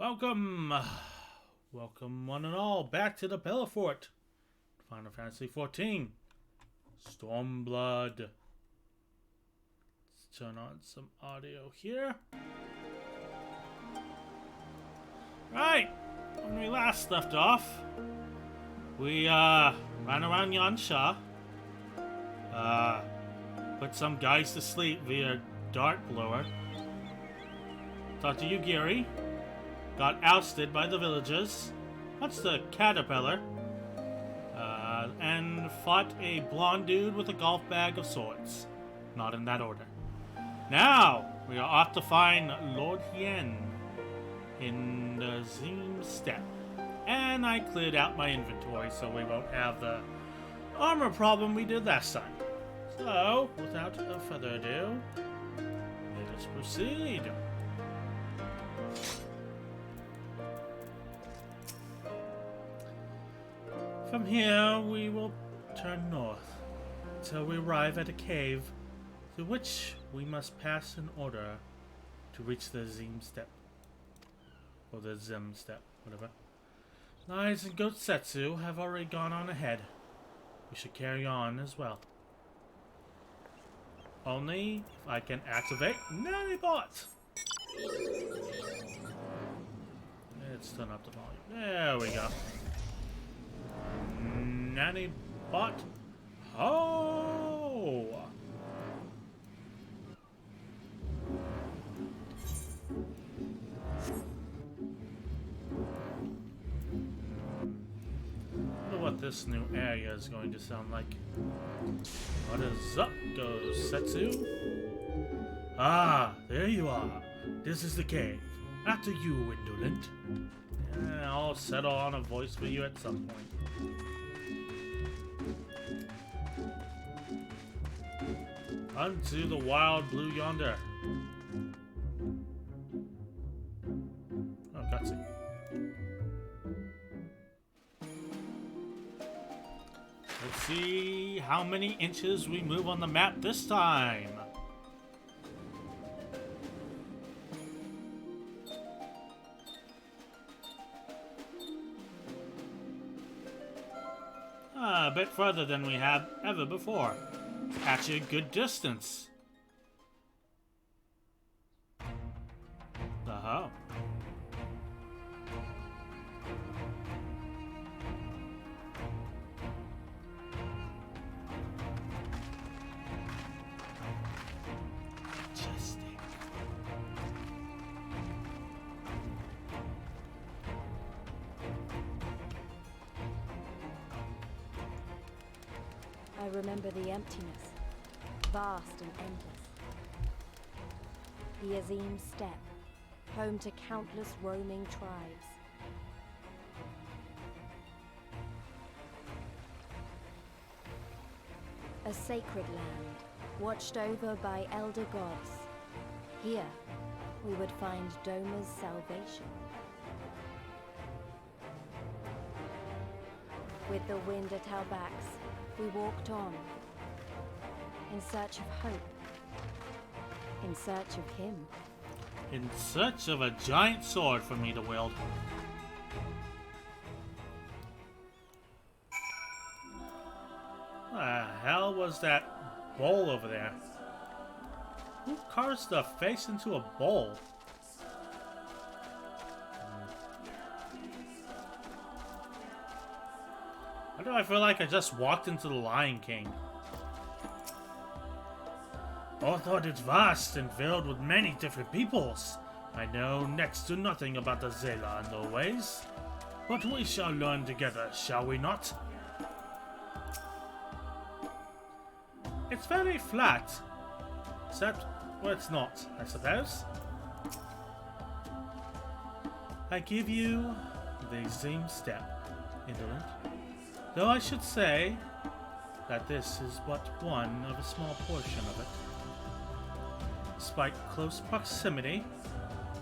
Welcome, welcome one and all back to the Pillar Fort, Final Fantasy XIV, Stormblood. Let's turn on some audio here. Right, when we last left off, we ran around Yansha, put some guys to sleep via dart blower, talked to Yugiri, got ousted by the villagers. That's the caterpillar. And fought a blonde dude with a golf bag of swords. Not in that order. Now, we are off to find Lord Hien in the Zim Steppe. And I cleared out my inventory so we won't have the armor problem we did last time. So, without further ado, let us proceed. From here, we will turn north until we arrive at a cave through which we must pass in order to reach the Zim Steppe. Or the Zim Steppe, whatever. Lions and Gotsetsu have already gone on ahead. We should carry on as well. Only if I can activate Nanibot! Let's turn up the volume. There we go. Nanibot. Oh! Wonder what this new area is going to sound like. What is up, Gotsetsu? Ah, there you are. This is the cave. After you, indolent. Yeah, I'll settle on a voice for you at some point. Unto the wild blue yonder. Oh, gutsy. Let's see how many inches we move on the map this time. A bit further than we have ever before. Actually a good distance. Uh-huh. Majestic. I remember the emptiness, vast and endless. The Azim Steppe, home to countless roaming tribes. A sacred land, watched over by elder gods. Here, we would find Doma's salvation. With the wind at our backs, we walked on, in search of hope, in search of him. In search of a giant sword for me to wield. What the hell was that bowl over there? Who carves the face into a bowl? Why do I feel like I just walked into the Lion King? Although it's vast and filled with many different peoples, I know next to nothing about the Zela and their ways. But we shall learn together, shall we not? It's very flat. Except, well, it's not, I suppose. I give you the Zim Steppe, indolent. Though I should say that this is but one of a small portion of it. Despite close proximity,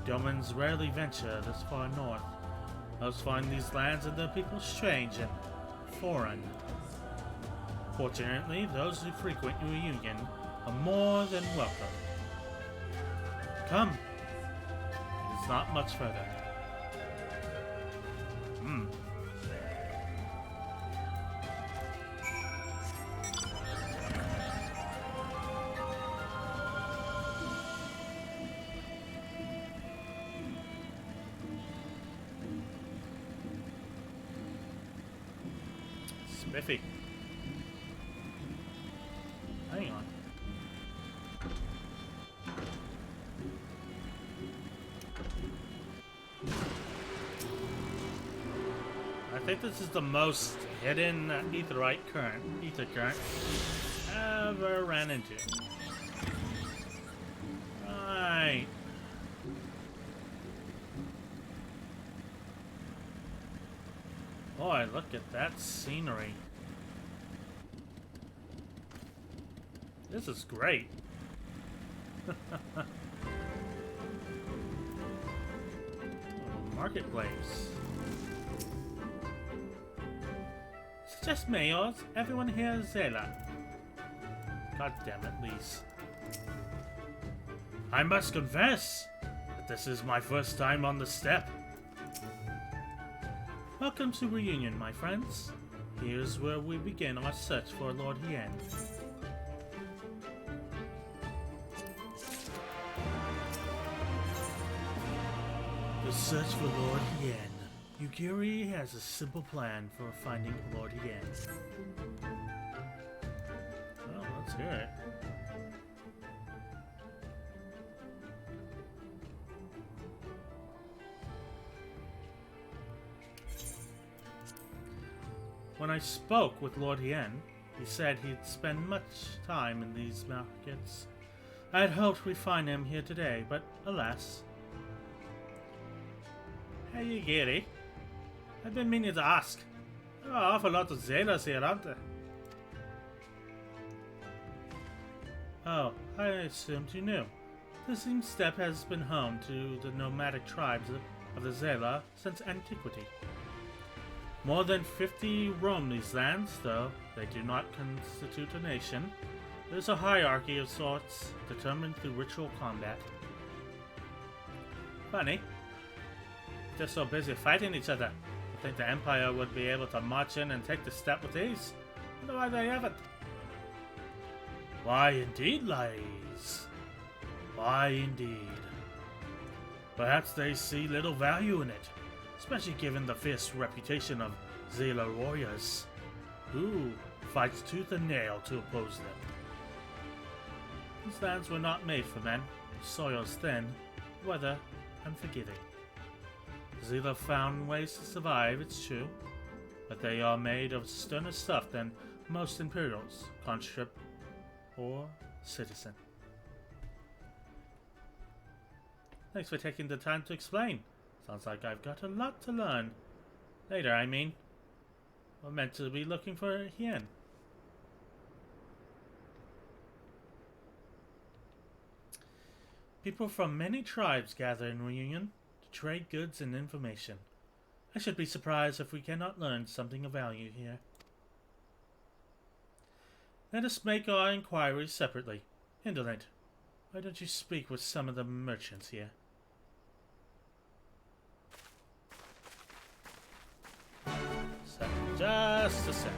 Domans rarely venture this far north. Most find these lands and their people strange and foreign. Fortunately, those who frequent your union are more than welcome. Come. It is not much further. Spiffy. Hang on. I think this is the most hidden ether current ever ran into. Right. Boy, look at that scenery. This is great. Marketplace. It's just mayors. Everyone here is Zela. God damn it, Lise. I must confess that this is my first time on the Steppe. Welcome to Reunion, my friends. Here's where we begin our search for Lord Hien. The search for Lord Hien. Yukiri has a simple plan for finding Lord Hien. Well, let's hear it. When I spoke with Lord Hien, he said he'd spend much time in these markets. I had hoped we'd find him here today, but alas. Hey, Yukiri. I've been meaning to ask. There are an awful lot of Zelas here, aren't there? Oh, I assumed you knew. The Zim Steppe has been home to the nomadic tribes of the Zela since antiquity. More than 50 roam these lands, though they do not constitute a nation. There's a hierarchy of sorts, determined through ritual combat. Funny. They're so busy fighting each other. I think the Empire would be able to march in and take the Steppe with ease. Wonder why they haven't. Why indeed, Lies. Why indeed. Perhaps they see little value in it, especially given the fierce reputation of Zela warriors, who fights tooth and nail to oppose them. These lands were not made for men. Soil's thin, weather unforgiving. Zela found ways to survive, it's true, but they are made of sterner stuff than most Imperials, conscript or citizen. Thanks for taking the time to explain. Sounds like I've got a lot to learn. Later, I mean. We're meant to be looking for Hien. People from many tribes gather in Reunion to trade goods and information. I should be surprised if we cannot learn something of value here. Let us make our inquiries separately. Indolent, why don't you speak with some of the merchants here? Just a sec.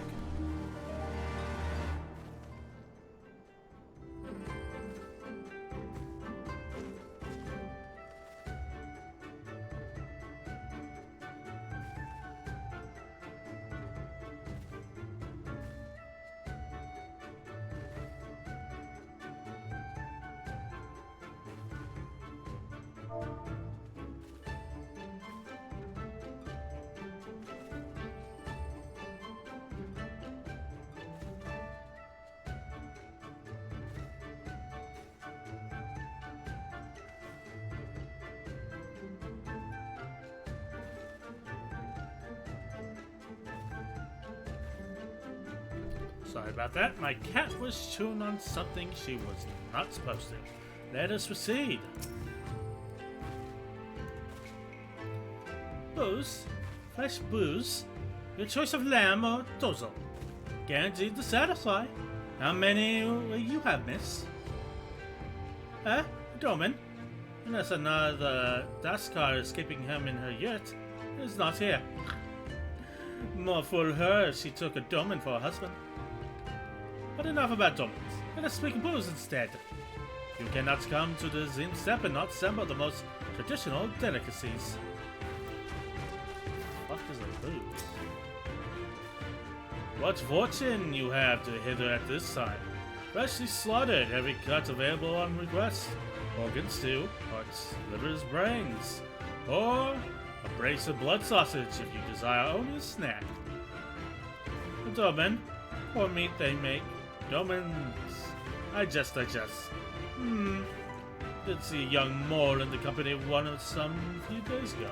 Sorry about that. My cat was chewing on something she was not supposed to. Let us proceed. Booze? Fresh booze? Your choice of lamb or tozo? Guaranteed to satisfy. How many will you have, miss? Dorman? Unless another Daskar escaping him in her yurt is not here. More fool her, she took a domin for a husband. But enough about domins. Let us speak booze instead. You cannot come to the Steppe and not sample the most traditional delicacies. What is a booze? What fortune you have to hither at this time. Freshly slaughtered, every cut available on request. Organ stew, hearts, livers, brains. Or a brace of blood sausage if you desire only a snack. A domin, or meat they make. Domins. I jest. Did see a young mole in the company of one of some few days ago.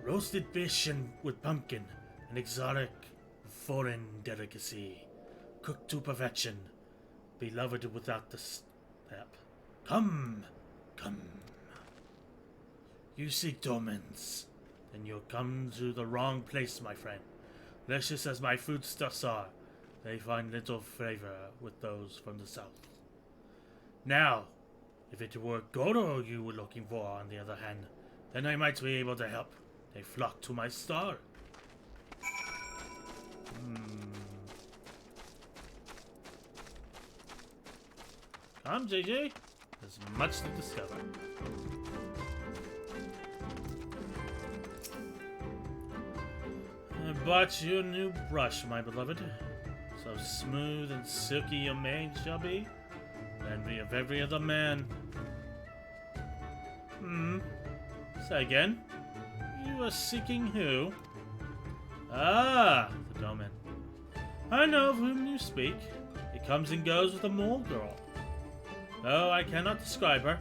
Roasted fish and with pumpkin, an exotic foreign delicacy, cooked to perfection, beloved without the step. Come. You seek domins, then you'll come to the wrong place, my friend. Delicious as my foodstuffs are, they find little flavor with those from the south. Now, if it were Goro you were looking for, on the other hand, then I might be able to help. They flock to my star. Come, JJ. There's much to discover. I bought you a new brush, my beloved. So smooth and silky your mane shall be. Envy of every other man. Say again. You are seeking who? Ah, the domin. I know of whom you speak. It comes and goes with a mole girl. Though I cannot describe her.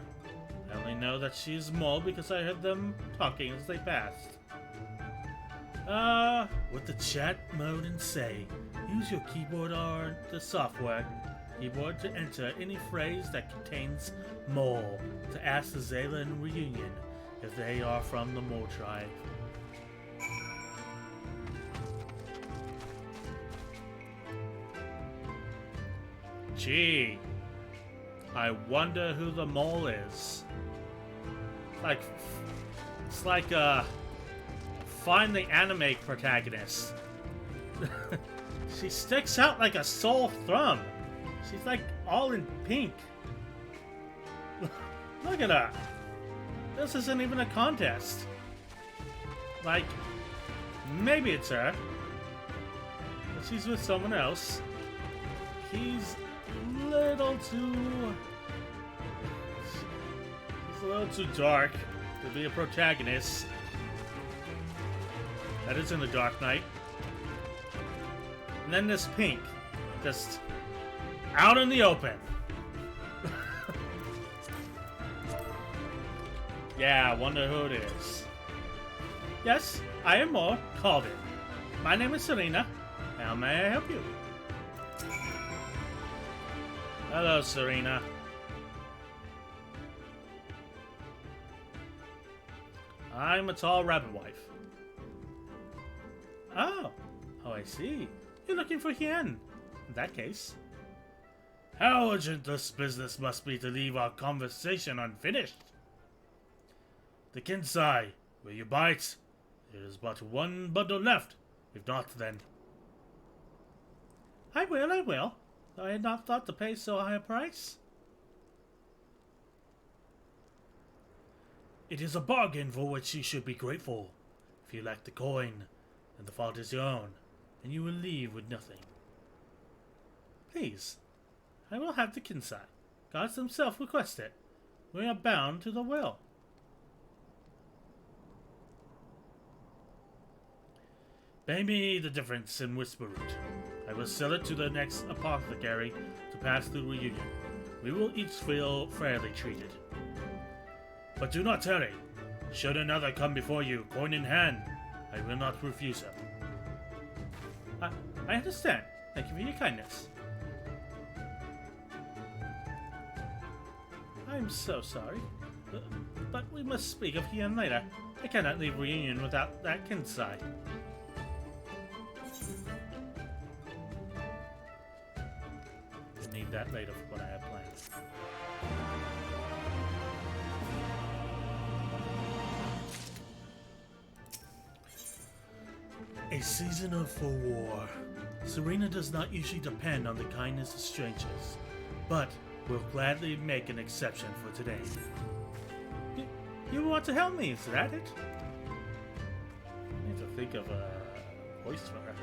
I only know that she is mole because I heard them talking as they passed. With the chat mode and say, use your keyboard or the software keyboard to enter any phrase that contains mole to ask the Zaylan reunion if they are from the mole tribe. Gee, I wonder who the mole is. It's like find the anime protagonist. She sticks out like a sore thumb. She's like all in pink. Look at her. This isn't even a contest. Like, maybe it's her. But she's with someone else. He's a little too... He's a little too dark to be a protagonist. That is in the Dark Knight. And then this pink. Just out in the open. Yeah, I wonder who it is. Yes, I am more. Called it. My name is Serena. How may I help you? Hello, Serena. I'm a tall rabbit wife. Oh, I see. You're looking for Hien. In that case. How urgent this business must be to leave our conversation unfinished. The Kinsai, will you bite? There is but one bundle left. If not, then... I will. I had not thought to pay so high a price. It is a bargain for which you should be grateful. If you lack the coin, then the fault is your own, and you will leave with nothing. Please, I will have the Kinsai. Gods themselves request it. We are bound to the will. Pay me the difference in Whisper Root. I will sell it to the next apothecary to pass through reunion. We will each feel fairly treated. But do not tarry. Should another come before you, coin in hand, I will not refuse him. I understand. Thank you for your kindness. I'm so sorry. But we must speak of Hien later. I cannot leave reunion without that Kinsai. We'll need that later for what I have planned. A season for war. Serena does not usually depend on the kindness of strangers, but will gladly make an exception for today. You want to help me, is that it? I need to think of a voice for her.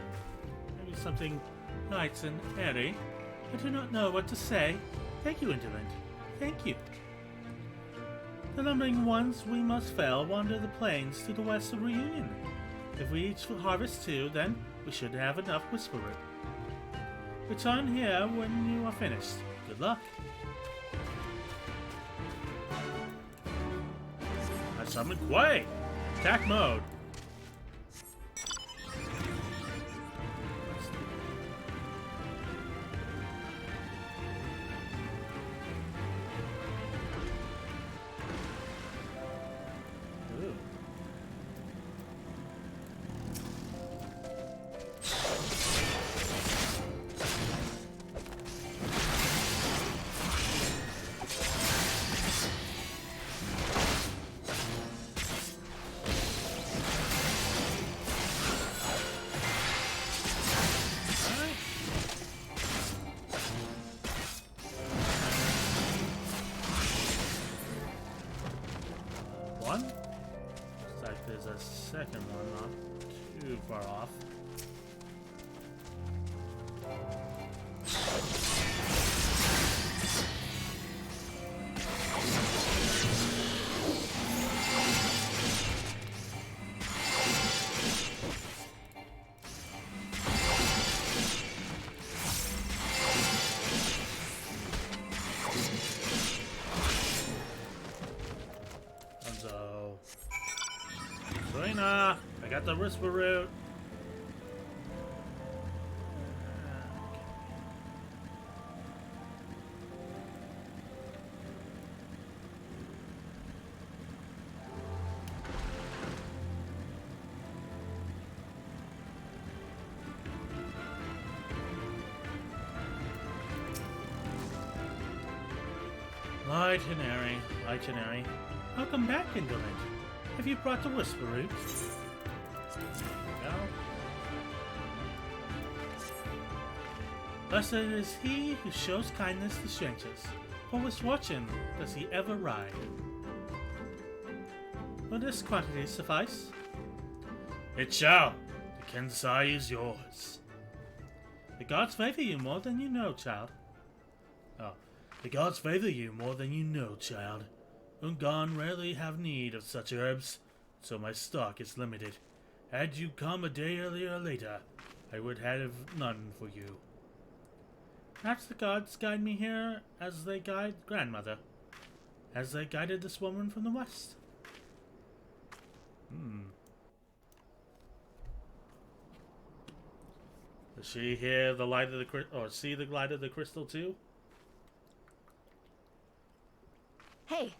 Maybe something nice and airy. I do not know what to say. Thank you, Indolent. Thank you. The lumbering ones we must fell wander the plains to the west of Reunion. If we each harvest 2, then we should have enough whisper root. Return here when you are finished. Good luck. I summon Quay. Attack mode. One? Looks like there's a second one, not too far off. Serena, I got the whisper root. Light and airy, light and airy. Welcome back, Indolent. Have you brought the whisper root? No. Blessed is he who shows kindness to strangers, for which fortune does he ever ride. Will this quantity suffice? It shall. The Kensai is yours. The gods favor you more than you know, child. Oh. The gods favor you more than you know, child. Ungan rarely have need of such herbs, so my stock is limited. Had you come a day earlier or later, I would have none for you. Perhaps the gods guide me here as they guide grandmother, as they guided this woman from the west. Does she hear the light of the or see the light of the crystal too? Hey!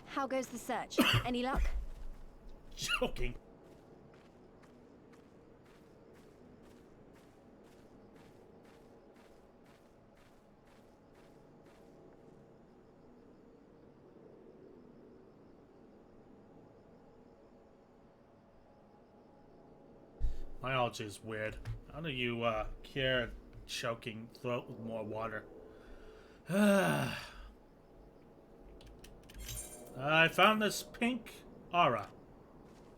How goes the search? Any luck? Joking. My algae is weird. How do you cure a choking throat with more water? I found this pink aura.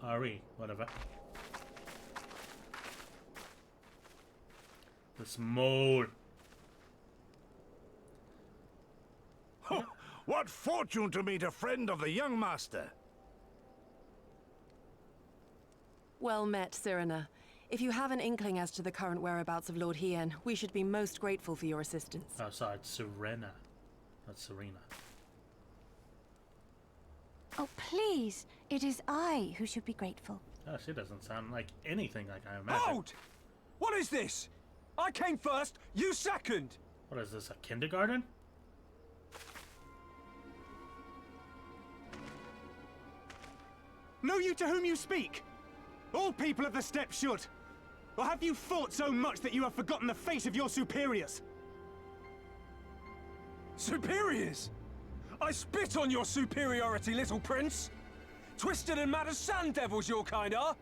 RE, whatever. This mold. Oh, what fortune to meet a friend of the young master. Well met, Serena. If you have an inkling as to the current whereabouts of Lord Hien, we should be most grateful for your assistance. Oh, sorry, it's Serena. Not Serena. Oh, please. It is I who should be grateful. Oh, she doesn't sound like anything like I imagine. Hold! What is this? I came first, you second! What is this, a kindergarten? Know you to whom you speak? All people of the steppe should. Or have you fought so much that you have forgotten the face of your superiors? Superiors? I spit on your superiority, little prince! Twisted and mad as sand devils your kind are!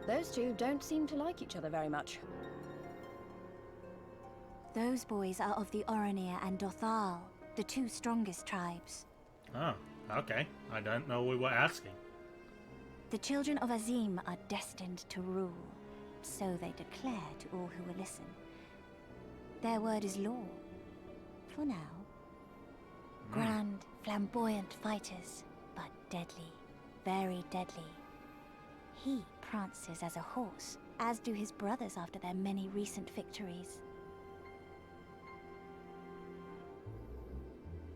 Those two don't seem to like each other very much. Those boys are of the Oranir and Dothal, the two strongest tribes. Oh, okay. I don't know we were asking. The children of Azim are destined to rule, so they declare to all who will listen. Their word is law. For now. Grand, flamboyant fighters, but deadly. Very deadly. He prances as a horse, as do his brothers after their many recent victories.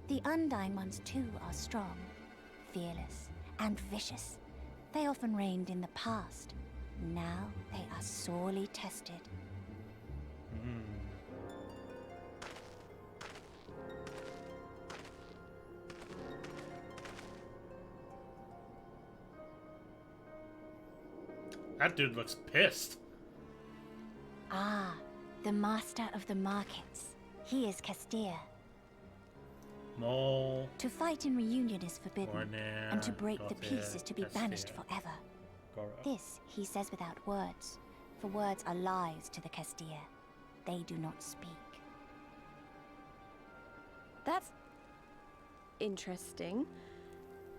The Undine ones too are strong, fearless, and vicious. They often reigned in the past. Now they are sorely tested. That dude looks pissed. Ah, the master of the markets. He is Castir. Mole. To fight in reunion is forbidden, Oranir, and to break the Gothic, peace is to be banished Castir. forever. Goro. This he says without words, for words are lies to the Castir. They do not speak. That's interesting.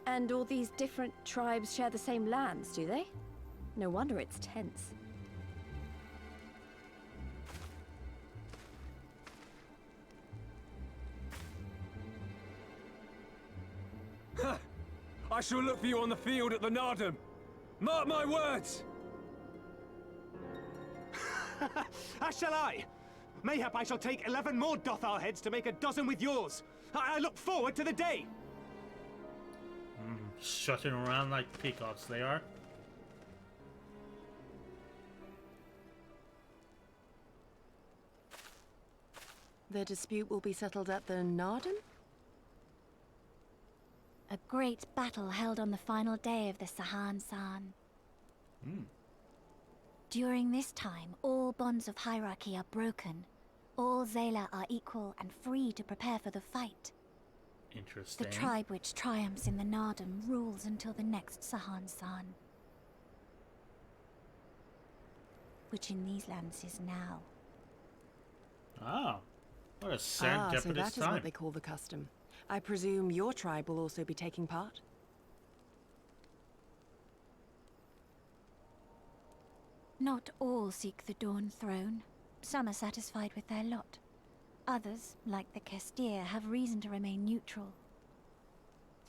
And all these different tribes share the same lands, do they? No wonder it's tense. I shall look for you on the field at the Nardum. Mark my words! As shall I. Mayhap I shall take 11 more Dothal heads to make a dozen with yours. I look forward to the day. Strutting around like peacocks they are. The dispute will be settled at the Nardum? A great battle held on the final day of the Sahan San. During this time, all bonds of hierarchy are broken. All Zayla are equal and free to prepare for the fight. Interesting. The tribe which triumphs in the Nardum rules until the next Sahan San. Which in these lands is now. Oh, what a So serendipitous that is time. what they call the custom. I presume your tribe will also be taking part? Not all seek the Dawn Throne. Some are satisfied with their lot. Others, like the Castir, have reason to remain neutral.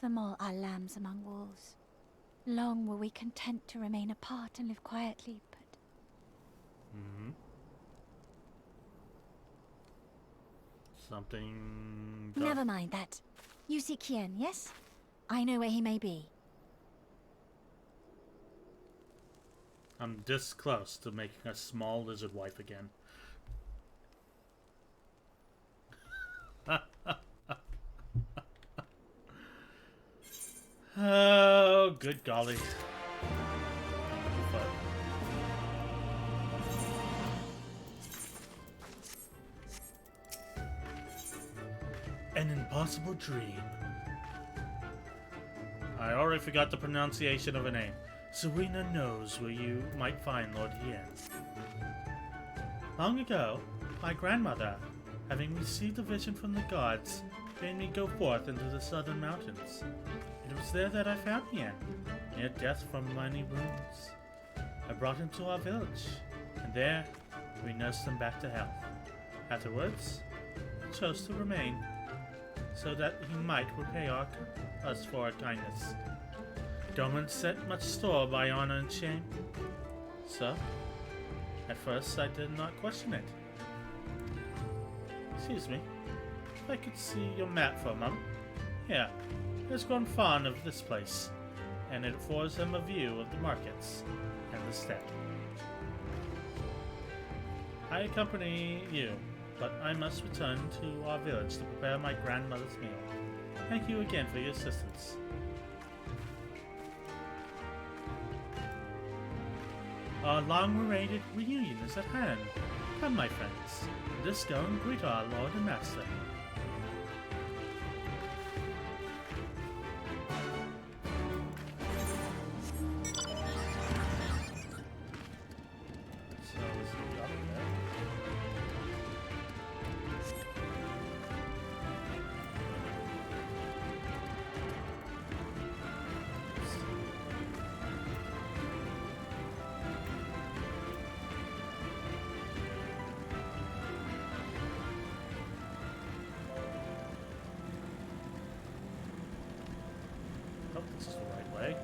Them all are lambs among wolves. Long were we content to remain apart and live quietly, but... Something... Never mind that. You seek Hien, yes? I know where he may be. I'm this close to making a small lizard wife again. Oh, good golly. An impossible dream. I already forgot the pronunciation of a name. Serena knows where you might find Lord Hien. Long ago, my grandmother, having received a vision from the gods, bade me go forth into the southern mountains. It was there that I found Hien, near death from many wounds. I brought him to our village, and there we nursed him back to health. Afterwards, he chose to remain, so that he might repay us for our kindness. Don't set much store by honor and shame. So, at first I did not question it. Excuse me, if I could see your map for a moment. Here, he has grown fond of this place, and it affords him a view of the markets and the steppe. I accompany you, but I must return to our village to prepare my grandmother's meal. Thank you again for your assistance. Our long-awaited reunion is at hand. Come, my friends, let us go and greet our Lord and Master. So, is he up there? Oh, this is the right way.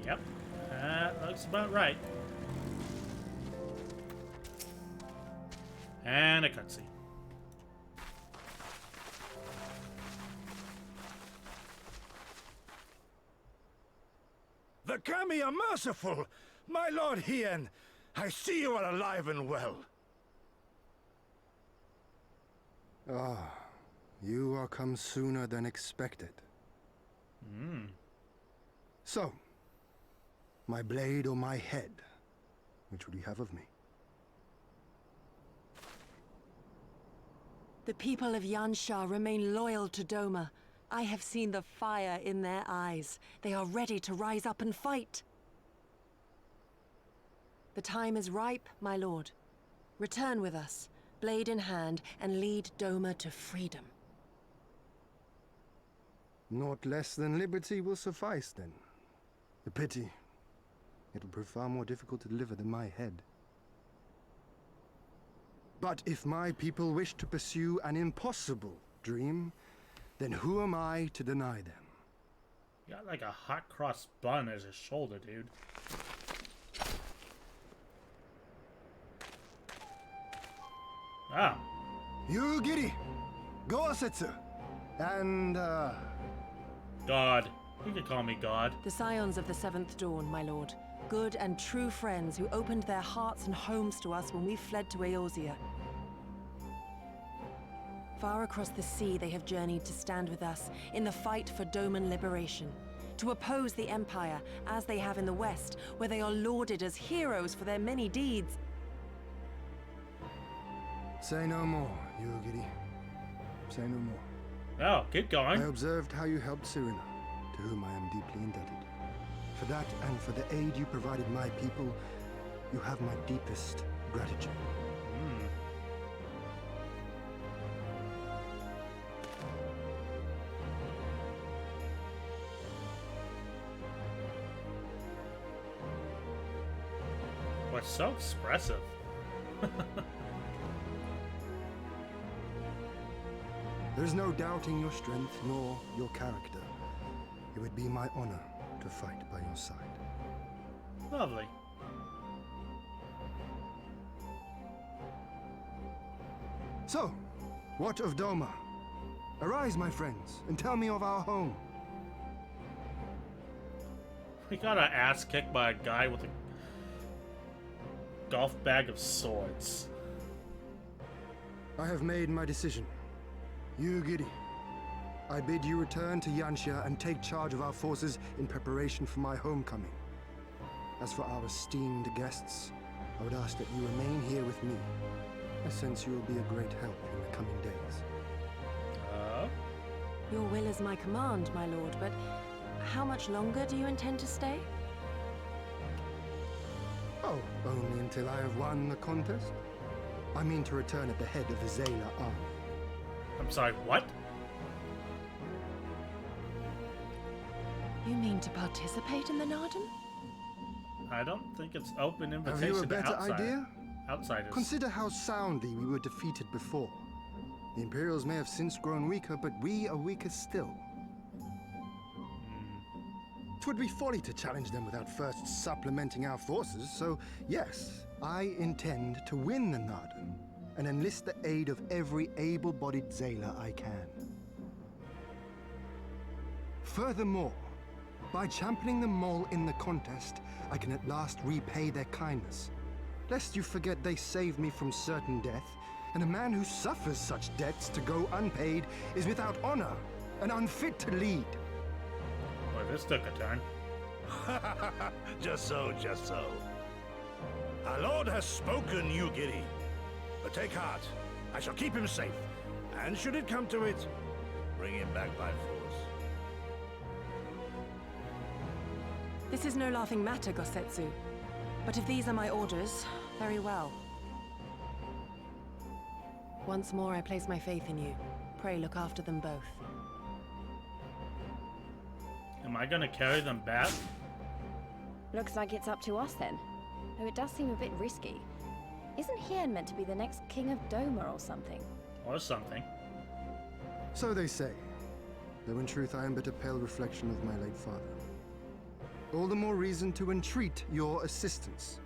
Yep, that looks about right. And a cutscene. The Kami are merciful! My Lord Hien, I see you are alive and well. Ah, you are come sooner than expected. So, my blade or my head? Which would you have of me? The people of Yansha remain loyal to Doma. I have seen the fire in their eyes. They are ready to rise up and fight. The time is ripe, my lord. Return with us, blade in hand, and lead Doma to freedom. Naught less than liberty will suffice, then. A pity. It will prove far more difficult to deliver than my head. But if my people wish to pursue an impossible dream, then who am I to deny them? You got like a hot cross bun as his shoulder, dude. Ah. You giddy! Go Asetsu! And, God. You could call me God. The scions of the Seventh Dawn, my lord. Good and true friends who opened their hearts and homes to us when we fled to Eorzea. Far across the sea they have journeyed to stand with us in the fight for Doman liberation. To oppose the Empire, as they have in the West, where they are lauded as heroes for their many deeds. say no more, Yugiri. Say no more. Oh, keep going. I observed how you helped Serena, to whom I am deeply indebted. For that and for the aid you provided my people, you have my deepest gratitude. What's so expressive? There's no doubting your strength nor your character. It would be my honor to fight by your side. Lovely. So, what of Doma? Arise, my friends, and tell me of our home. We got our ass kicked by a guy with a golf bag of swords. I have made my decision. Yugiri, I bid you return to Yansha and take charge of our forces in preparation for my homecoming. As for our esteemed guests, I would ask that you remain here with me. I sense you will be a great help in the coming days. Your will is my command, my lord, but how much longer do you intend to stay? Oh, only until I have won the contest? I mean to return at the head of the Zayla army. I'm sorry, what? You mean to participate in the Narden? I don't think it's open Have invitation you a better to idea? outsiders. Consider how soundly we were defeated before. The Imperials may have since grown weaker, but we are weaker still. It would be folly to challenge them without first supplementing our forces, so yes, I intend to win the Narden and enlist the aid of every able-bodied Zayla I can. Furthermore, by championing the mole in the contest, I can at last repay their kindness. Lest you forget they saved me from certain death, and a man who suffers such debts to go unpaid is without honor and unfit to lead. Boy, this took a turn. Just so, just so. Our lord has spoken, you giddy. But take heart, I shall keep him safe. And should it come to it, bring him back by force. This is no laughing matter, Gosetsu. But if these are my orders, very well. Once more I place my faith in you. Pray look after them both. Am I gonna carry them back? Looks like it's up to us then. Though it does seem a bit risky. Isn't Hien meant to be the next king of Doma or something? Or something. So they say, though in truth I am but a pale reflection of my late father. All the more reason to entreat your assistance.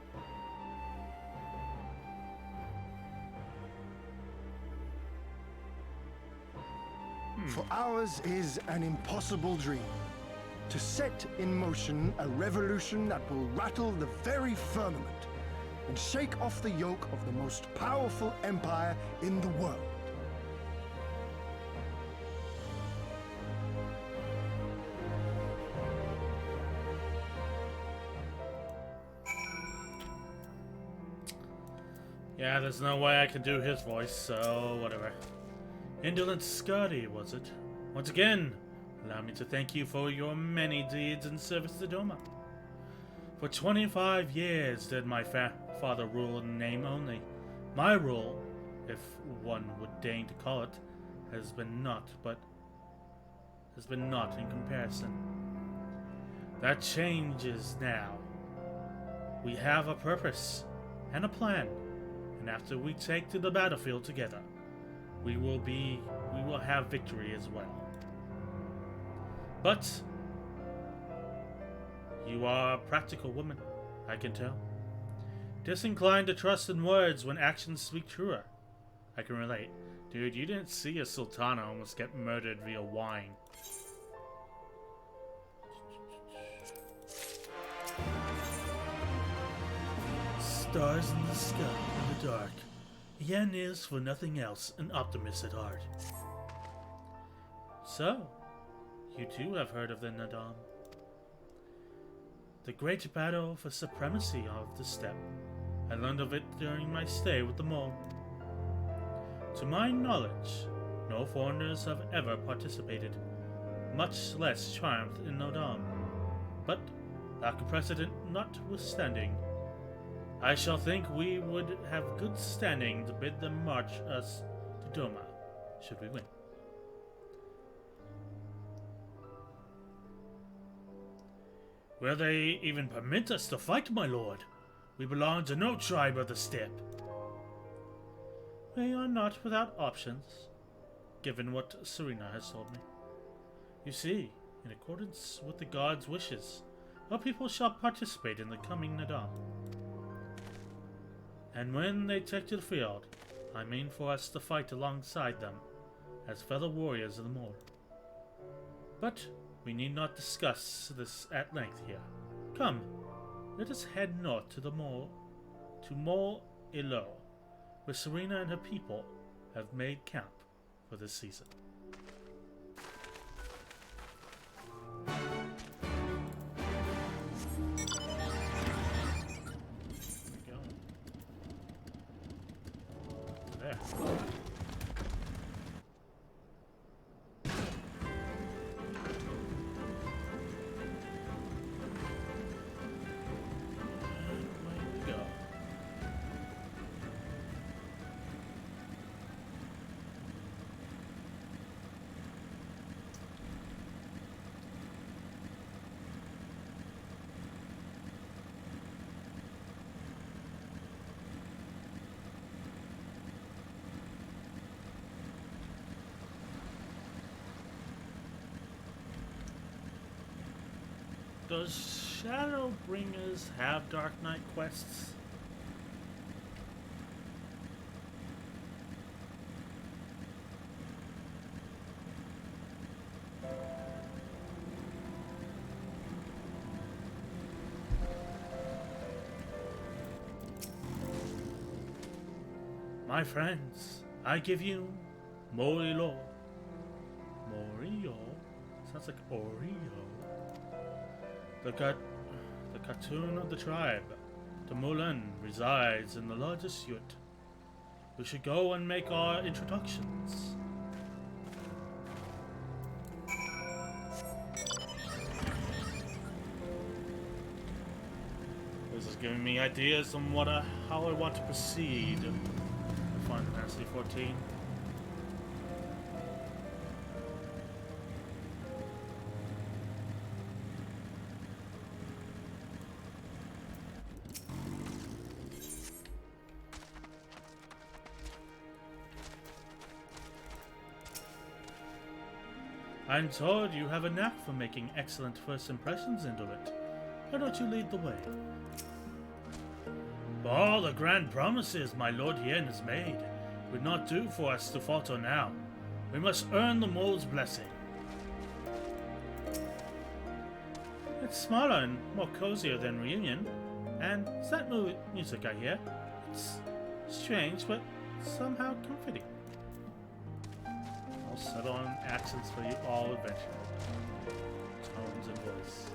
For ours is an impossible dream. To set in motion a revolution that will rattle the very firmament and shake off the yoke of the most powerful empire in the world. Yeah, there's no way I can do his voice, so whatever. Indolent Scotty, was it? Once again, allow me to thank you for your many deeds in service to Doma. For 25 years did my father rule in name only. My rule, if one would deign to call it, has been naught in comparison. That changes now. We have a purpose and a plan, and after we take to the battlefield together, we will have victory as well. But you are a practical woman, I can tell. Disinclined to trust in words when actions speak truer. I can relate. Dude, you didn't see a sultana almost get murdered via wine. Stars in the sky in the dark. Yen is, for nothing else, an optimist at heart. So, you too have heard of the Nadam. The great battle for supremacy of the steppe. I learned of it during my stay with the mole. To my knowledge, no foreigners have ever participated, much less triumphed in Nadam. But, lack of precedent notwithstanding, I shall think we would have good standing to bid them march us to Doma, should we win. Will they even permit us to fight, my lord? We belong to no tribe of the steppe. We are not without options, given what Serena has told me. You see, in accordance with the god's wishes, our people shall participate in the coming Nadam. And when they take to the field, I mean for us to fight alongside them, as fellow warriors of the Mole. But we need not discuss this at length here. Come, let us head north to the Mole, to Mole Ilo, where Serena and her people have made camp for this season. Does Shadowbringers have Dark Knight quests? My friends, I give you Morio. Morio? Sounds like Oreo. The cartoon of the tribe. The Mulan resides in the largest yurt. We should go and make our introductions. This is giving me ideas on how I want to proceed with Final Fantasy 14. I'm told you have a knack for making excellent first impressions into it. Why don't you lead the way? For all the grand promises my Lord Yen has made, it would not do for us to falter now. We must earn the mole's blessing. It's smaller and more cozier than Reunion, and it's that music I hear. It's strange, but somehow comforting. I'll settle on accents for you all eventually. Tones and voice.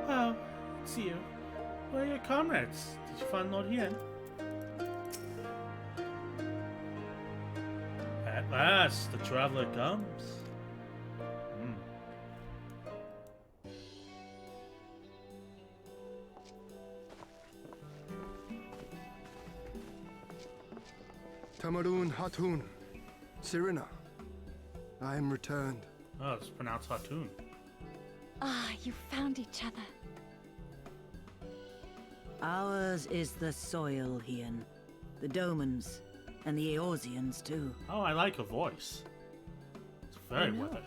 Oh, it's you. Where are your comrades? Did you find Lord Yen? At last, the traveler comes. Tamarun Hatun, Sirina, I am returned. Oh, it's pronounced Hatun. Ah, you found each other. Ours is the soil, Hien. The Domans, and the Eorzeans too. Oh, I like her voice. It's very weathered.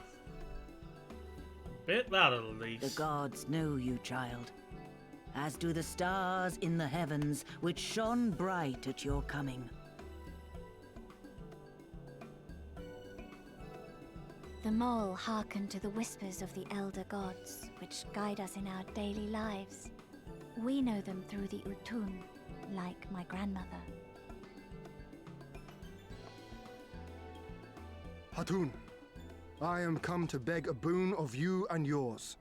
Bit louder, at least. The gods know you, child. As do the stars in the heavens, which shone bright at your coming. The mole hearkened to the whispers of the elder gods, which guide us in our daily lives. We know them through the Utun, like my grandmother. Hatun, I am come to beg a boon of you and yours.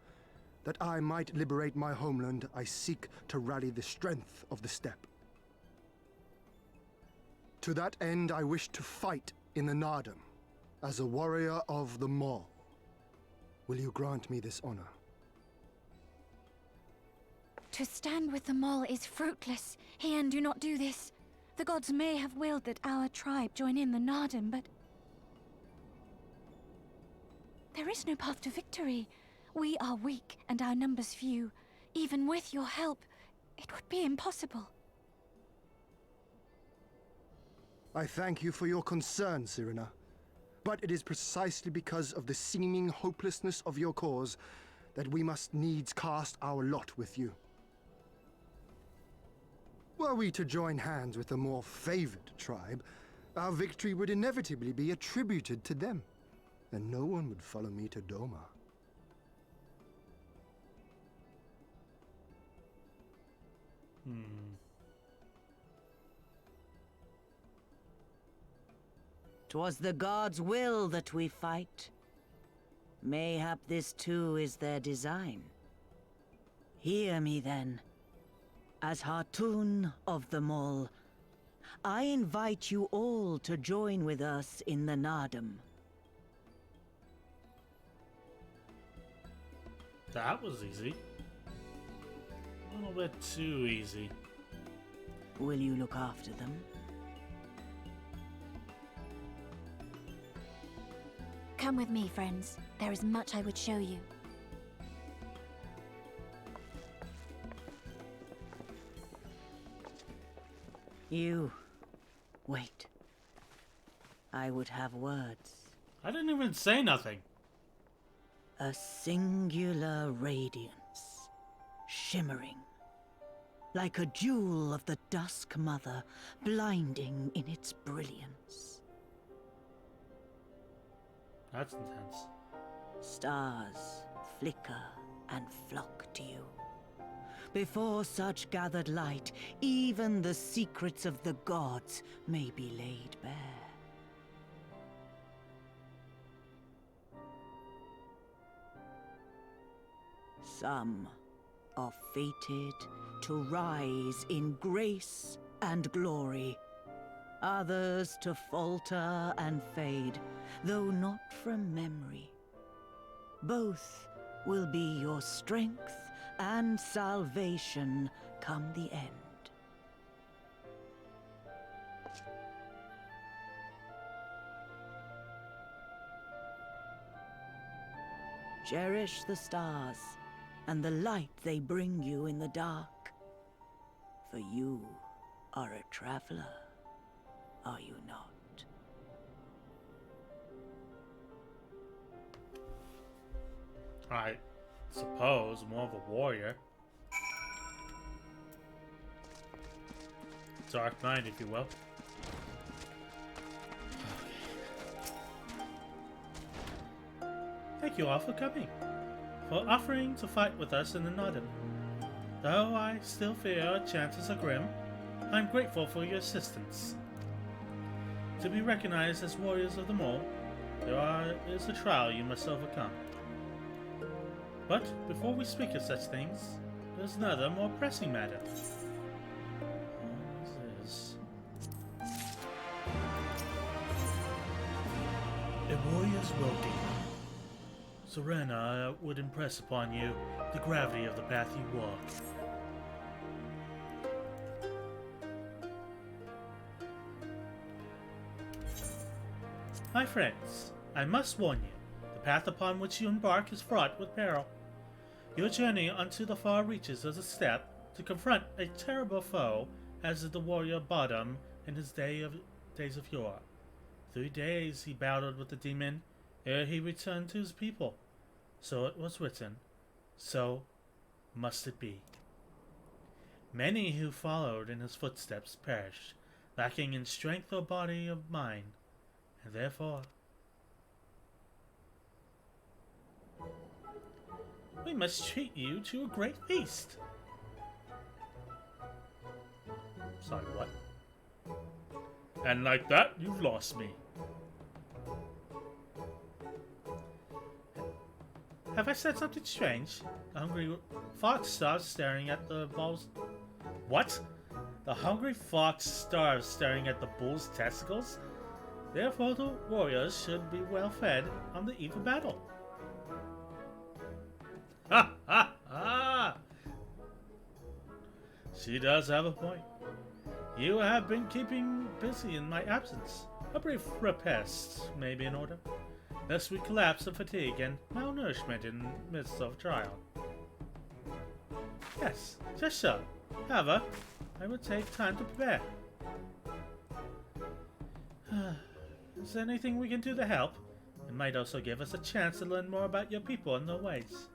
That I might liberate my homeland, I seek to rally the strength of the steppe. To that end, I wish to fight in the Nardum, as a warrior of the Maul. Will you grant me this honor? To stand with the Mole is fruitless. Hien, do not do this. The gods may have willed that our tribe join in the Nardum, but there is no path to victory. We are weak and our numbers few. Even with your help, it would be impossible. I thank you for your concern, Sirina. But it is precisely because of the seeming hopelessness of your cause that we must needs cast our lot with you. Were we to join hands with a more favored tribe, our victory would inevitably be attributed to them, and no one would follow me to Doma. Hmm. 'Twas the gods' will that we fight. Mayhap this too is their design. Hear me then. As Hatun of the Mole, I invite you all to join with us in the Nardum. That was easy. A little bit too easy. Will you look after them? Come with me, friends. There is much I would show you. You... wait. I would have words. I didn't even say nothing. A singular radiance, shimmering, like a jewel of the Dusk Mother, blinding in its brilliance. That's intense. Stars flicker and flock to you, Before such gathered light, even the secrets of the gods may be laid bare. Some are fated to rise in grace and glory. Others to falter and fade, though not from memory. Both will be your strength and salvation come the end. Cherish the stars and the light they bring you in the dark. For you are a traveler, are you not? I suppose more of a warrior. Dark Knight, if you will. Thank you all for coming, for offering to fight with us in the Northern. Though I still fear our chances are grim, I'm grateful for your assistance. To be recognized as warriors of the mole, there is a trial you must overcome. But before we speak of such things, there's another more pressing matter. What is this? A warrior's well-being. Serena would impress upon you the gravity of the path you walk. My friends, I must warn you, the path upon which you embark is fraught with peril. Your journey unto the far reaches of the steppe to confront a terrible foe, as did the warrior Bottom in his days of yore. 3 days he battled with the demon ere he returned to his people. So it was written, so must it be. Many who followed in his footsteps perished, lacking in strength or body or mind, and therefore we must treat you to a great feast. Sorry, what? And like that, you've lost me. Have I said something strange? The hungry fox starves staring at the bull's... What? The hungry fox starves staring at the bull's testicles? Therefore the warriors should be well fed on the eve of battle. Ha ha ha! She does have a point. You have been keeping busy in my absence. A brief repast may be in order, lest we collapse of fatigue and malnourishment in the midst of trial. Yes, just so. However, I would take time to prepare. Is there anything we can do to help? It might also give us a chance to learn more about your people and their ways.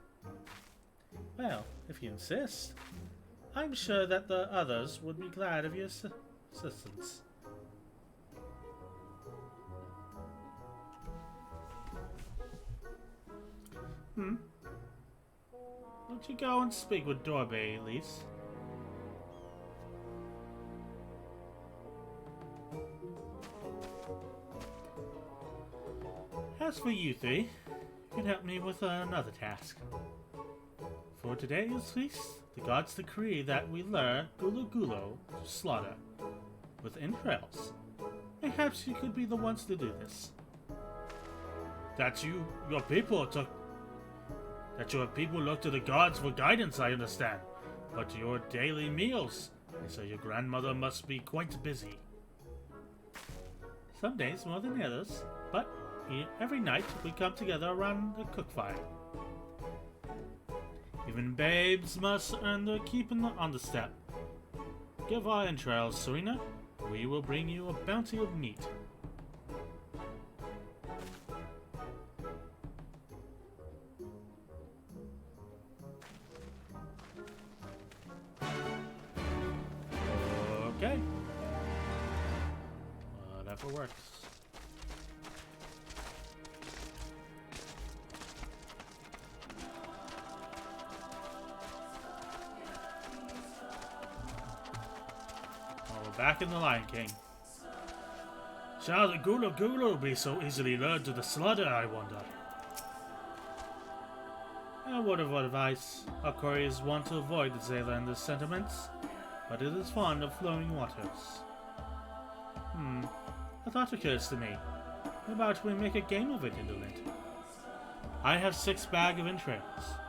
Well, if you insist, I'm sure that the others would be glad of your assistance. Won't you go and speak with Dorby, Elise? As for you three, you can help me with another task. For today's feast, the gods decree that we lure Gulo Gulo to slaughter with entrails. Perhaps you could be the ones to do this. That your people look to the gods for guidance, I understand. But your daily meals, I say your grandmother must be quite busy. Some days more than others, but every night we come together around the cook fire. Even babes must earn their keep on the step. Give our entrails, Serena. We will bring you a bounty of meat. Okay. Whatever works. back in the Lion King. Shall the Gulu Gulu be so easily lured to the slaughter, I wonder? A word of advice. Our couriers want to avoid the Zayla and the sentiments, but it is fond of flowing waters. A thought occurs to me. How about we make a game of it, Indolent? I have 6 bags of entrails,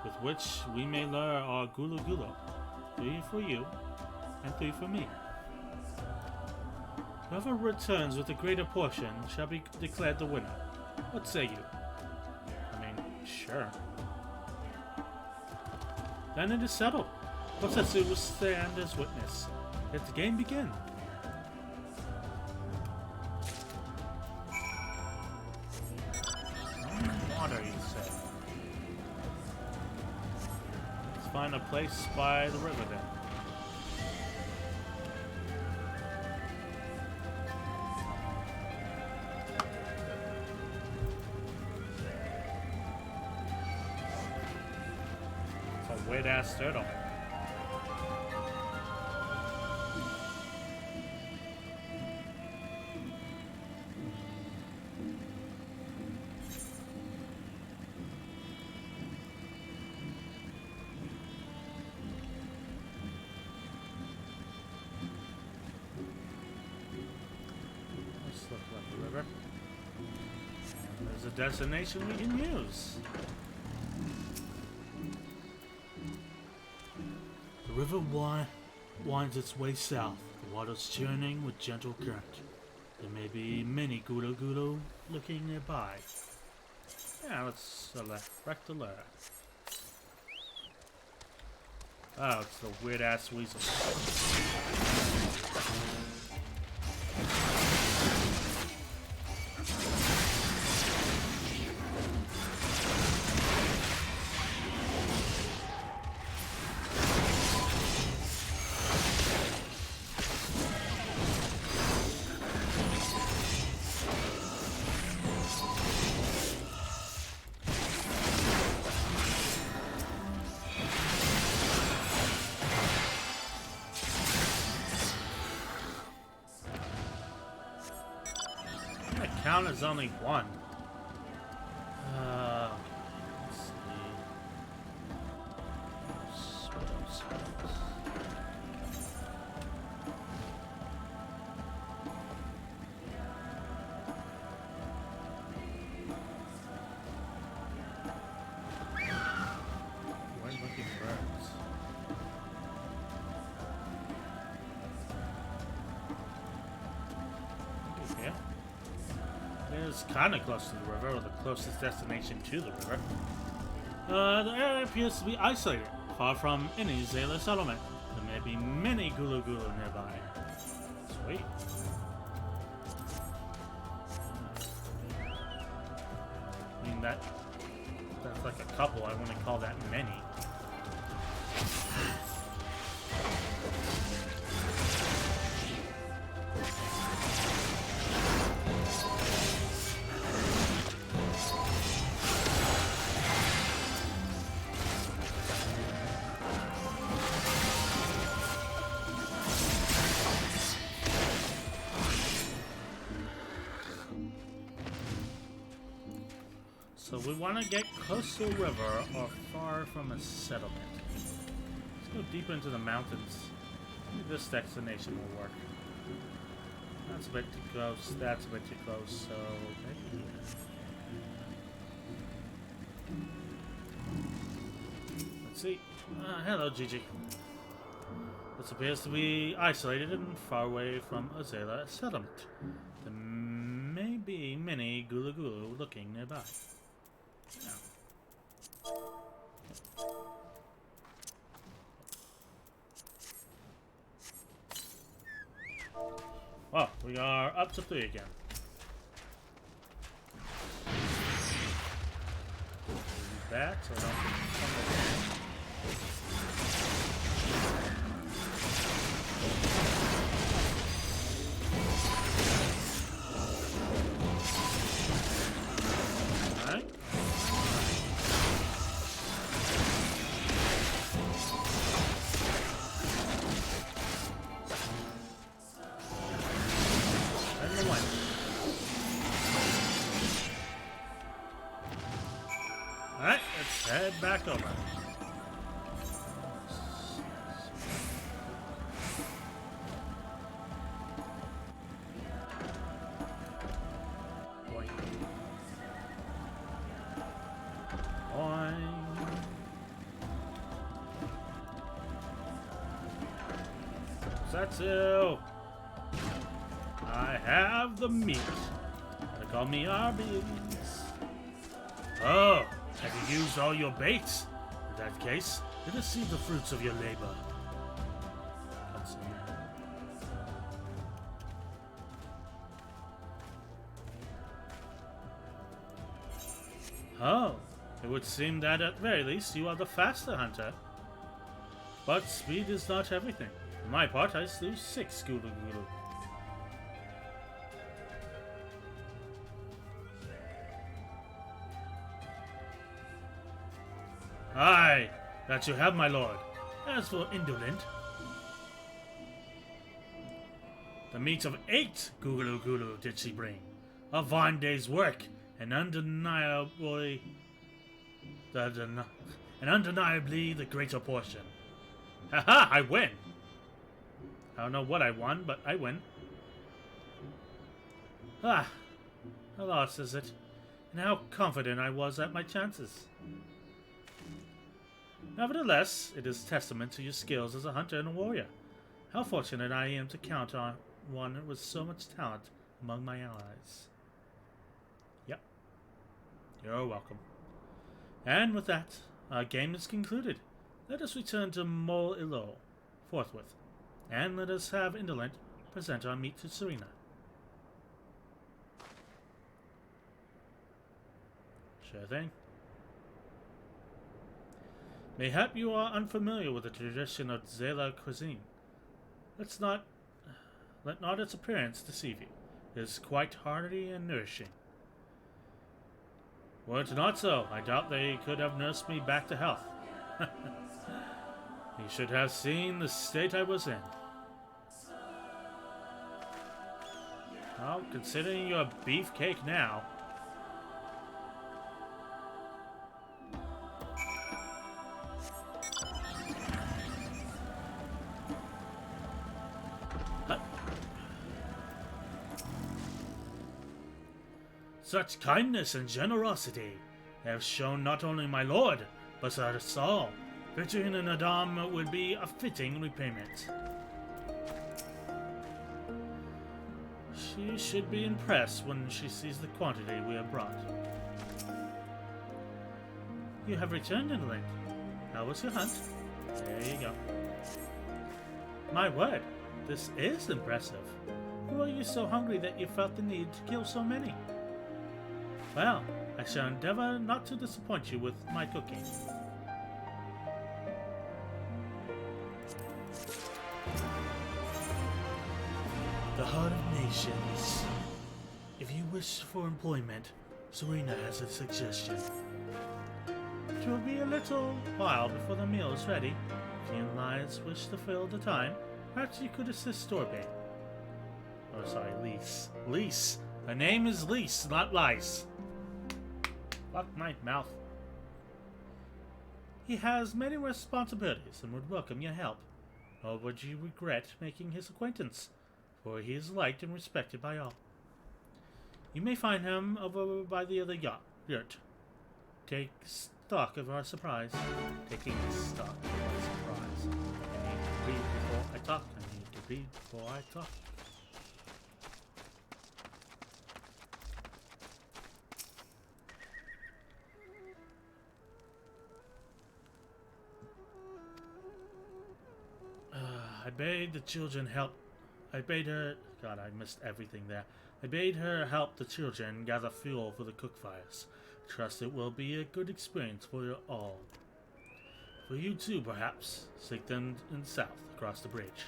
with which we may lure our Gulu Gulu. 3 for you, and 3 for me. Whoever returns with the greater portion shall be declared the winner. What say you? I mean, sure. Then it is settled. Possessor will stand as witness. Let the game begin. Water, you say? Let's find a place by the river then. Weird ass turtle. This looks like a river. And there's a destination we can use. The river winds its way south, the waters churning with gentle current. There may be many Gulu Gulu looking nearby. Yeah, let's select the lure. Oh, it's the weird ass weasel. Count is only 1. Let's see. Where's looking birds? Okay. It's kind of close to the river, or the closest destination to the river. The area appears to be isolated, far from any Zayla settlement. There may be many Gulu Gulu nearby. Sweet. I mean, that's like a couple. I wouldn't call that many. So we want to get close to a river or far from a settlement. Let's go deeper into the mountains. Maybe this destination will work. That's a bit too close. That's a bit too close. So maybe here. Let's see. Hello, Gigi. This appears to be isolated and far away from a Zayla settlement. There may be many Gulu Gulu looking nearby. Yeah. Well, we are up to 3 again. That, so I don't come again. head back over. Boing. Boing. Setsu! I have the meat. They call me Arby's. Oh, have you used all your baits? In that case, let us see the fruits of your labor. Oh, it would seem that at very least you are the faster hunter. But speed is not everything. For my part, I slew 6 Gulu Gulu. Aye, that you have, my lord. As for indolent, the meat of 8 Gulu Gulu did she bring. A fine day's work, and undeniably the greater portion. Haha, I win! I don't know what I won, but I win. Ah, a loss, is it? And how confident I was at my chances. Nevertheless, it is testament to your skills as a hunter and a warrior. How fortunate I am to count on one with so much talent among my allies. Yep. You're welcome. And with that, our game is concluded. Let us return to Mol Ilo forthwith, and let us have Indolent present our meat to Serena. Sure thing. Mayhap you are unfamiliar with the tradition of Zela cuisine. Let not its appearance deceive you. It is quite hearty and nourishing. Were it not so, I doubt they could have nursed me back to health. You should have seen the state I was in. Well, considering you're a beefcake now. Such kindness and generosity have shown not only my lord, but us all. Featuring an Adam would be a fitting repayment. She should be impressed when she sees the quantity we have brought. You have returned, Indolent. How was your hunt? There you go. My word, this is impressive. Were you so hungry that you felt the need to kill so many? Well, I shall endeavor not to disappoint you with my cooking. The Heart of Nations. If you wish for employment, Serena has a suggestion. It will be a little while before the meal is ready. If you and Lies wish to fill the time, perhaps you could assist Storbe. Oh, sorry, Lise. Lise! Her name is Lise, not Lice. Fuck my mouth. He has many responsibilities and would welcome your help. Nor would you regret making his acquaintance, for he is liked and respected by all. You may find him over by the other yurt. Take stock of our surprise. Taking stock of our surprise. I need to read before I talk. I need to read before I talk. I bade the children help. I bade her. God, I missed everything there. I bade her help the children gather fuel for the cook fires. Trust it will be a good experience for you all. For you too, perhaps. Seek them in the south, across the bridge.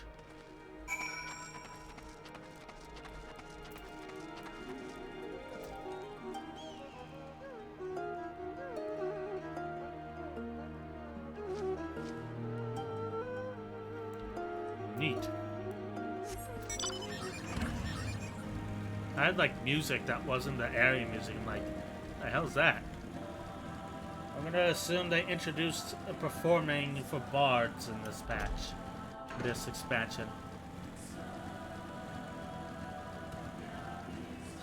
Neat. I had like music that wasn't the area music. I'm like, what the hell's that? I'm gonna assume they introduced performing for bards in this patch, this expansion.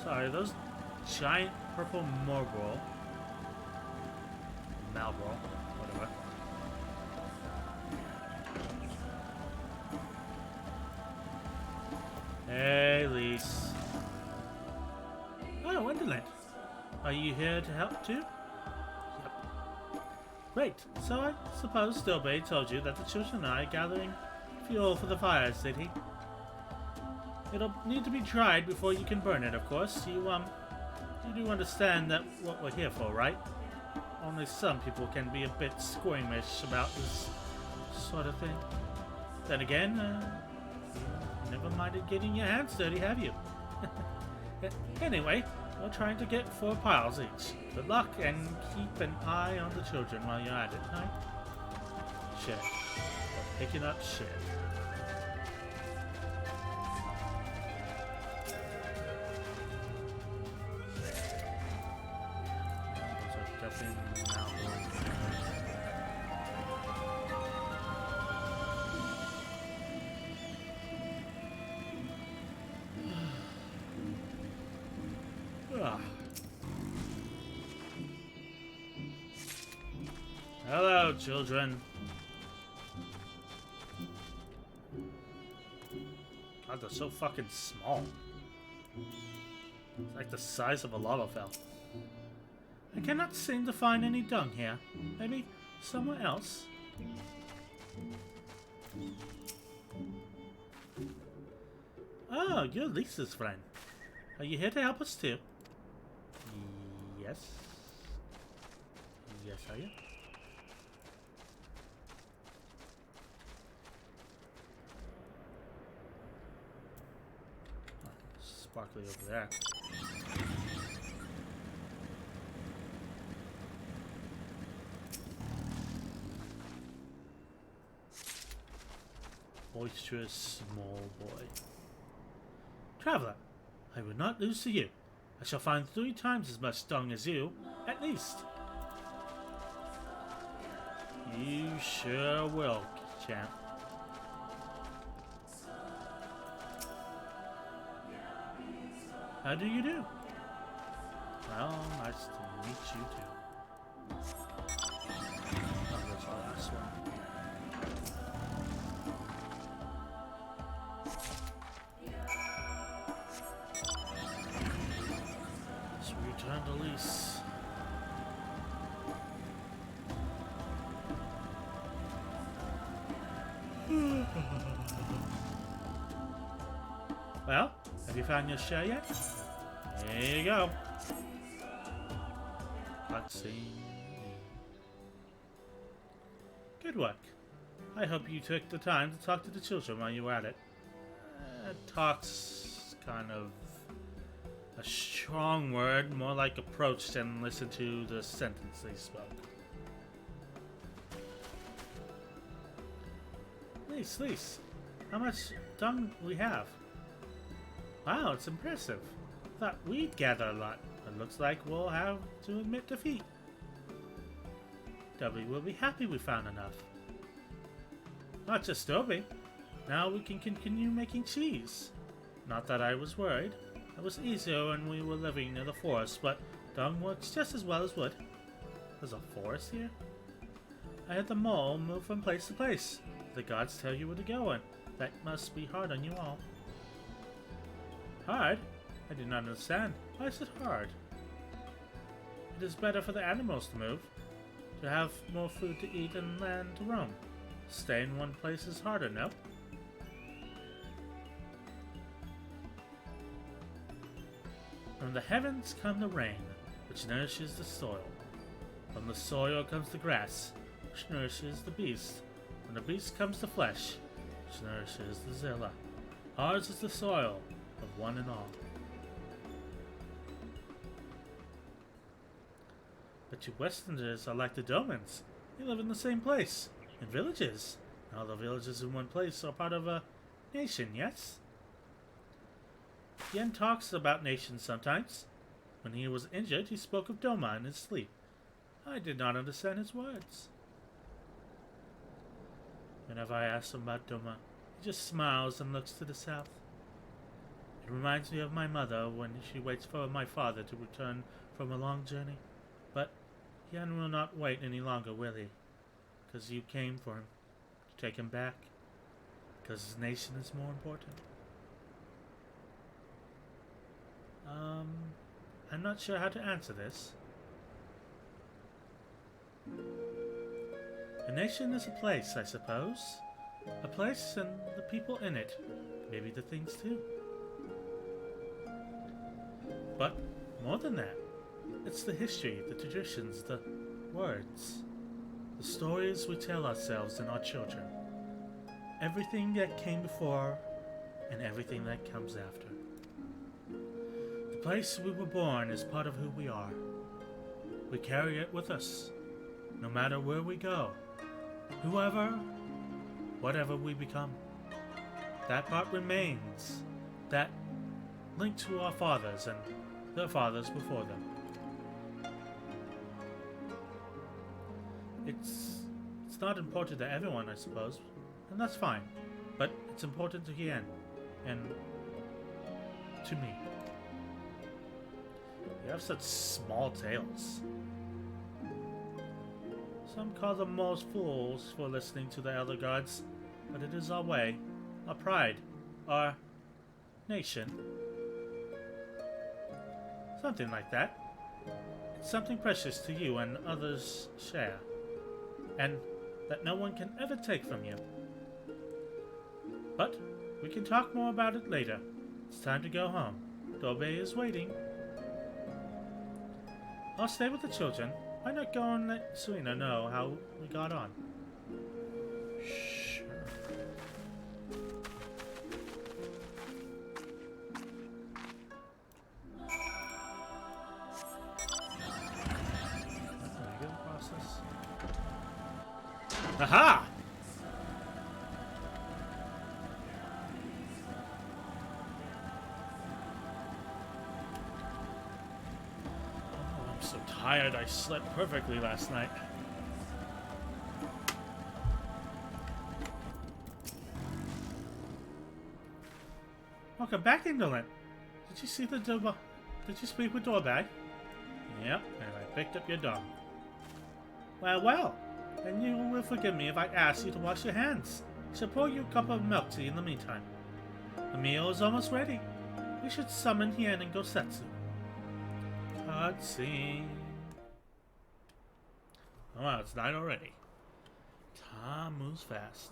Sorry, those giant purple Malboro, whatever. Hey, Lise. Oh, Wonderland. Are you here to help too? Yep. Great. So I suppose Steppe told you that the children and I are gathering fuel for the fires, did he? It'll need to be dried before you can burn it, of course. You do understand that what we're here for, right? Only some people can be a bit squeamish about this sort of thing. Then again, never minded getting your hands dirty, have you? Anyway, we're trying to get 4 piles each. Good luck, and keep an eye on the children while you're at it, huh? Shit. We're picking up shit. Those are definitely Malboro. Hello, children. God, they're so fucking small. It's like the size of a Lalafell. I cannot seem to find any dung here. Maybe somewhere else? Oh, you're Lisa's friend. Are you here to help us too? Yes. Yes, are you? Oh, sparkly over there. Boisterous small boy. Traveler, I will not lose to you. I shall find 3 times as much dung as you, at least. You sure will, champ. How do you do? Well, nice to meet you too. Oh, there's our last one. Return to Lise. Well, have you found your share yet? Here you go. Cutscene. Good work. I hope you took the time to talk to the children while you were at it. Talk's kind of a strong word, more like approached and listened to the sentence they spoke. Lise, how much dung we have? Wow, it's impressive. Thought we'd gather a lot, but looks like we'll have to admit defeat. W will be happy we found enough. Not just Dobby. Now we can continue making cheese. Not that I was worried. It was easier when we were living near the forest, but dung works just as well as wood. There's a forest here? I had the mole move from place to place. The gods tell you where to go, and that must be hard on you all. Hard? I do not understand. Why is it hard? It is better for the animals to move, to have more food to eat and land to roam. Stay in one place is harder, no? From the heavens comes the rain, which nourishes the soil. From the soil comes the grass, which nourishes the beast. From the beast comes the flesh, which nourishes the Zilla. Ours is the soil of one and all. But you Westerners are like the Domans. You live in the same place, in villages. All the villages in one place are part of a nation, yes? Yen talks about nations sometimes. When he was injured, he spoke of Doma in his sleep. I did not understand his words. Whenever I ask him about Doma, he just smiles and looks to the south. It reminds me of my mother when she waits for my father to return from a long journey. But Yan will not wait any longer, will he? Because you came for him, to take him back. Because his nation is more important. I'm not sure how to answer this. A nation is a place, I suppose. A place and the people in it. Maybe the things too. But more than that, it's the history, the traditions, the words. The stories we tell ourselves and our children. Everything that came before and everything that comes after. The place we were born is part of who we are. We carry it with us, no matter where we go. Whatever we become. That part remains. That link to our fathers and their fathers before them. It's not important to everyone, I suppose, and that's fine. But it's important to Hien, and to me. You have such small tales. Some call them most fools for listening to the Elder Gods, but it is our way, our pride, our nation. Something like that. It's something precious to you and others share, and that no one can ever take from you. But we can talk more about it later. It's time to go home. Dobe is waiting. I'll stay with the children. Why not go and let Suina know how we got on? Sure. Process. Aha! So tired, I slept perfectly last night. Welcome back, Indolent. Did you see the Did you speak with Dorbag? Yep, and I picked up your dog. Well, and you will forgive me if I ask you to wash your hands. Shall pour you a cup of milk tea in the meantime. The meal is almost ready. We should summon Hien and Gosetsu. Cutscene. Oh wow, it's night already. Time moves fast.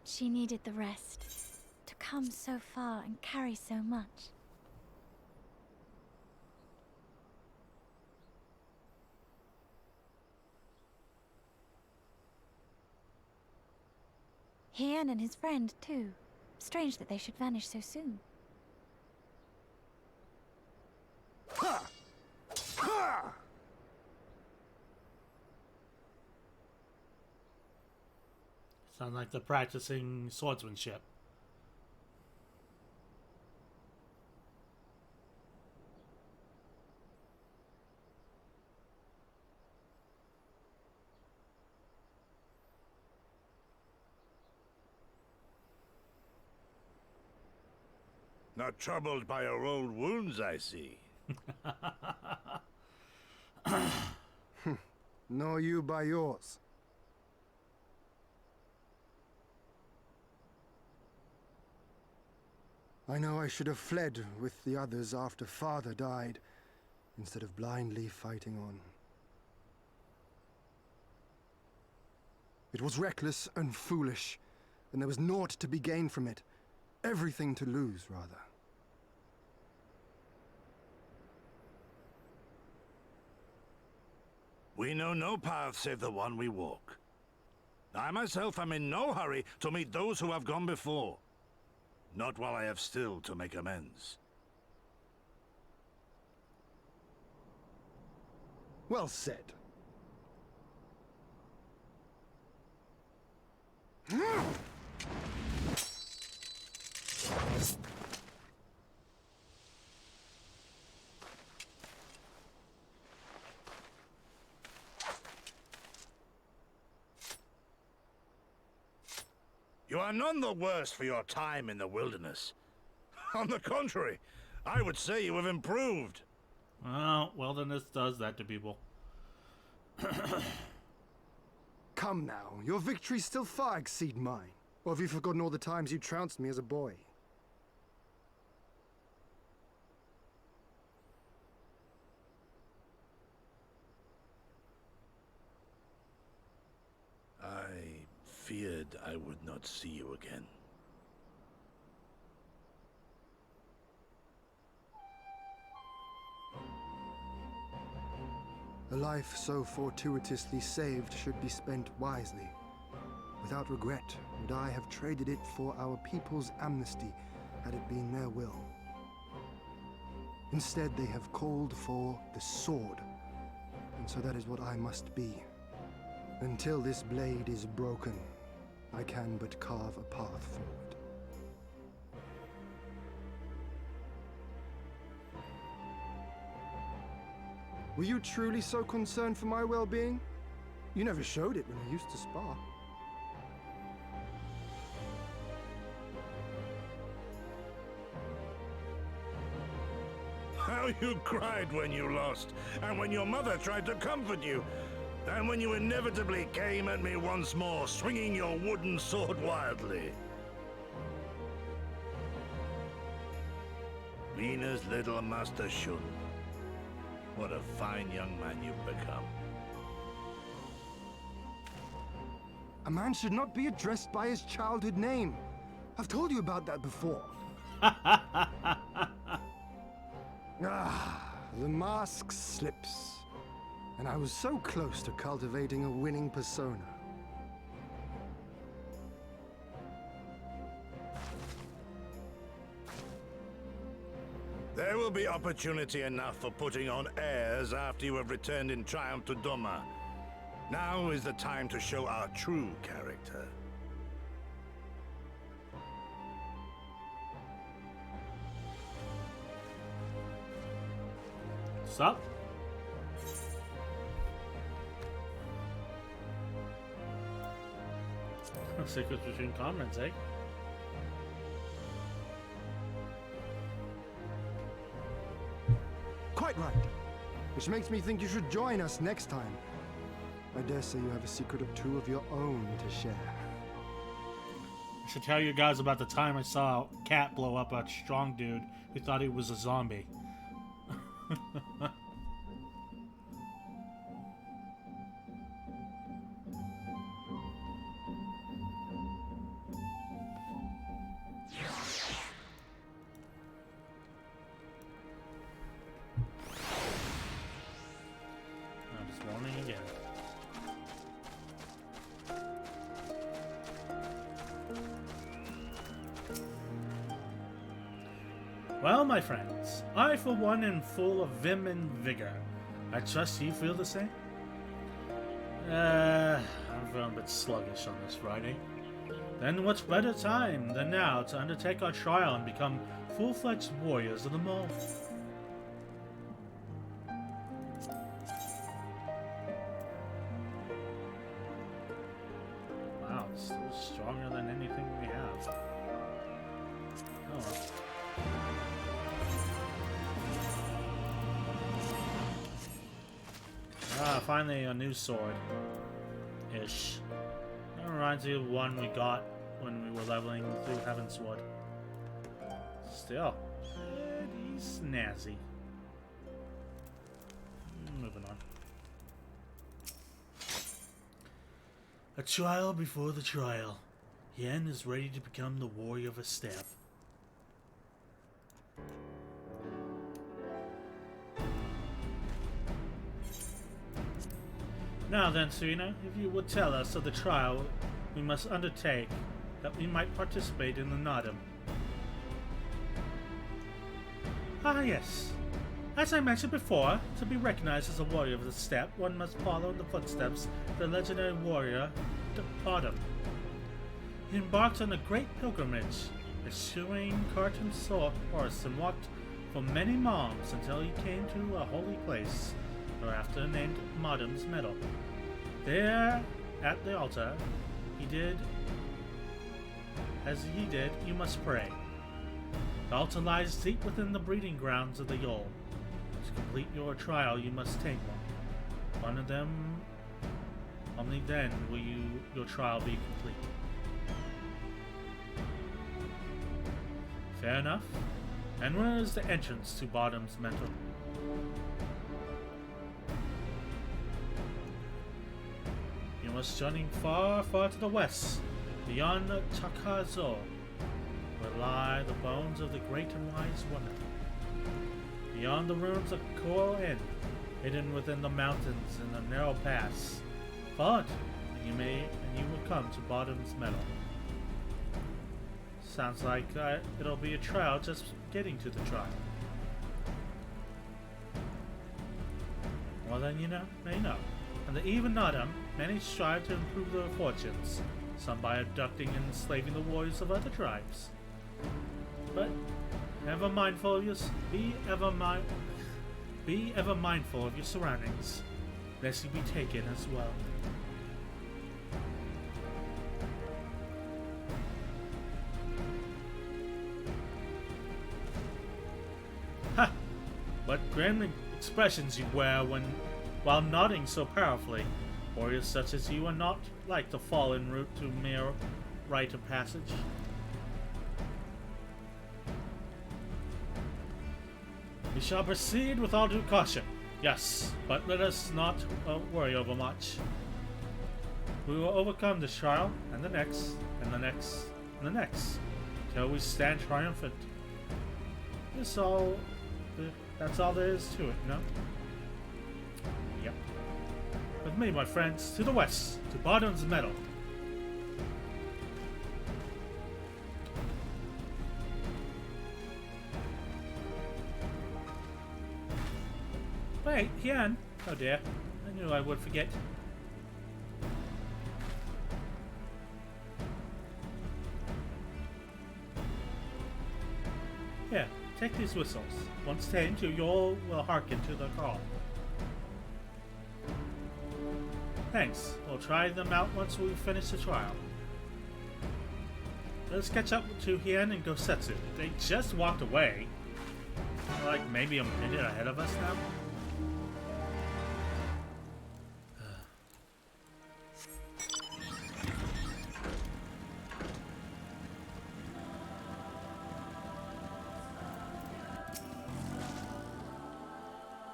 She needed the rest. To come so far and carry so much. Hien and his friend, too. Strange that they should vanish so soon. Sound like they're practicing swordsmanship. Not troubled by your old wounds, I see. Nor you by yours. I know I should have fled with the others after Father died, instead of blindly fighting on. It was reckless and foolish, and there was naught to be gained from it. Everything to lose, rather. We know no path save the one we walk. I myself am in no hurry to meet those who have gone before. Not while I have still to make amends. Well said. You are none the worse for your time in the wilderness. On the contrary, I would say you have improved. Well, wilderness does that to people. Come now, your victories still far exceed mine. Or have you forgotten all the times you trounced me as a boy? I feared I would not see you again. A life so fortuitously saved should be spent wisely. Without regret, would I have traded it for our people's amnesty had it been their will. Instead, they have called for the sword, and so that is what I must be. Until this blade is broken, I can but carve a path forward. Were you truly so concerned for my well-being? You never showed it when we used to spar. How you cried when you lost, and when your mother tried to comfort you, and when you inevitably came at me once more, swinging your wooden sword wildly. Mina's little Master Shun. What a fine young man you've become. A man should not be addressed by his childhood name. I've told you about that before. The mask slips. And I was so close to cultivating a winning persona. There will be opportunity enough for putting on airs after you have returned in triumph to Doma. Now is the time to show our true character. What's up? Secrets between comments, eh? Quite right. Which makes me think you should join us next time. I dare say you have a secret or two of your own to share. I should tell you guys about the time I saw a cat blow up a strong dude who thought he was a zombie. Well, my friends, I for one am full of vim and vigor. I trust you feel the same? I'm feeling a bit sluggish on this Friday. Then what's better time than now to undertake our trial and become full-fledged warriors of the mall? Wow, it's still stronger than anything we have. Oh well. Finally a new sword-ish. That reminds me of one we got when we were leveling through Heaven's Wood. Still, pretty snazzy. Moving on. A trial before the trial. Yen is ready to become the warrior of a Steppe. Now then, Serena, if you would tell us of the trial we must undertake, that we might participate in the Nodum. Ah, yes. As I mentioned before, to be recognized as a warrior of the steppe, one must follow in the footsteps of the legendary warrior, Bottom. He embarked on a great pilgrimage, eschewing cart and horse, and walked for many miles until he came to a holy place, thereafter named Modam's Meadow. There, at the altar, you must pray. The altar lies deep within the breeding grounds of the Yol. To complete your trial, you must take one. One of them, only then will your trial be complete. Fair enough. And where is the entrance to Bottom's Meadow? You must journey far, far to the west, beyond Chakazo, where lie the bones of the great and wise woman. Beyond the ruins of Coral Inn, hidden within the mountains in a narrow pass. Follow it, and you will come to Bottom's Meadow. Sounds like it'll be a trial just getting to the trial. Well then, you know. On the eve of Nodam, many strive to improve their fortunes, some by abducting and enslaving the warriors of other tribes. But ever mindful of be ever mindful of your surroundings, lest you be taken as well. Ha! What grand expressions you wear while nodding so powerfully. Warriors such as you are not like to fall en route to mere rite of passage. We shall proceed with all due caution. Yes, but let us not worry over much. We will overcome this trial, and the next, and the next, and the next, till we stand triumphant. That's all there is to it, you know? Yep. With me, my friends, to the west, to Bottom's Meadow. Wait, Hien. Oh dear, I knew I would forget. Here, take these whistles. Once tamed, you all will hearken to the call. Thanks. We'll try them out once we finish the trial. Let's catch up to Hien and Gosetsu. They just walked away. They're like maybe a minute ahead of us now.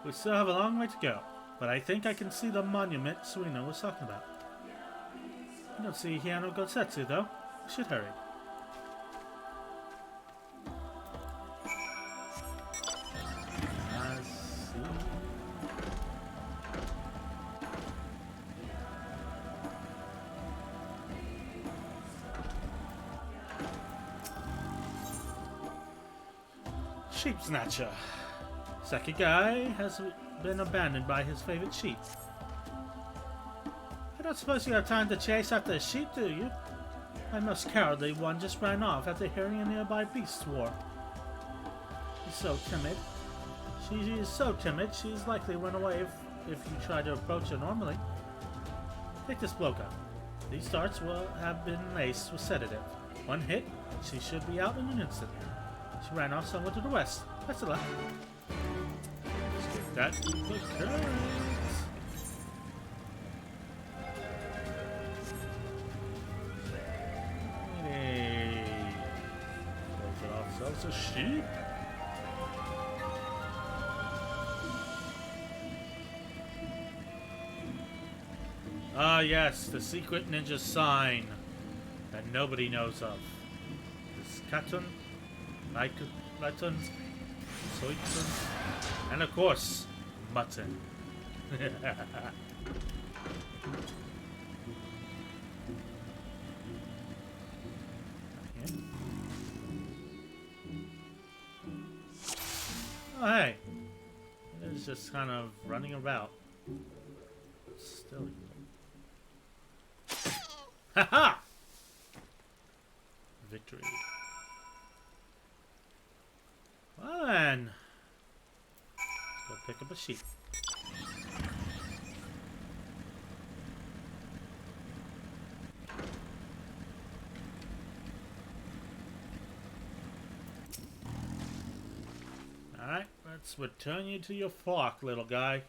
We still have a long way to go, but I think I can see the monument Suino was talking about. I don't see Hien or Gosetsu though. We should hurry. Sheep Snatcher. Sekigai has been abandoned by his favorite sheep. I don't suppose you have time to chase after a sheep, do you? My most cowardly one just ran off after hearing a nearby beast war. She's so timid. She is so timid, she's likely run away if you try to approach her normally. Take this bloka. These darts will have been laced with sedative. One hit, and she should be out in an instant. She ran off somewhere to the west. Best of luck. That occurs. Hey. Close ourselves a sheep. Ah yes, the secret ninja sign that nobody knows of. This Katun, Latun, Soitun, and of course, mutton. Oh, hey. It is just kind of running about. Still evil. Haha! Victory. Well then. Let's go pick up a sheep. Alright, let's return you to your flock, little guy.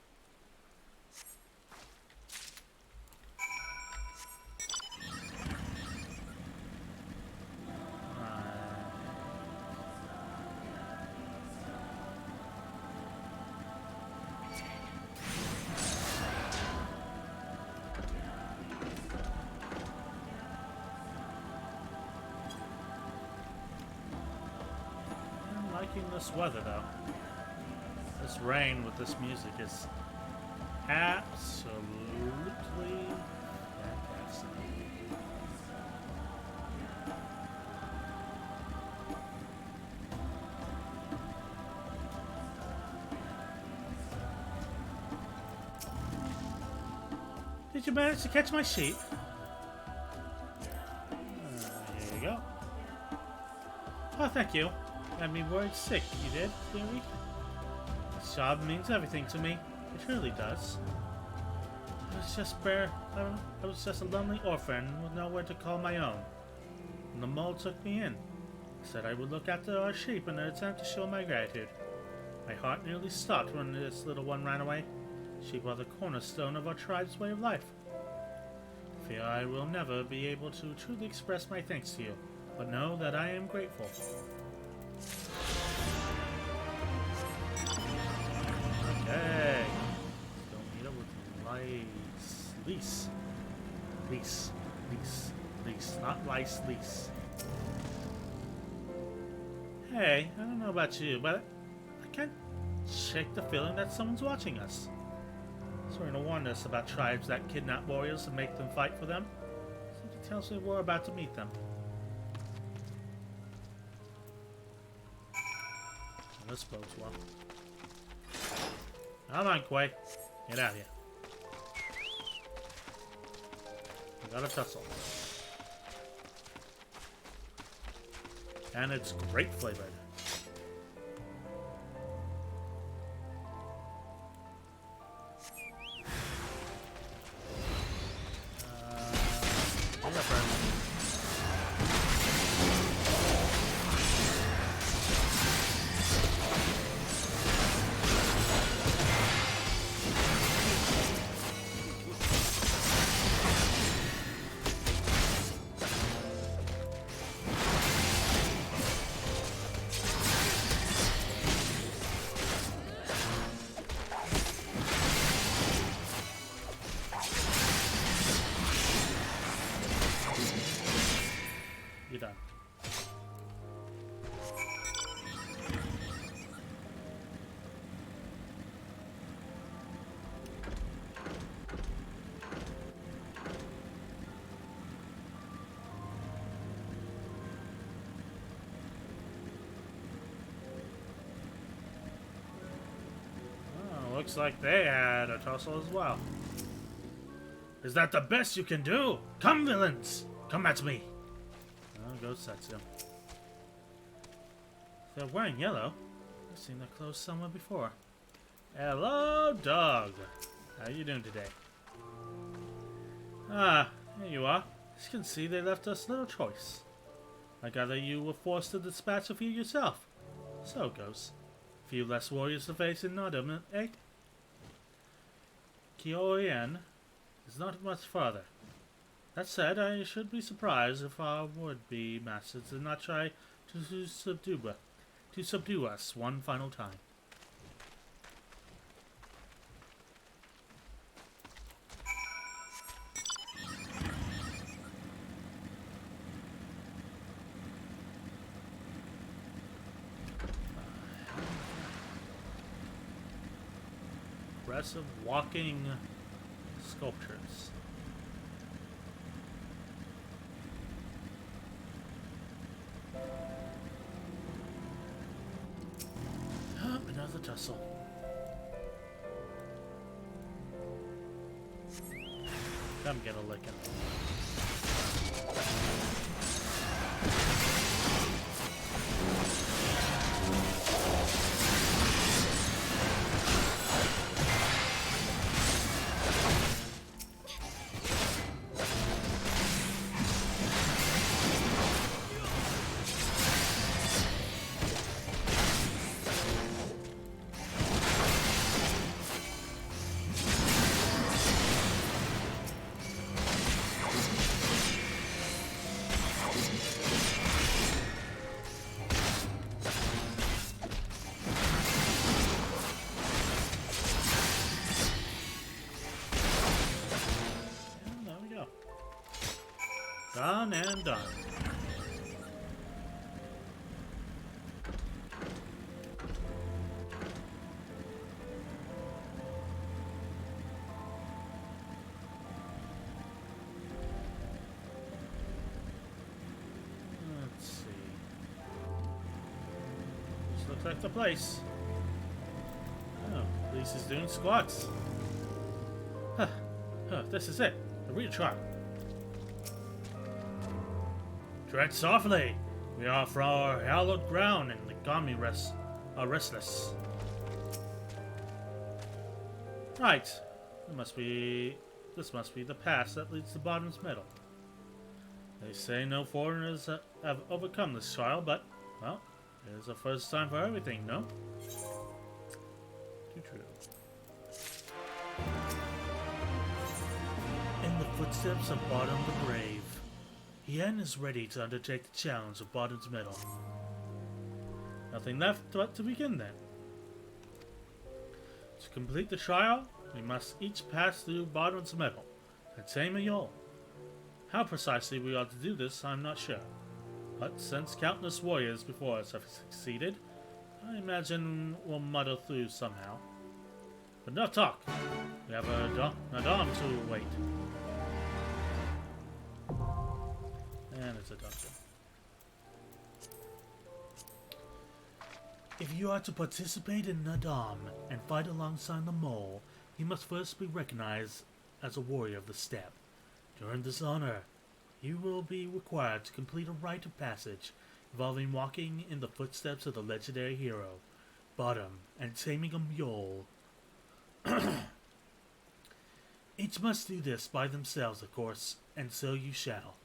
I'm liking this weather though. This rain with this music is absolutely fantastic. Did you manage to catch my sheep? Here you go. Oh, thank you. Had me worried sick, you did, didn't we? This job means everything to me. It really does. I was just a lonely orphan with nowhere to call my own. And the mole took me in. Said I would look after our sheep in an attempt to show my gratitude. My heart nearly stopped when this little one ran away. Sheep are the cornerstone of our tribe's way of life. Fear I will never be able to truly express my thanks to you, but know that I am grateful. Okay. Let's go meet up with Lease. Not Lice, Lease. Hey, I don't know about you, but I can't shake the feeling that someone's watching us. Sorina warned us about tribes that kidnap warriors and make them fight for them. Something tells me we're about to meet them. This bodes well. Come on, Quay. Get out of here. We got a tussle. And it's grape flavored. You're done. Oh, looks like they had a tussle as well. Is that the best you can do? Come, villains! Come at me! Oh, go Setsu. They're wearing yellow. I've seen their clothes somewhere before. Hello, dog. How you doing today? Ah, here you are. As you can see, they left us little choice. I gather you were forced to dispatch a few yourself. So it goes. A few less warriors to face in Nodum, eh? Kyoen is not much farther. That said, I should be surprised if our would-be masters did not try to subdue us one final time. Impressive walking sculptures. Another tussle. Come get a licking. Done and done. Let's see. This looks like the place. Oh, Lisa's doing squats. This is it. The real trial. Tread softly. We are from our hallowed ground, and the Gami are restless. Right. This must be the pass that leads to Bottom's Middle. They say no foreigners have overcome this trial, but, well, it is the first time for everything, no? Too true. In the footsteps of Bottom the Brave, Yen is ready to undertake the challenge of Bottom's Middle. Nothing left but to begin then. To complete the trial, we must each pass through Bottom's Middle and tame a Yol. How precisely we ought to do this, I'm not sure. But since countless warriors before us have succeeded, I imagine we'll muddle through somehow. But enough talk. We have a Nadam to wait. And it's a dungeon. If you are to participate in Nadam and fight alongside the mole, you must first be recognized as a warrior of the steppe. During this honor, you will be required to complete a rite of passage involving walking in the footsteps of the legendary hero, Bottom, and taming a mule. Each must do this by themselves, of course, and so you shall.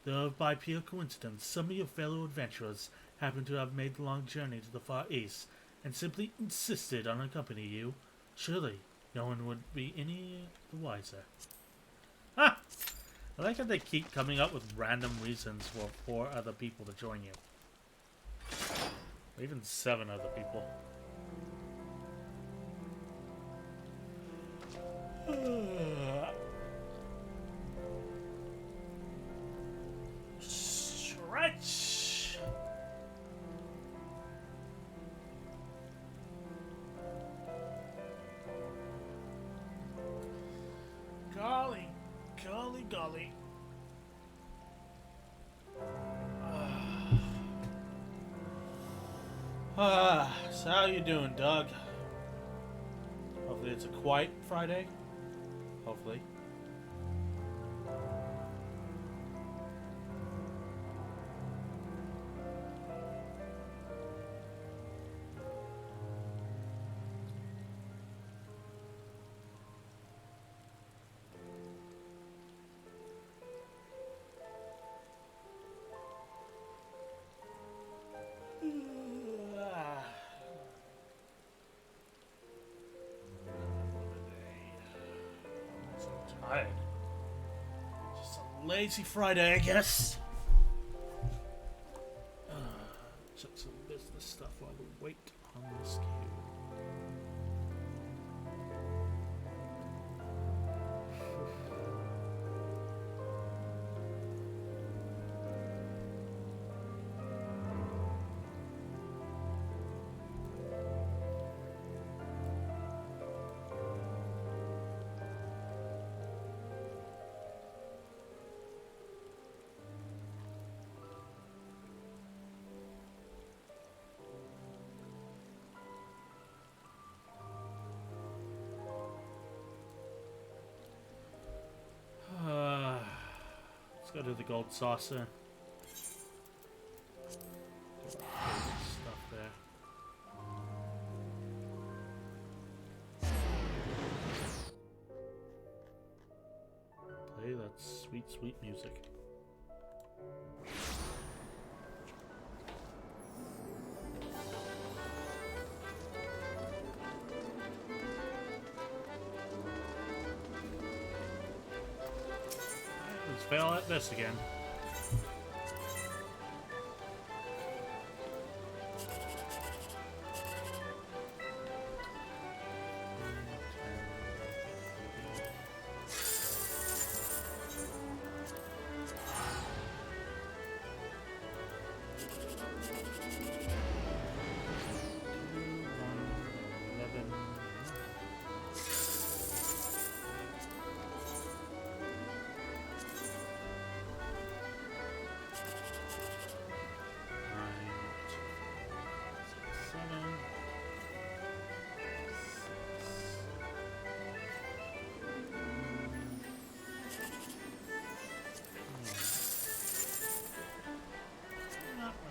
Though by pure coincidence, some of your fellow adventurers happen to have made the long journey to the Far East and simply insisted on accompanying you, surely no one would be any the wiser. Ah! I like how they keep coming up with random reasons for 4 other people to join you. Or even 7 other people. Stretch! Golly, golly, golly. So how you doing, Doug? Hopefully it's a quiet Friday. Hopefully. Tired. Just a lazy Friday, I guess. Check some business stuff while we wait on this queue. Let's go to the gold saucer. Stuff there. Play that sweet, sweet music. Let's fail at this again.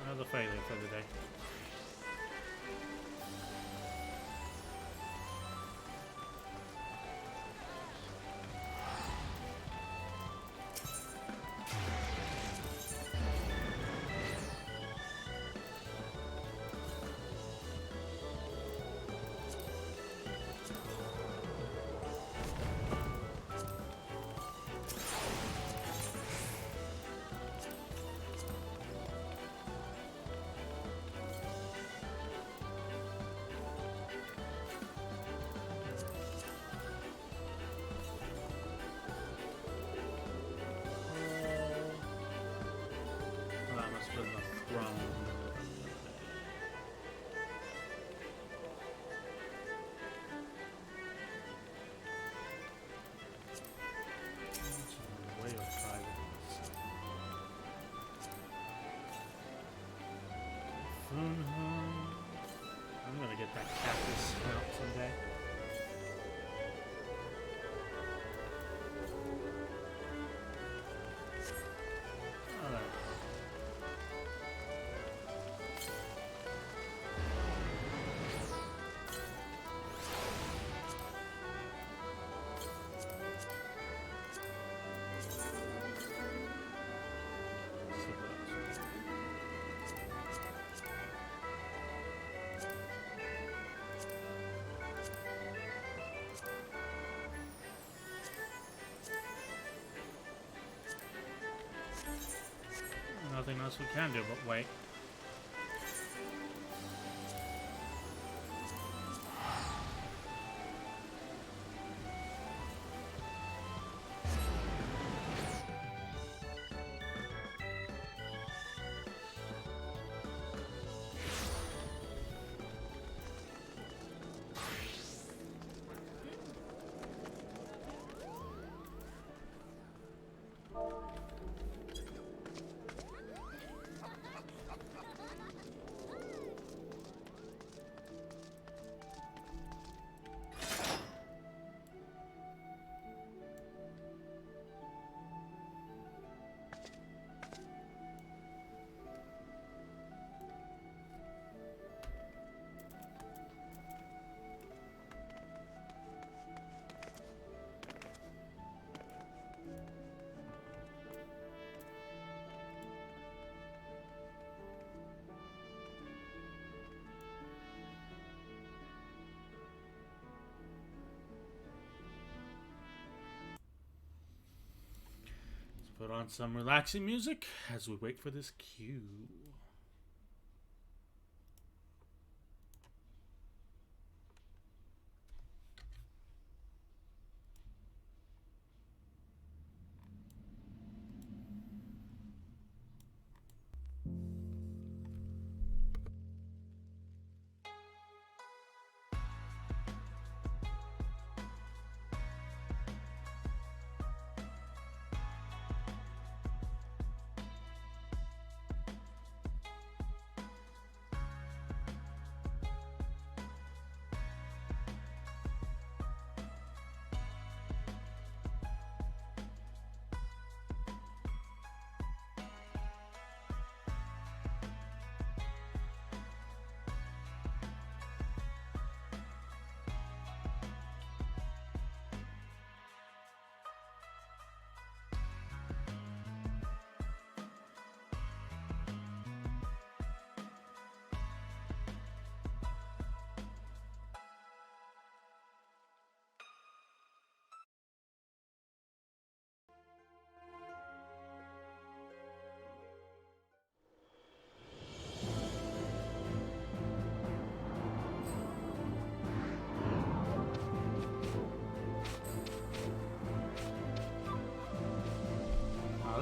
Another failure for the day. I'm gonna get that cactus out someday. Alright. Nothing else we can do but wait. Put on some relaxing music as we wait for this cue.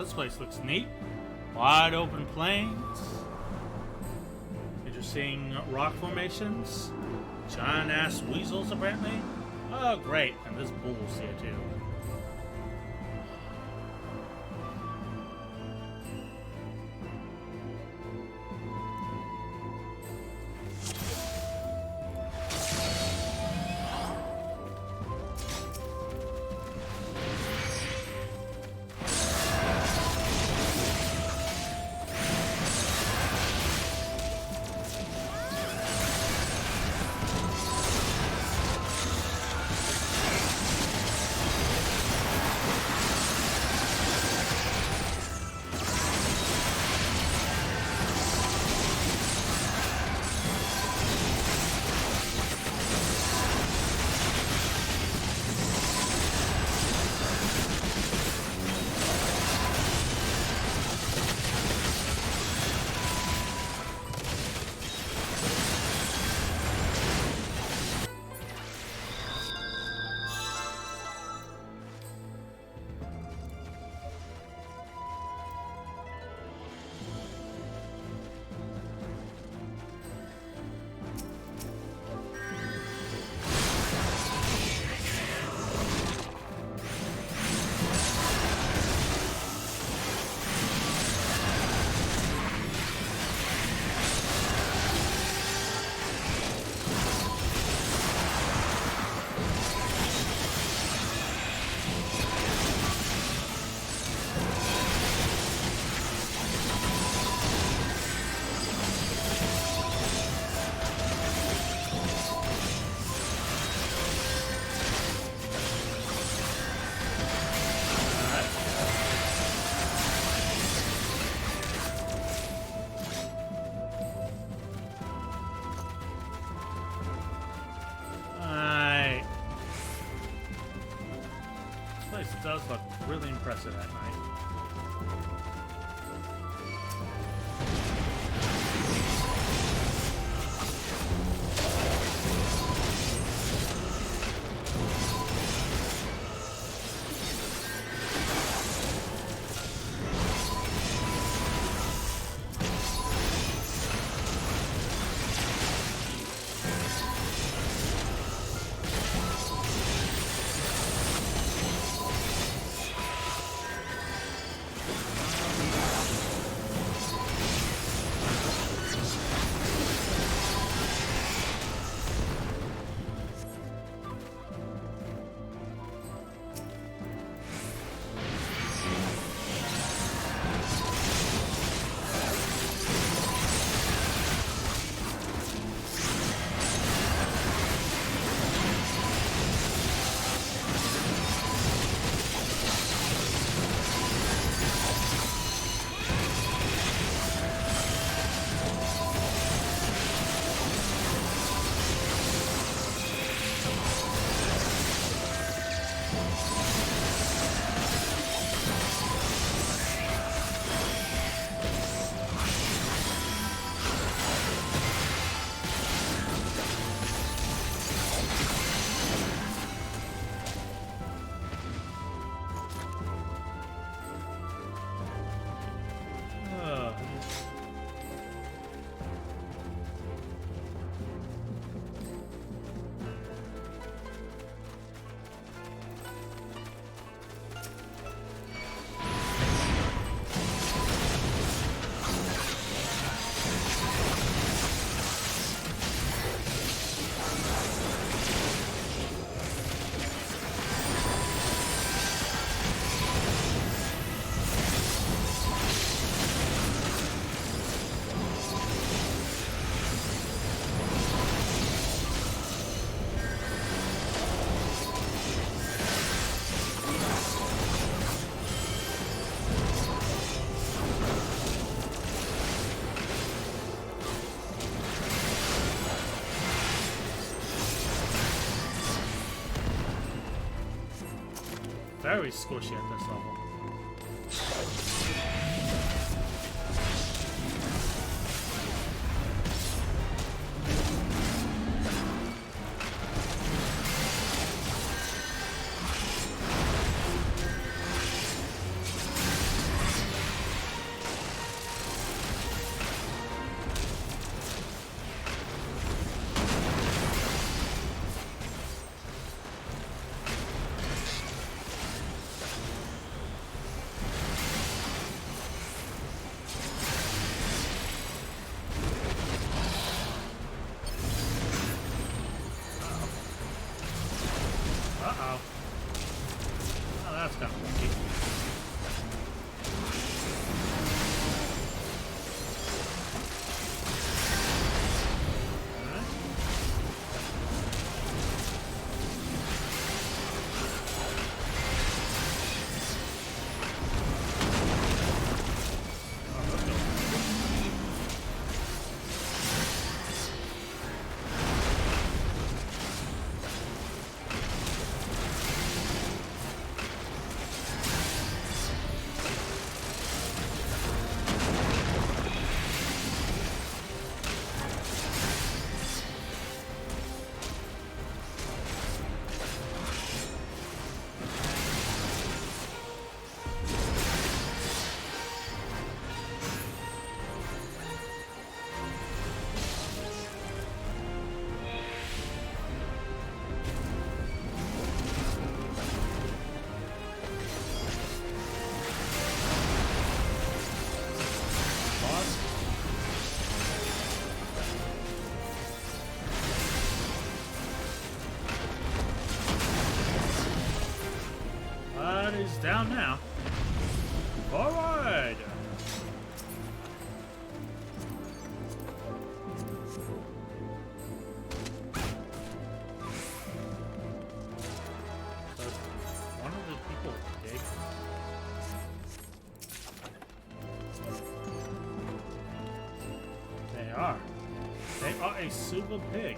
This place looks neat. Wide open plains. Interesting rock formations. Giant ass weasels, apparently. Oh, great. And there's bulls here, too. Does look really impressive at night. Very squishy at this level. down now. Forward! So, one of the people dig. They are. They are a super pig.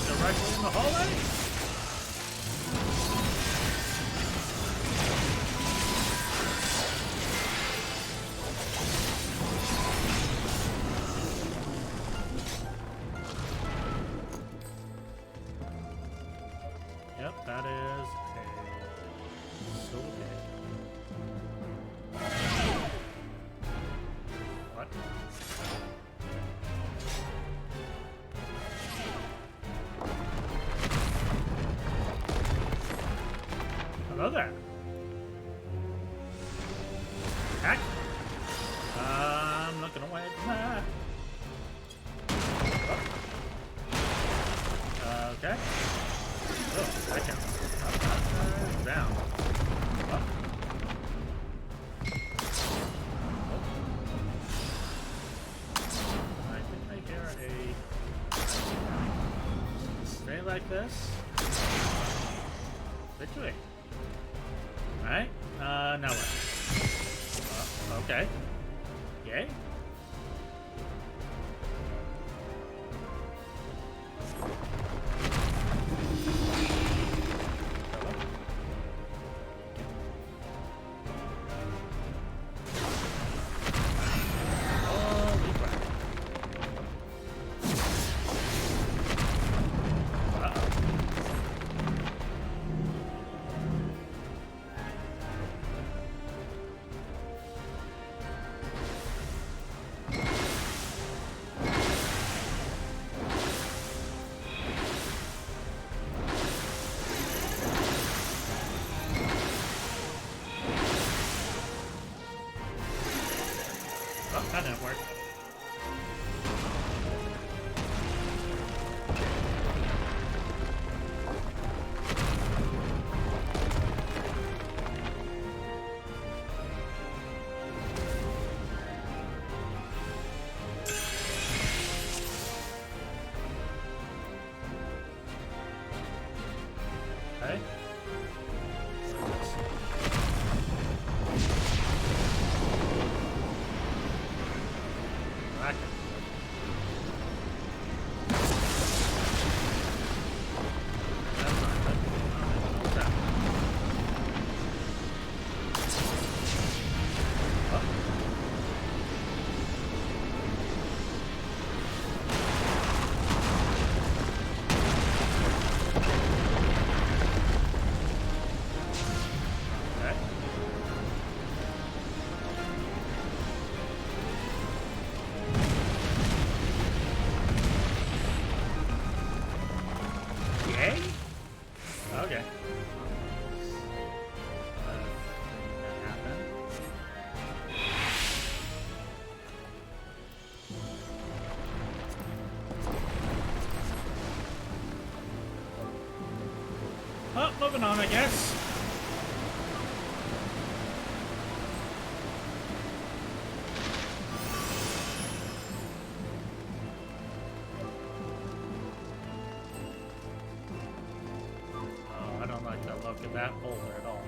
Directly in the hallway? Yep, that is a silver pig. What? Hello there. Heck. I'm looking away from that. Okay. Oh, back down. Down. Up. I think I hear a... Stay like this. Victory. Alright, now what? Okay. Yay. Holy crap. Oh, that didn't work. Okay. moving on, I guess. Oh, I don't like the look of that boulder at all.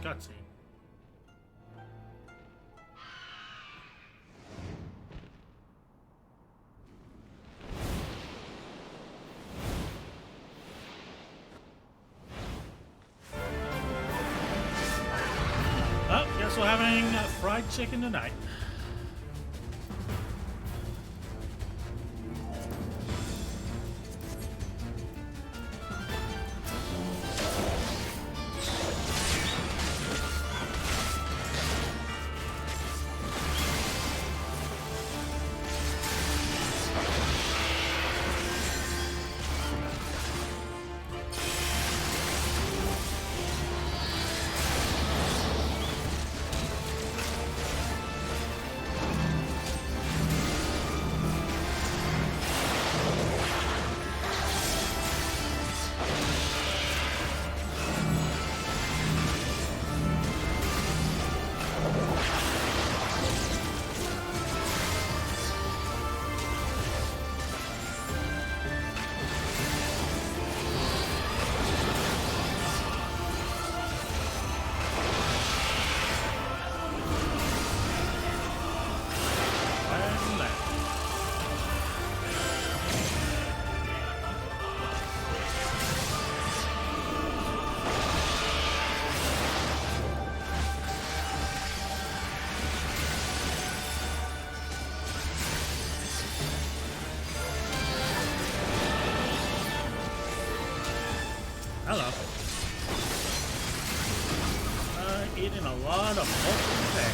Cutscene. Oh, guess we're having fried chicken tonight. hello. Eating a lot of molten today.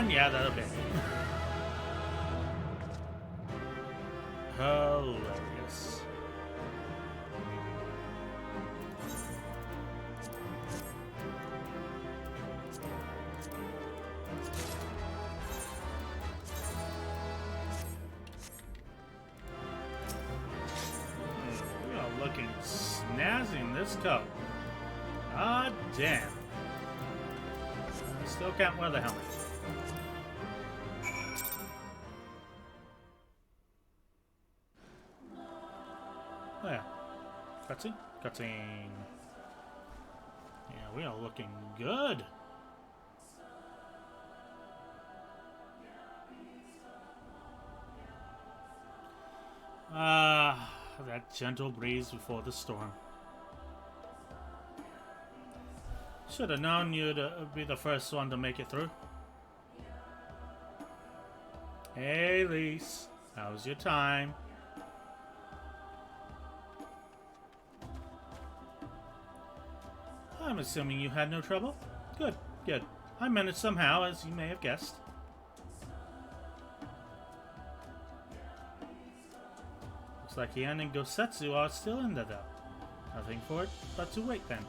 Yeah, that'll be hilarious. We are looking snazzy in this coat. Ah, damn. Still can't wear the helmet. Oh yeah. Cutscene? Cutscene. Yeah, we are looking good. That gentle breeze before the storm. Should have known you'd be the first one to make it through. Hey, Lise. How's your time? I'm assuming you had no trouble? Good, good. I managed somehow, as you may have guessed. Looks like Ian and Gosetsu are still in there, though. Nothing for it but to wait then.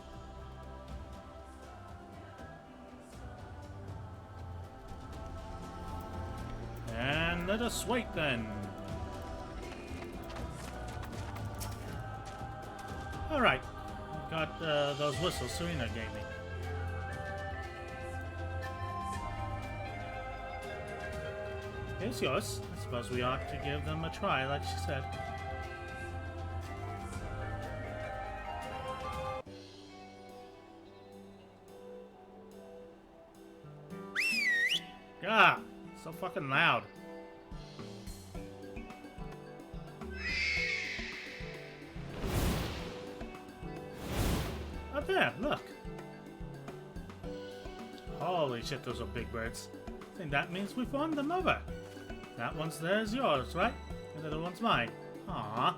And let us wait then. Alright. Got those whistles Serena gave me. Here's yours. I suppose we ought to give them a try, like she said. God, so fucking loud. Oh, there, look. Holy shit, those are big birds. I think that means we've won them over. That one's theirs, yours, right? And the other one's mine. Aww.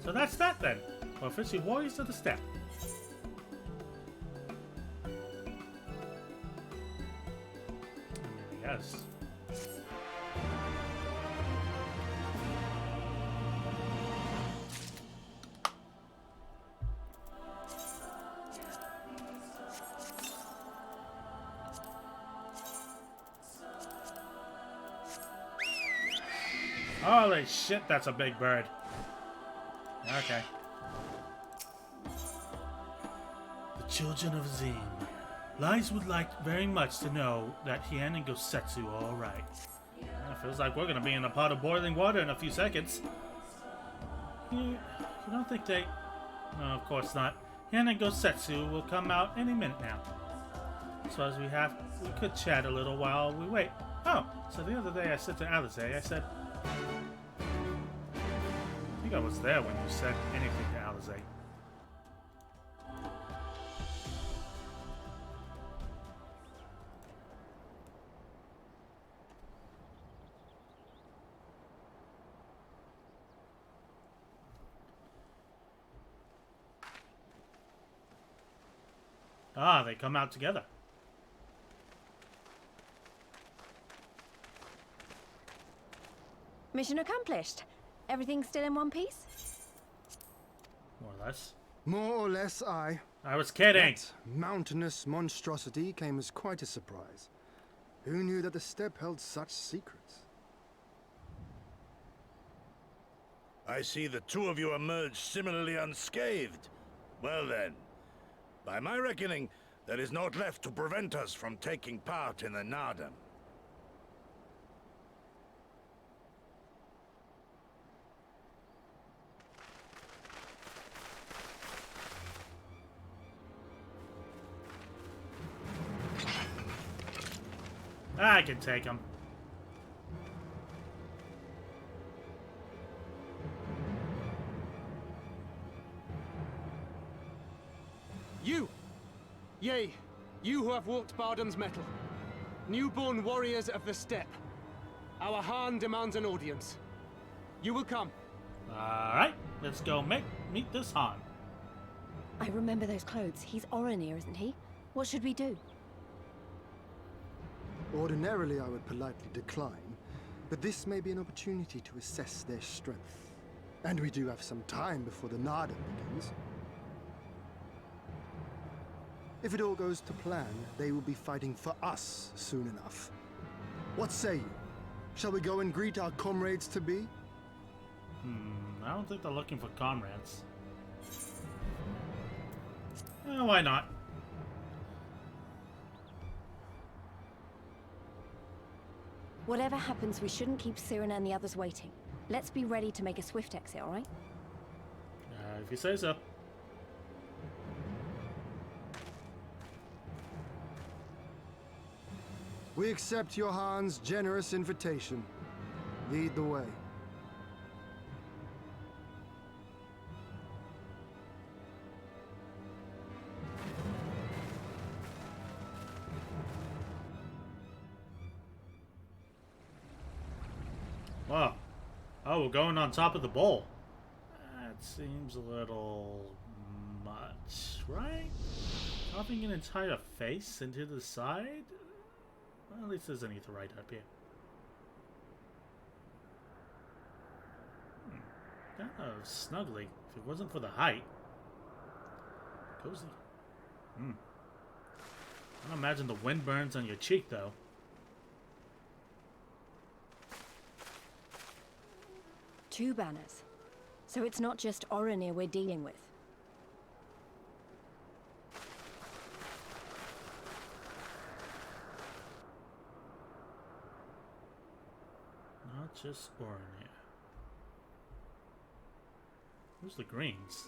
So that's that then. We're officially warriors of the steppe. Yes. Holy shit, that's a big bird. Okay. children of Zim. Lies would like very much to know that Hien and Gosetsu are alright. Feels like we're gonna be in a pot of boiling water in a few seconds. You don't think they... No, of course not. Hien and Gosetsu will come out any minute now. So as we could chat a little while we wait. Oh, so the other day I said to Alize, I said... I think I was there when you said anything to Alize. Ah, they come out together. Mission accomplished. Everything still in one piece? More or less. More or less, aye. I was kidding. That mountainous monstrosity came as quite a surprise. Who knew that the steppe held such secrets? I see the two of you emerged similarly unscathed. Well then, by my reckoning, there is naught left to prevent us from taking part in the Nardam. I can take him. You! Yea, you who have walked Bardam's metal. Newborn warriors of the steppe. Our Khan demands an audience. You will come. Alright, let's go meet this Han. I remember those clothes. He's Oronir, isn't he? What should we do? Ordinarily, I would politely decline, but this may be an opportunity to assess their strength. And we do have some time before the Nardam begins. If it all goes to plan, they will be fighting for us soon enough. What say you? Shall we go and greet our comrades-to-be? I don't think they're looking for comrades. Why not? Whatever happens, we shouldn't keep Cyrano and the others waiting. Let's be ready to make a swift exit, alright? If you say so. We accept your Han's generous invitation. Lead the way. Wow. Oh, we're going on top of the bowl. That seems a little much, right? Dropping an entire face into the side? Well, at least there's an ether right up here. Kind of snuggly, if it wasn't for the height. Cozy. I don't imagine the wind burns on your cheek, though. Two banners. So it's not just Oronir we're dealing with. Not just Oronir. Who's the greens?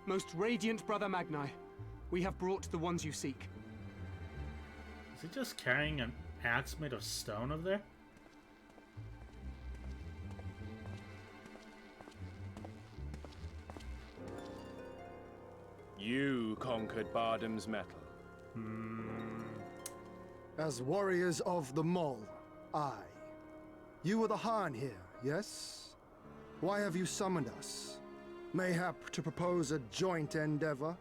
Most radiant Brother Magni, we have brought the ones you seek. Is he just carrying an axe made of stone over there? You conquered Bardam's metal. As warriors of the Mall, aye. You were the Han here, yes? Why have you summoned us? Mayhap to propose a joint endeavor?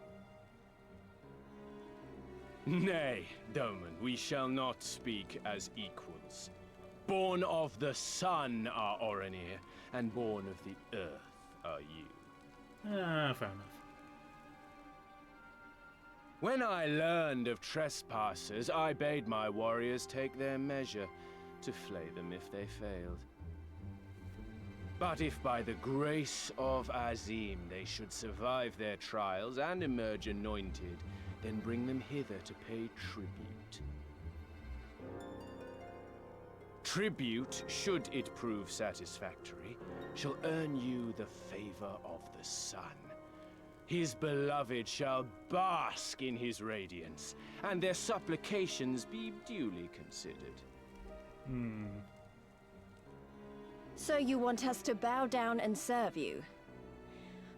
Nay, Doman, we shall not speak as equals. Born of the sun are Oronir, and born of the earth are you. Fair enough. When I learned of trespassers, I bade my warriors take their measure, to flay them if they failed. But if by the grace of Azim they should survive their trials and emerge anointed, then bring them hither to pay tribute. Tribute, should it prove satisfactory, shall earn you the favor of the sun. His beloved shall bask in his radiance, and their supplications be duly considered. So you want us to bow down and serve you?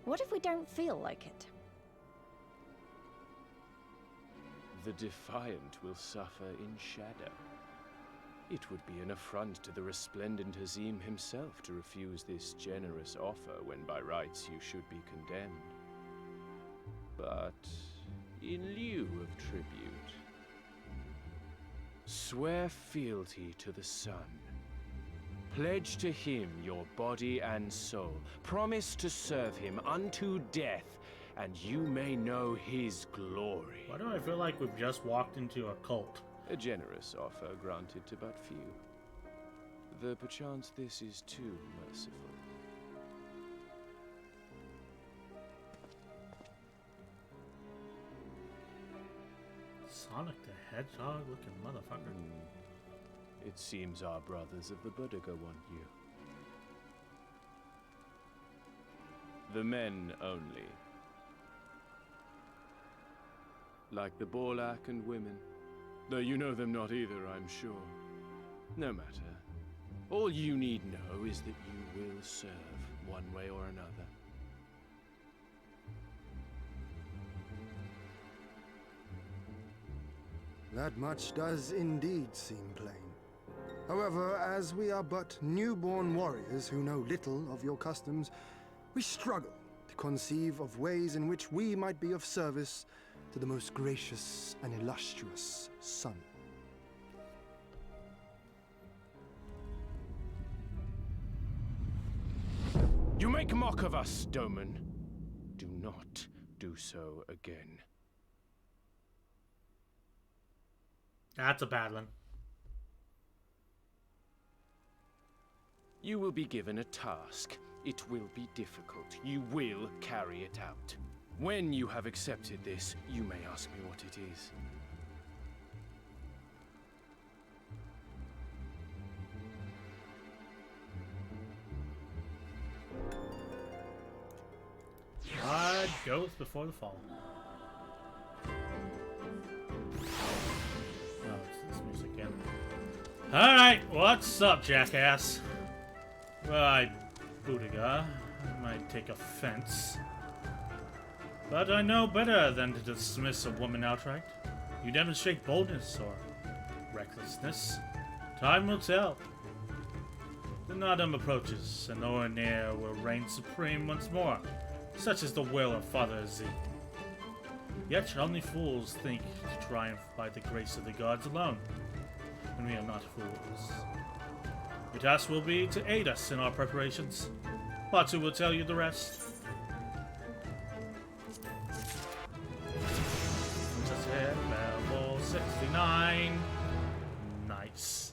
What if we don't feel like it? The defiant will suffer in shadow. It would be an affront to the resplendent Azim himself to refuse this generous offer when by rights you should be condemned. But in lieu of tribute, swear fealty to the sun. Pledge to him your body and soul. Promise to serve him unto death, and you may know his glory. Why do I feel like we've just walked into a cult? A generous offer granted to but few. Though perchance this is too merciful. Sonic the Hedgehog looking motherfucker. It seems our brothers of the Buddha want you. The men only. Like the Borlak and women. Though you know them not either, I'm sure. No matter. All you need know is that you will serve one way or another. That much does indeed seem plain. However, as we are but newborn warriors who know little of your customs, we struggle to conceive of ways in which we might be of service to the most gracious and illustrious sun. You make mock of us, Doman. Do not do so again. That's a bad one. You will be given a task. It will be difficult. You will carry it out. When you have accepted this, you may ask me what it is. God goes before the fall. Oh, it's this music again. Alright, what's up, jackass? Right, Boudiga. I might take offense. But I know better than to dismiss a woman outright. You demonstrate boldness or recklessness. Time will tell. The Nadam approaches, and Oranir will reign supreme once more. Such is the will of Father Azim. Yet only fools think to triumph by the grace of the gods alone, and we are not fools. Your task will be to aid us in our preparations. Batu will tell you the rest. Just hit level 69. Nice.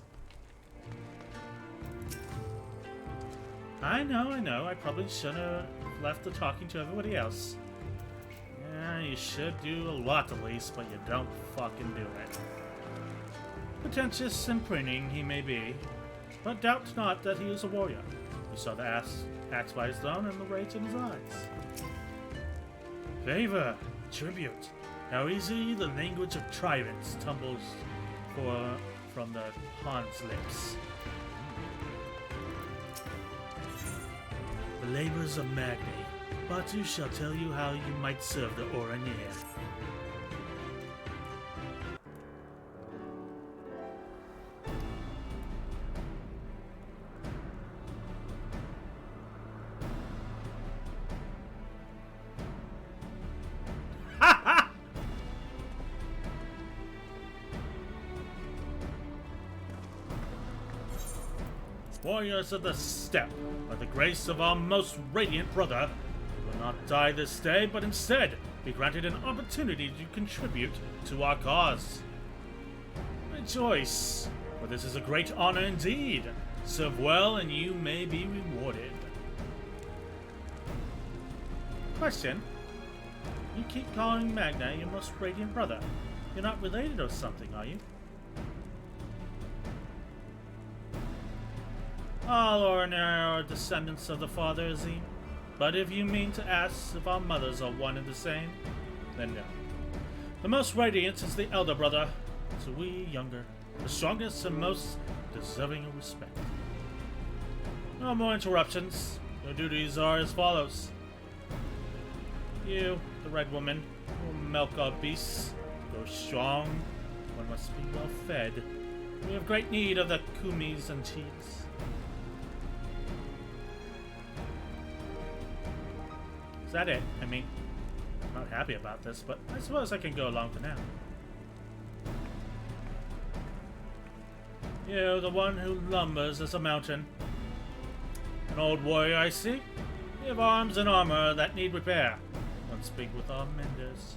I know. I probably should have left the talking to everybody else. Yeah, you should do a lot at least, but you don't fucking do it. Pretentious and pruning he may be, but doubt not that he is a warrior. You saw the axe by his throne and the rage in his eyes. Favor, tribute. How easy the language of tyrants tumbles from the Han's lips. The labors of Magni. Batu shall tell you how you might serve the Oranir. Warriors of the Steppe, by the grace of our most radiant brother, we will not die this day, but instead be granted an opportunity to contribute to our cause. Rejoice, for this is a great honor indeed. Serve well and you may be rewarded. Question. You keep calling Magna your most radiant brother. You're not related or something, are you? All ordinary are descendants of the father Azim. But if you mean to ask if our mothers are one and the same, then no. The most radiant is the elder brother, so we younger, the strongest and most deserving of respect. No more interruptions. Your duties are as follows. You, the red woman, will milk our beasts. To grow strong, one must be well fed. We have great need of the kumis and cheese. Is that it? I mean, I'm not happy about this, but I suppose I can go along for now. You, the one who lumbers as a mountain. An old warrior, I see. You have arms and armor that need repair. Don't speak with our menders.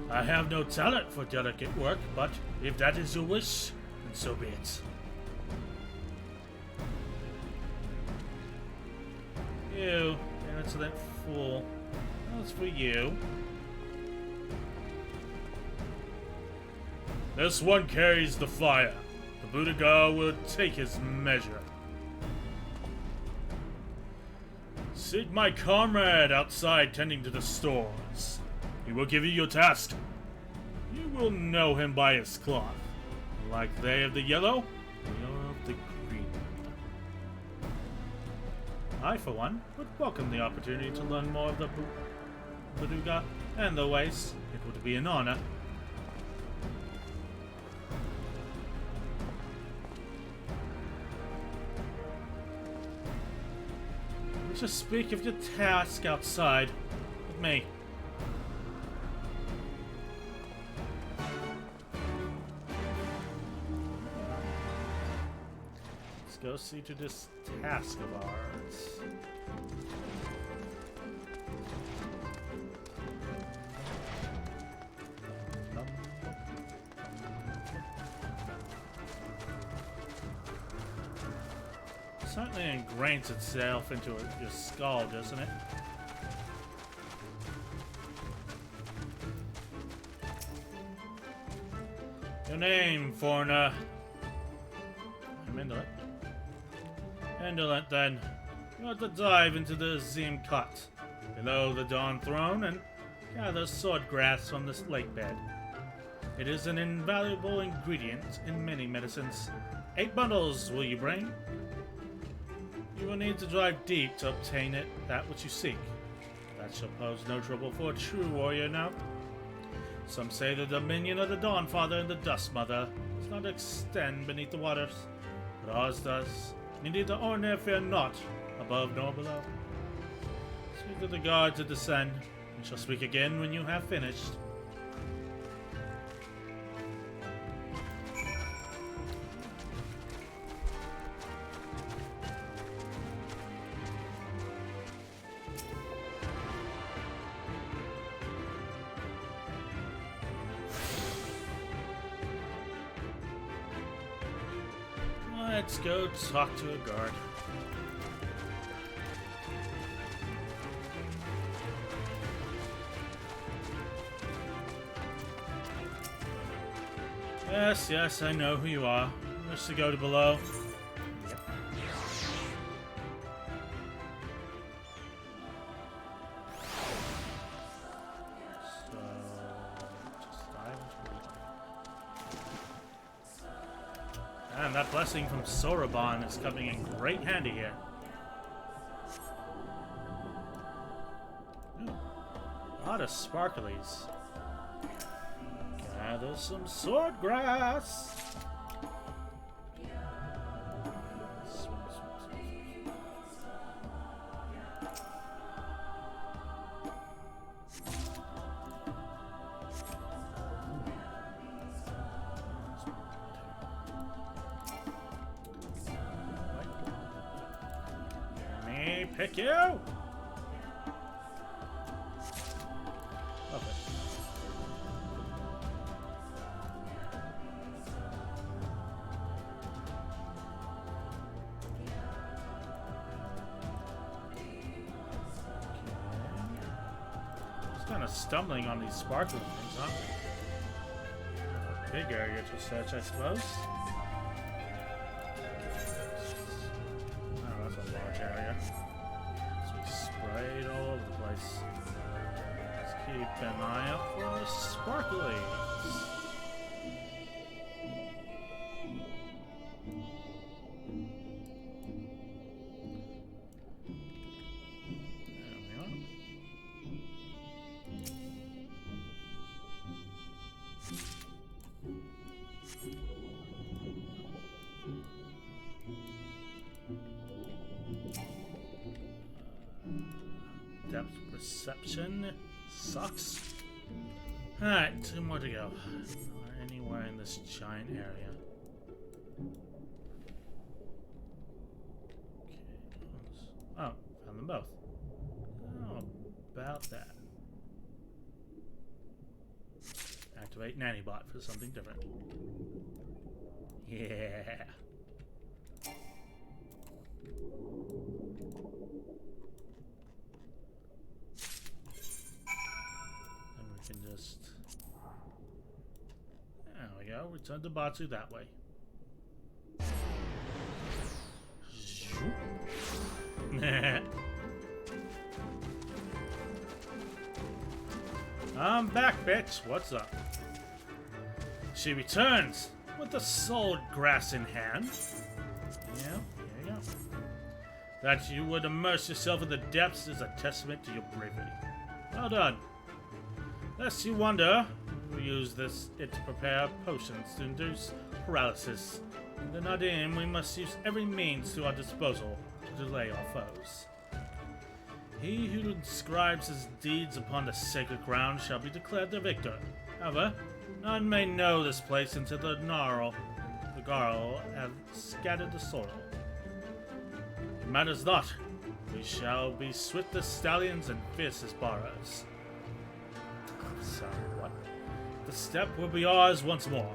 I have no talent for delicate work, but if that is your wish, then so be it. You, an insolent fool. That's for you. This one carries the fire. The Buddha will take his measure. Seek my comrade outside tending to the stores. He will give you your task. You will know him by his cloth. Like they of the yellow, we are of the green. I, for one, would welcome the opportunity to learn more of the Buddha and the ways. It would be an honor. Just speak of your task outside with me. Let's go see to this task of ours. Certainly ingrains itself into your skull, doesn't it? Your name, foreigner. I'm indolent. Indolent, then. You have to dive into the Azim Cut, below the Dawn Throne, and gather sword grass from this lake bed. It is an invaluable ingredient in many medicines. 8 bundles will you bring? You will need to drive deep to obtain it, that which you seek. That shall pose no trouble for a true warrior now. Some say the dominion of the Dawnfather and the Dustmother does not extend beneath the waters, but ours does. Indeed, the ordinary fear not, above nor below. Speak to the guard to descend. We shall speak again when you have finished. Let's go talk to a guard. Yes, I know who you are. Wish to go to below. Yep. So, just dive into the... And that blessing from Soroban is coming in great handy here. Ooh, a lot of sparklies. Gather some sword grass. Let me pick you. Love it. Just kind of stumbling on these sparkling things, aren't we? A big area to search, I suppose. Oh, that's a large area. So we sprayed all over the place. Let's keep an eye out for sparklies. There we are. Depth perception sucks. Alright, 2 more to go. Not anywhere in this giant area. Okay. Oh, found them both. How about that? Activate Nannybot for something different. Yeah. Can just... There we go. Return to Batu that way. I'm back, bitch. What's up? She returns with the soul grass in hand. Yeah, there you go. That you would immerse yourself in the depths is a testament to your bravery. Well done. Lest you wonder, we use it to prepare potions to induce paralysis. In the Nadim, we must use every means to our disposal to delay our foes. He who inscribes his deeds upon the sacred ground shall be declared the victor. However, none may know this place until the Garl have scattered the soil. It matters not. We shall be swift as stallions and fierce as barras. Sorry, what? The steppe will be ours once more.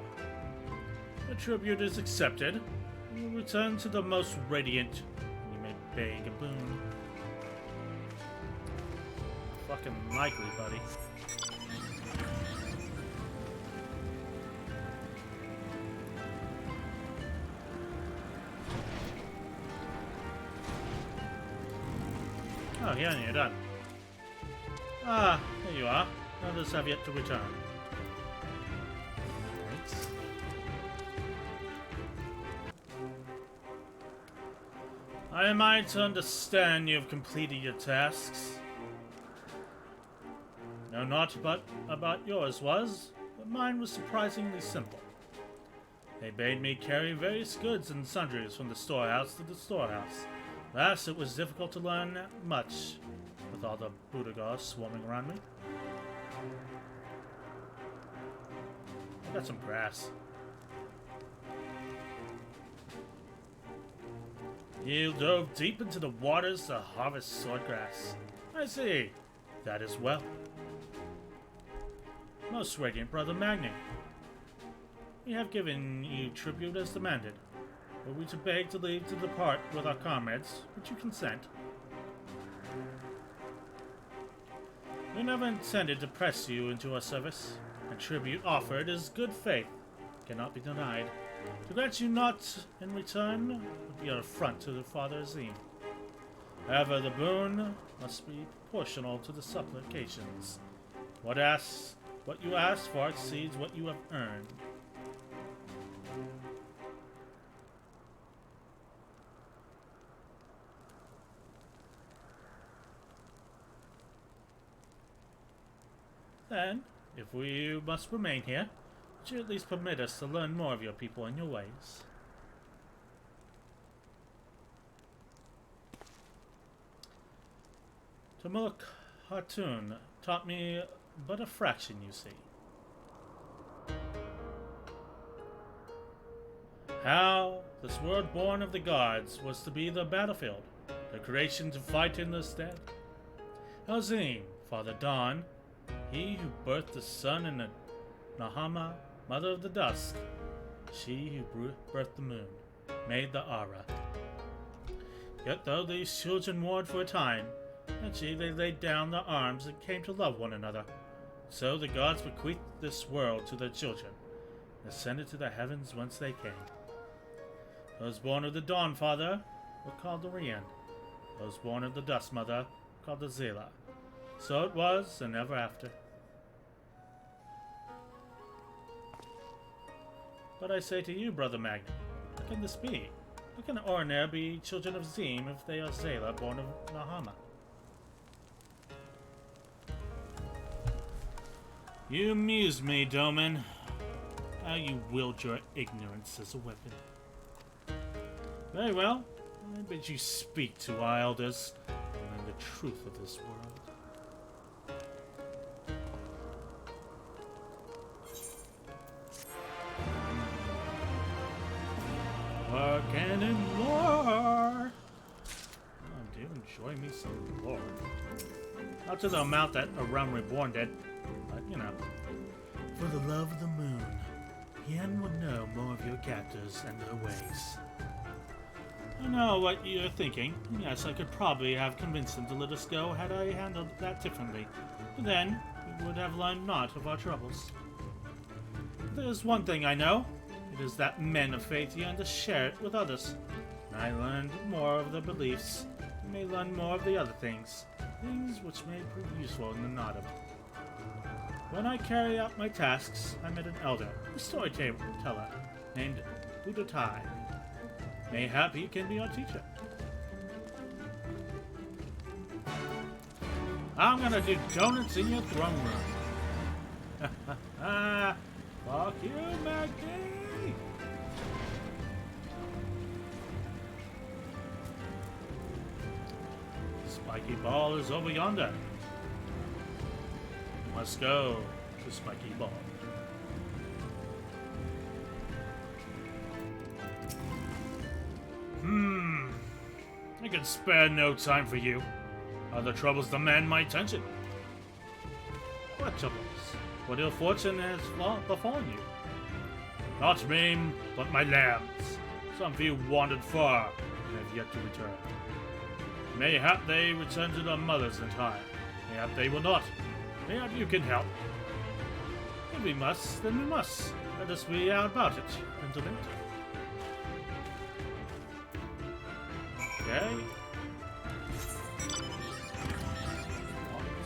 The tribute is accepted. We will return to the most radiant. We may beg a boon. Fucking likely, buddy. Oh, yeah, you're done. Ah, there you are. Others have yet to return. Thanks. Am I to understand you have completed your tasks? No, not but about yours was, but mine was surprisingly simple. They bade me carry various goods and sundries from the storehouse to the storehouse. Thus, it was difficult to learn much, with all the Budagars swarming around me. I got some grass. You dove deep into the waters to harvest swordgrass. I see. That is well. Most radiant Brother Magni, we have given you tribute as demanded. Were we to beg to leave to depart with our comrades, would you consent? We never intended to press you into our service, and tribute offered is good faith, cannot be denied. To grant you not in return would be an affront to the Father Azim. However, the boon must be proportional to the supplications. What you ask for exceeds what you have earned. Then, if we must remain here, would you at least permit us to learn more of your people and your ways? Tumuluk Hatun taught me but a fraction, you see. How this world born of the gods was to be the battlefield, the creation to fight in the stead. Azim, Father Dawn, He who birthed the sun in the Nahama, mother of the dusk, she who birthed the moon, made the Ara. Yet though these children warred for a time, and they laid down their arms and came to love one another. So the gods bequeathed this world to their children, and ascended to the heavens whence they came. Those born of the Dawn Father were called the Rian. Those born of the Dust Mother were called the Zela. So it was, and ever after. But I say to you, Brother Magna, how can this be? How can Ornair be children of Zim if they are Zela born of Nahama? You amuse me, Doman. How you wield your ignorance as a weapon. Very well. I bid you speak to our elders and learn the truth of this world. More cannon lore! I do enjoy me some lore. Not to the amount that A Realm Reborn did, but you know. For the love of the moon, Yen would know more of your captors and their ways. I know what you're thinking. Yes, I could probably have convinced them to let us go had I handled that differently. But then, we would have learned naught of our troubles. There's one thing I know. It is that men of faith yearn to share it with others. And I learned more of their beliefs. You may learn more of the other things. Things which may prove useful in the Nodum. When I carry out my tasks, I met an elder, a storyteller, named Budotai. Mayhap he can be our teacher. I'm gonna do donuts in your throne room. Fuck you, Maggie! Spiky Ball is over yonder. Let's go to Spiky Ball. I can spare no time for you. Other troubles demand my attention. What troubles? What ill fortune has befallen you? Not me, but my lambs. Some few wandered far and have yet to return. Mayhap they return to their mothers in time. Mayhap they will not. Mayhap you can help. If we must, then we must. Let us be out about it, gentlemen. Okay.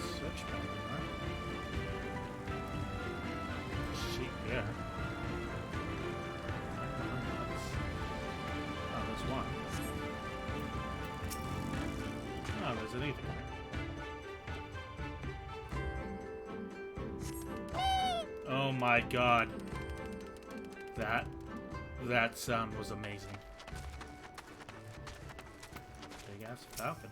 Search pattern, right? Sheep, yeah. Oh, there's one. Oh, there's an ether. Oh my god. That sound was amazing. Big ass falcon.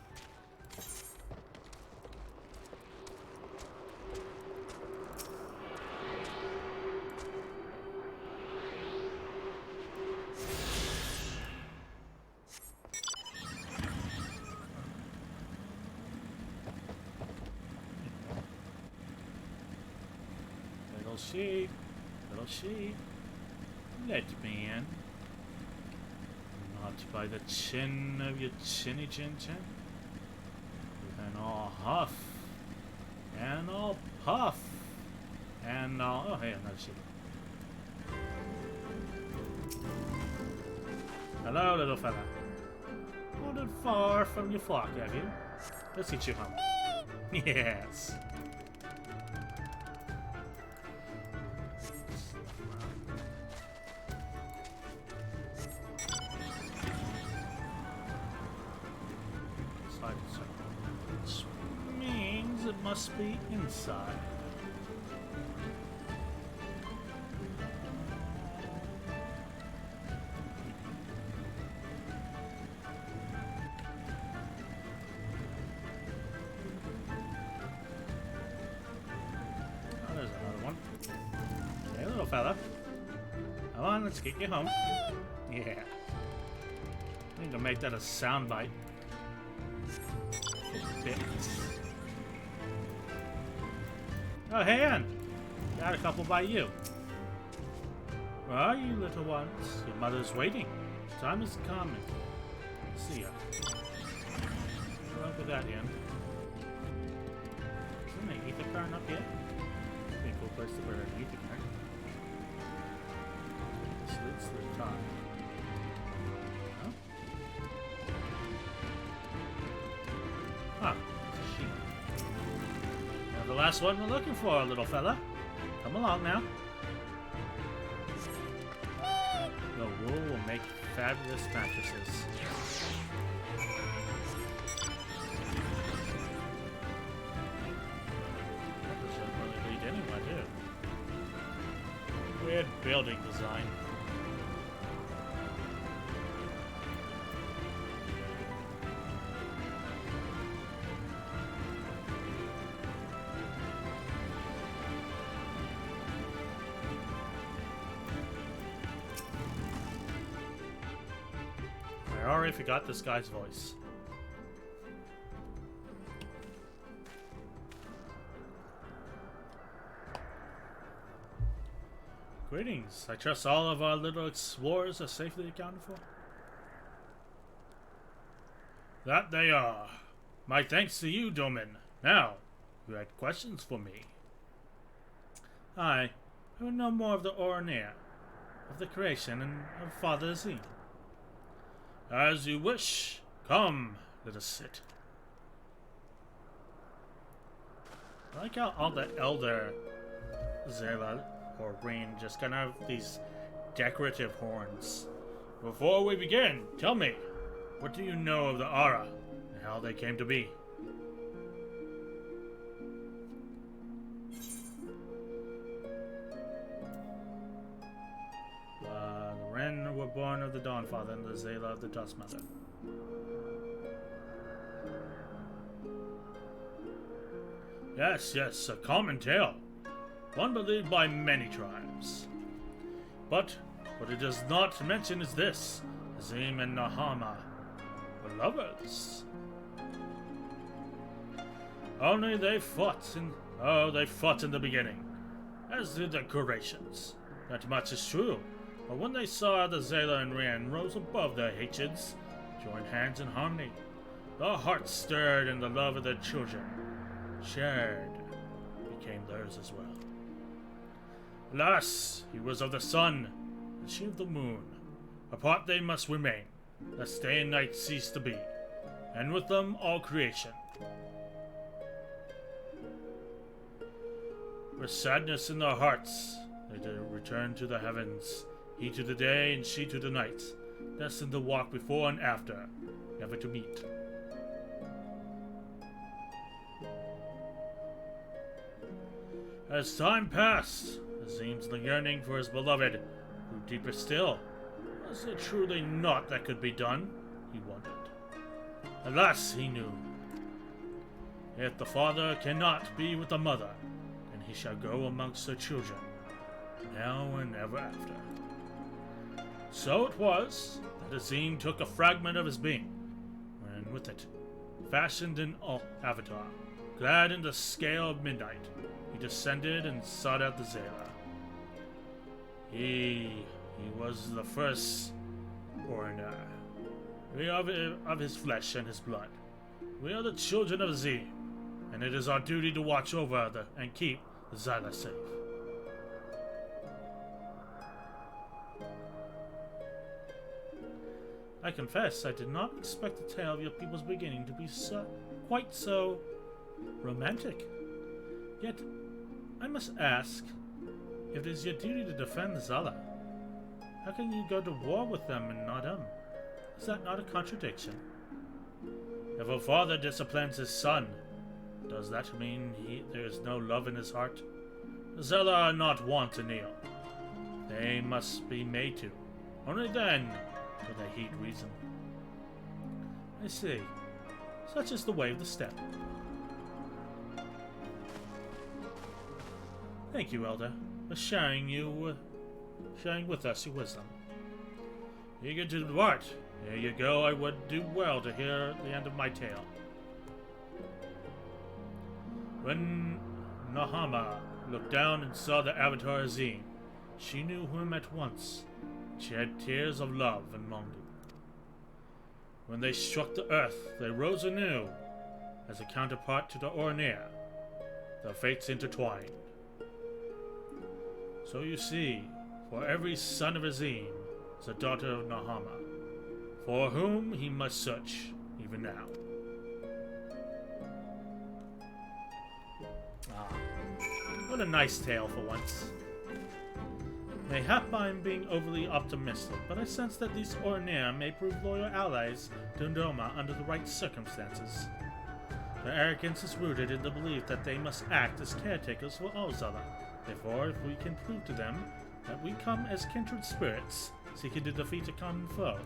Little sheep, let me in. Not by the chin of your chinny chin chin. And I'll huff, and I'll puff, and I'll... Oh, hey, another sheep. Hello, little fella. Wandered far from your flock, have you? Let's get you home. Yes. Which means it must be inside. Oh, there's another one. Hey, little fella. Come on, let's get you home. Yeah. I need to make that a soundbite. Oh, hey, Anne. Got a couple by you. Where are you, little ones? Your mother's waiting. Time is coming. See ya. Look at that, Ian. Isn't an ether card up yet? Be a cool place to put an ether card. Slits the top. Oh? Ah, it's a sheep. Now the last one we're looking for, little fella. Come along now. The wool will make fabulous mattresses. That doesn't really lead anywhere, do it? Weird building design. I already forgot this guy's voice. Greetings. I trust all of our little explorers are safely accounted for. That they are. My thanks to you, Domin. Now, you had questions for me. I would know more of the Oranir, of the creation, and of Father Azim. As you wish. Come, let us sit. I like how all the elder Zela or Rain just kind of have these decorative horns. Before we begin, tell me, what do you know of the Ara and how they came to be? The Ren were born of the Dawnfather and the Zela of the Dustmother. Yes, yes, a common tale. One believed by many tribes. But what it does not mention is this. Azim and Nahama were lovers. Only they fought in the beginning, as did the Qurayshians. Not much is true, but when they saw the Zela and Ren rose above their hatreds, joined hands in harmony, their hearts stirred in the love of their children, shared, became theirs as well. Alas, he was of the sun, and she of the moon. Apart they must remain, lest day and night cease to be, and with them all creation. With sadness in their hearts, they did return to the heavens, he to the day and she to the night, destined to walk before and after, never to meet. As time passed, Azim's yearning for his beloved grew deeper still. Was it truly naught that could be done? He wondered. Alas, he knew. If the father cannot be with the mother, then he shall go amongst her children, now and ever after. So it was that Azim took a fragment of his being, and with it, fashioned an avatar, clad in the scale of midnight, he descended and sought out the Zela. He was the first Orna. We are of his flesh and his blood. We are the children of Azim, and it is our duty to watch over and keep the Zela safe. I confess I did not expect the tale of your people's beginning to be quite so romantic. Yet, I must ask, if it is your duty to defend the Zala, how can you go to war with them and not him? Is that not a contradiction? If a father disciplines his son, does that mean there is no love in his heart? The Zala are not wont to kneel. They must be made to. Only then will they heed reason. I see. Such is the way of the steppe. Thank you, Elder, for sharing with us your wisdom. Eager to depart. Here you go. I would do well to hear the end of my tale. When Nahama looked down and saw the Avatar Azim. She knew him at once. She had tears of love and longing. When they struck the earth, they rose anew. As a counterpart to the Ornir, their fates intertwined. So you see, for every son of Azim is a daughter of Nahama, for whom he must search even now. Ah, what a nice tale for once. Mayhap I'm being overly optimistic, but I sense that these Ornir may prove loyal allies to Doma under the right circumstances. Their arrogance is rooted in the belief that they must act as caretakers for Ozala. Therefore, if we can prove to them that we come as kindred spirits, seeking to defeat a common foe.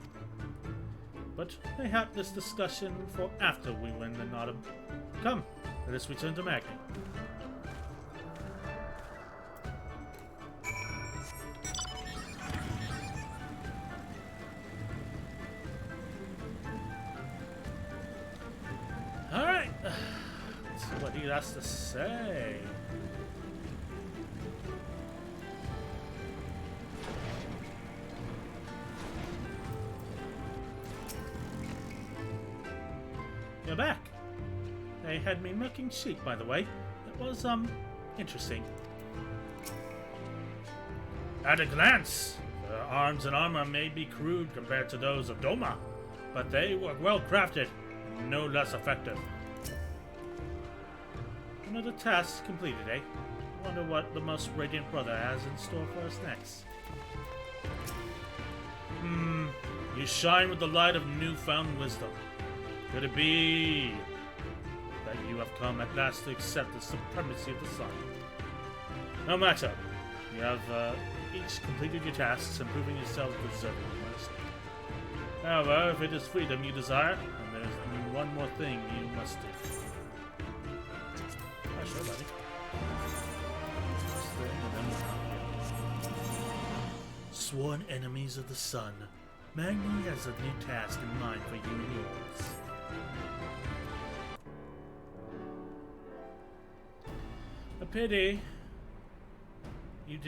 But mayhap this discussion for after we win the Nodum. Come, let us return to Magni. Alright, let's see what he has to say. You're back. They had me milking sheep, by the way. It was, interesting. At a glance, their arms and armor may be crude compared to those of Doma, but they were well crafted and no less effective. Another task completed, eh? I wonder what the most radiant brother has in store for us next. You shine with the light of newfound wisdom. Could it be that you have come at last to accept the supremacy of the sun? No matter. You have each completed your tasks and proven yourselves deserving of mercy. However, if it is freedom you desire, then there is one more thing you must do. Oh, sure, buddy. Sworn enemies of the sun. Magni has a new task in mind for you and yours. A pity. You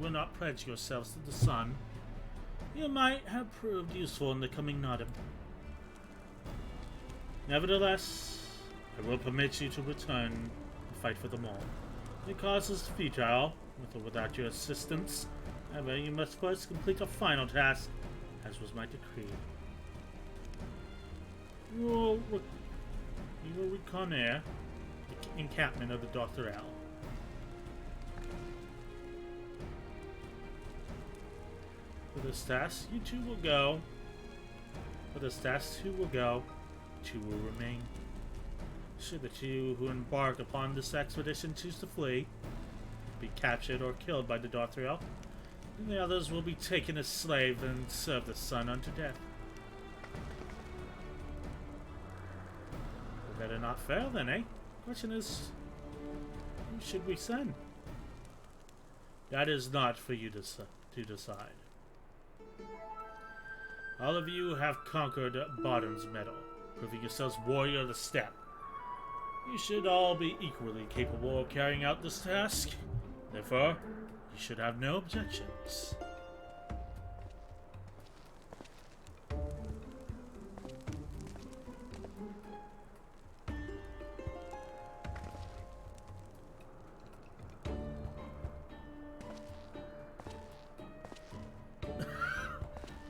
will not pledge yourselves to the sun. You might have proved useful in the coming Nodum. Nevertheless, I will permit you to return and fight for them all. The cause is futile, with or without your assistance. However, you must first complete a final task, as was my decree. You will reconnoiter the encampment of the Dr. L. For this task, you two will go. For this task, two will go. Two will remain. Should the two who embark upon this expedition choose to flee, be captured or killed by the Dothraki, then the others will be taken as slaves and serve the sun unto death. We better not fail then, eh? Question is, who should we send? That is not for you to decide. All of you have conquered Bottom's Metal, proving yourselves warrior of the steppe. You should all be equally capable of carrying out this task. Therefore, you should have no objections.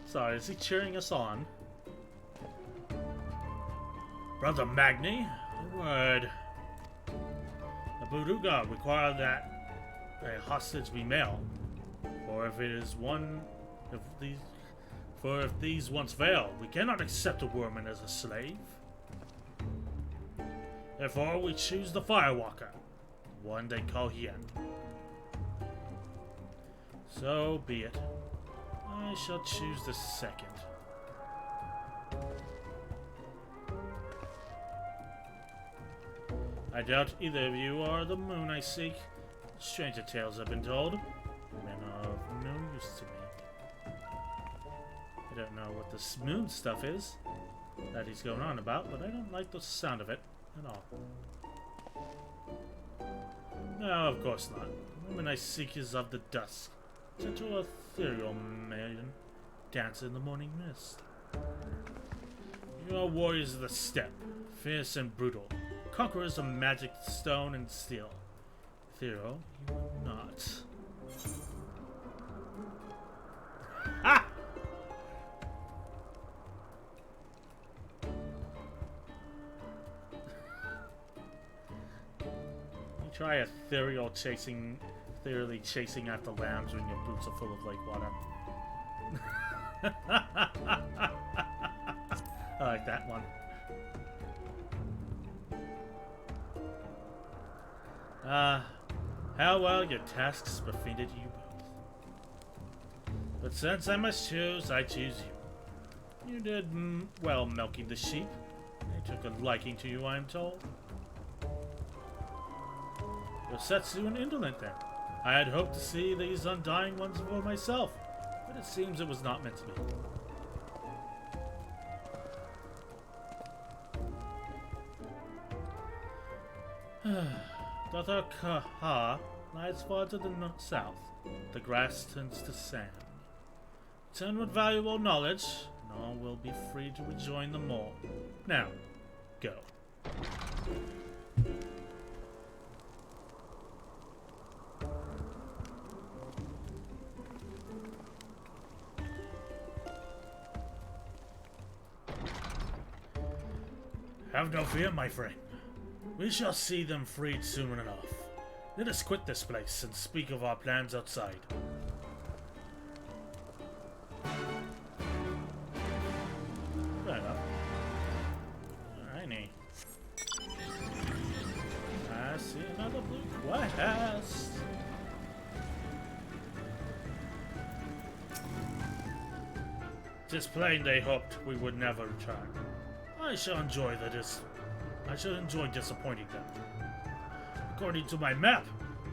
Sorry, is he cheering us on? Brother Magni, a word. The Buruga require that a hostage be male, for if these once fail, we cannot accept a woman as a slave. Therefore, we choose the Firewalker, one they call Hien. So be it. I shall choose the second. I doubt either of you are the moon I seek. Stranger tales have been told. Men are of no use to me. I don't know what this moon stuff is that he's going on about, but I don't like the sound of it at all. No, of course not. Women I seek is of the dusk. Gentle ethereal maiden, dance in the morning mist. You are warriors of the steppe, fierce and brutal, conquerors of magic, stone, and steel. Ethereal, you are not. Ha! You try ethereally chasing after lambs when your boots are full of lake water. I like that one. How well your tasks befriended you both. But since I must choose, I choose you. You did well milking the sheep. They took a liking to you, I am told. You're Setsu and indolent then. I had hoped to see these undying ones for myself, but it seems it was not meant to be. Dr. Kaha lies far to the south. The grass turns to sand. Return with valuable knowledge, and all will be free to rejoin the mole. Now, go. Have no fear, my friend. We shall see them freed soon enough. Let us quit this place and speak of our plans outside. Fair enough. Alrighty. I see another blue quest. Tis plain they hoped we would never return. I shall enjoy disappointing them. According to my map,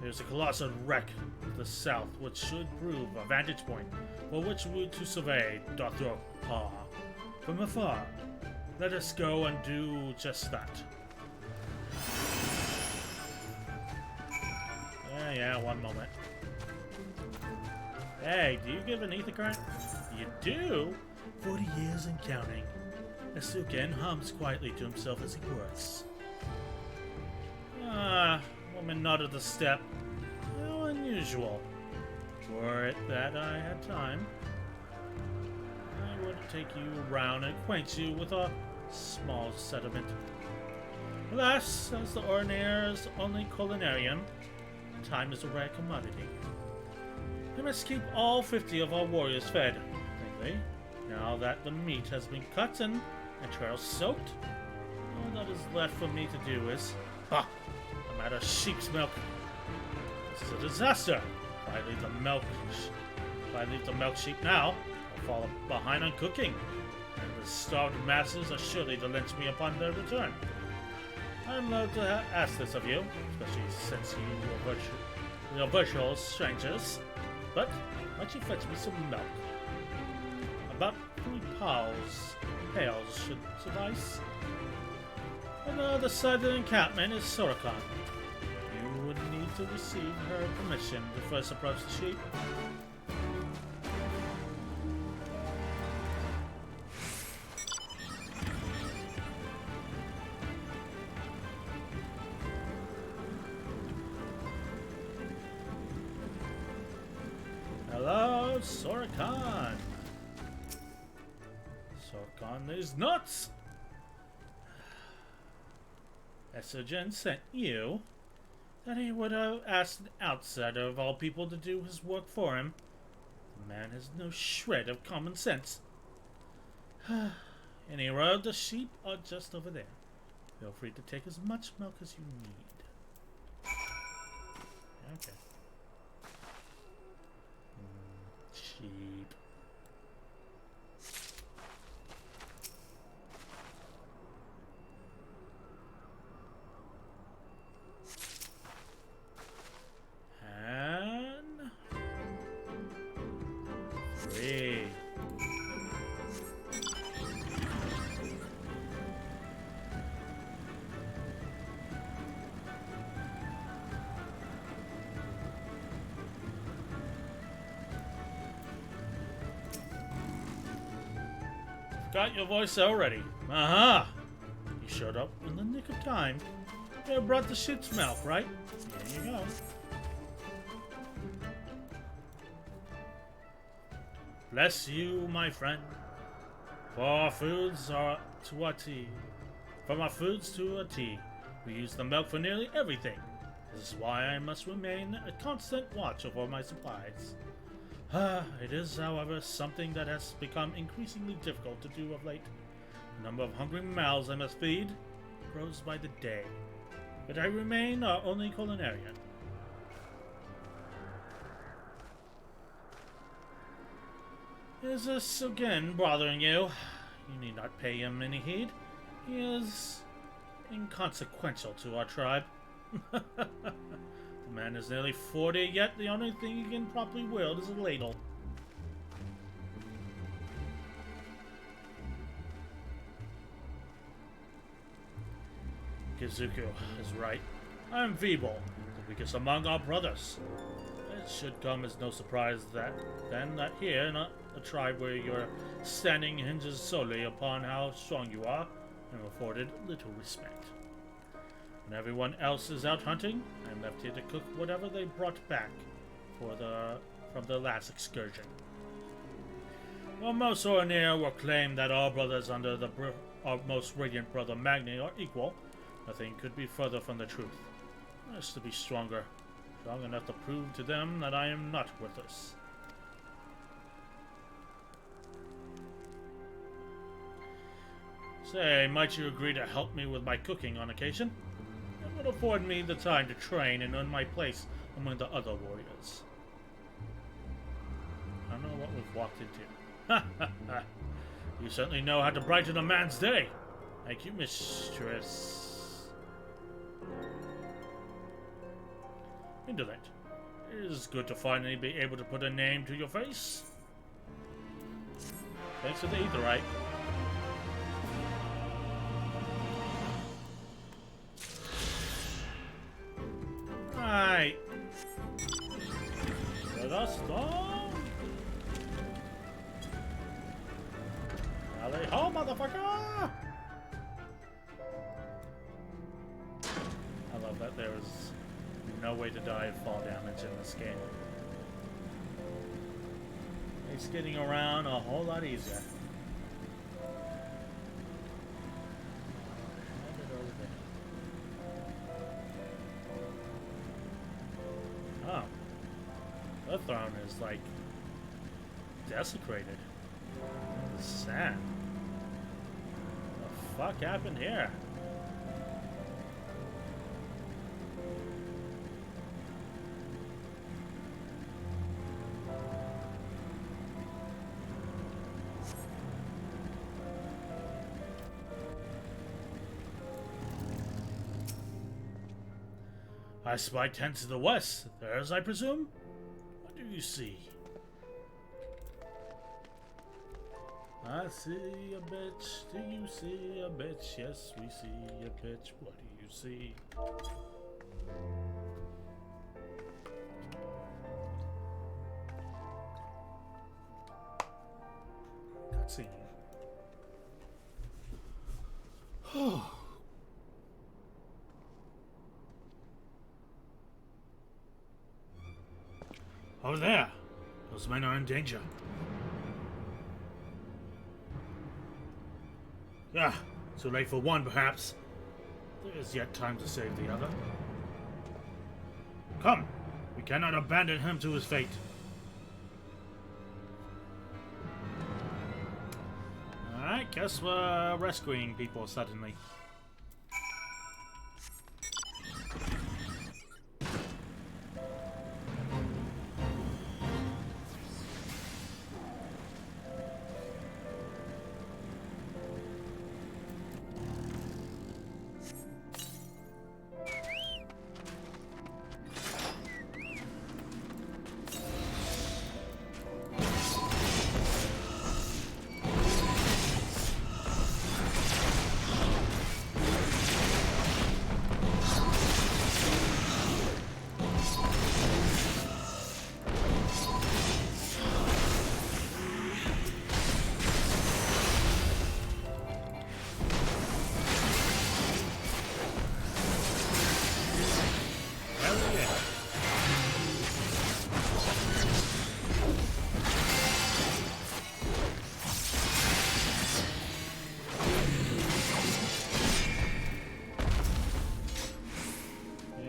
there's a colossal wreck to the south which should prove a vantage point for which we to survey Dr. Pa from afar. Let us go and do just that. Yeah, one moment. Hey, do you give an ether current? You do? 40 years and counting. Asuken hums quietly to himself as he works. Woman not of the steppe. How unusual. Were it that I had time, I would take you around and acquaint you with a small settlement. Alas, as the Ordinary's only culinarian, time is a rare commodity. We must keep all 50 of our warriors fed, lately. Now that the meat has been cut and trails soaked, all that is left for me to do is... a matter of sheep's milk. This is a disaster. If I leave the milk sheep now, I'll fall behind on cooking, and the starved masses are surely to lynch me upon their return. I'm loath to ask this of you, especially since you are virtual strangers, but why don't you fetch me some milk? About 3 pails should suffice. On the other side of the encampment is Sorokan. You would need to receive her permission to first approach the sheep. Hello, Sorokan. Sorokan is nuts. Esogen sent you that he would have asked an outsider of all people to do his work for him. The man has no shred of common sense. Any road, the sheep are just over there. Feel free to take as much milk as you need. Okay. Sheep. And 3. Got your voice already. Uh-huh. You showed up in the nick of time. You brought the shit's milk, right? Here you go. Bless you, my friend. For our foods are to our tea. From our foods to our tea, we use the milk for nearly everything. This is why I must remain a constant watch over my supplies. It is, however, something that has become increasingly difficult to do of late. The number of hungry mouths I must feed grows by the day. But I remain our only culinarian. Is this again bothering you? You need not pay him any heed. He is inconsequential to our tribe. The man is nearly 40, yet the only thing he can properly wield is a ladle. Kizuku is right. I am feeble, the weakest among our brothers. It should come as no surprise that here in a tribe where your standing hinges solely upon how strong you are, I am afforded little respect. When everyone else is out hunting, I am left here to cook whatever they brought back from the last excursion. While most Oranir will claim that all brothers under our most radiant brother Magni are equal, nothing could be further from the truth. I must to be strong enough to prove to them that I am not worthless. Say, might you agree to help me with my cooking on occasion? It would afford me the time to train and earn my place among the other warriors. I don't know what we've walked into. You certainly know how to brighten a man's day. Thank you, mistress. Indolent. It is good to finally be able to put a name to your face. Thanks for the etherite. Right. Let us go. Alley ho, motherfucker! I love that there is no way to die of fall damage in this game. It's getting around a whole lot easier. Oh. The throne is like desecrated. The sand. What the fuck happened here? I spy tents to the west. Theirs, I presume? What do you see? I see a bitch. Do you see a bitch? Yes, we see a bitch. What do you see? Cutscene. Oh, there! Those men are in danger. Ah, too late for one, perhaps. There is yet time to save the other. Come! We cannot abandon him to his fate. Alright, guess we're rescuing people suddenly.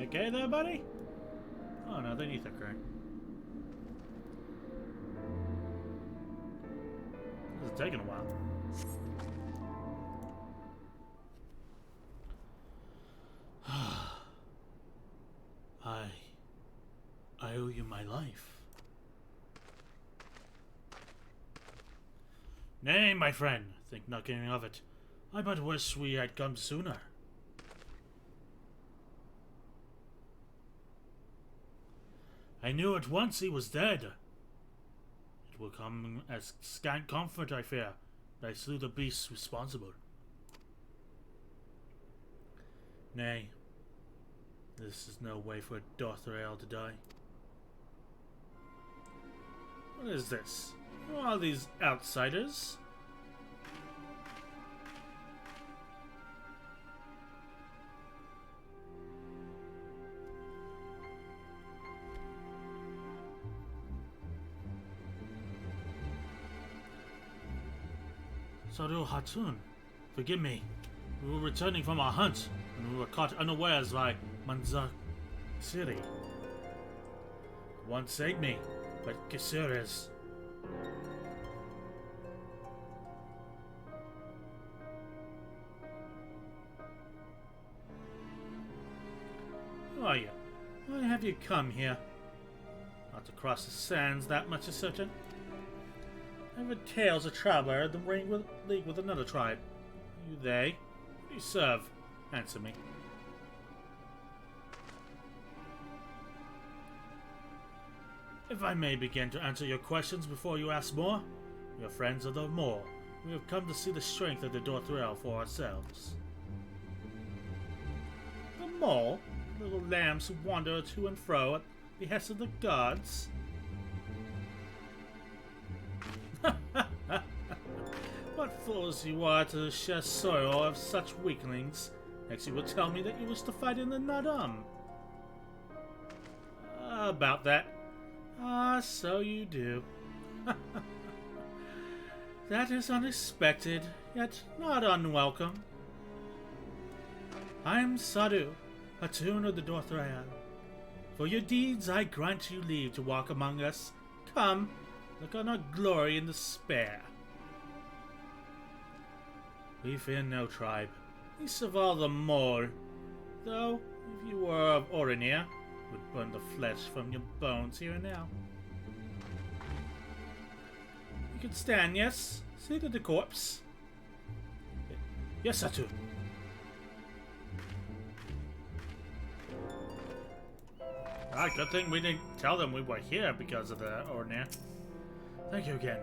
okay there, buddy? Oh no, they need the current. This is taking a while. I owe you my life. Nay, my friend, think nothing of it. I but wish we had come sooner. I knew at once he was dead. It will come as scant comfort, I fear, that I slew the beasts responsible. Nay, this is no way for a Dothrael to die. What is this? Who are these outsiders? Saru Hatun, forgive me. We were returning from our hunt, and we were caught unawares by Manzak City. One saved me, but Kisures. Who are you? Why have you come here? Not to cross the sands, that much is certain. I've heard tales of traveler in the league with another tribe. Are you they? Who do you serve? Answer me. If I may begin to answer your questions before you ask more, we are friends of the Mole. We have come to see the strength of the Dothrael for ourselves. The Mole? Little lambs who wander to and fro at the behest of the gods? What fools you are to share sorrow of such weaklings. Next you will tell me that you wish to fight in the Nadam. About that. So you do. That is unexpected, yet not unwelcome. I am Sadu, Hatun of the Dothrael. For your deeds I grant you leave to walk among us. Come, look on our glory and despair. We fear no tribe, least of all the Mole. Though, if you were of Orinir, would burn the flesh from your bones here and now. You can stand, yes? See to the corpse. Yes, Satu. Good thing we didn't tell them we were here because of the Orinir. Thank you again,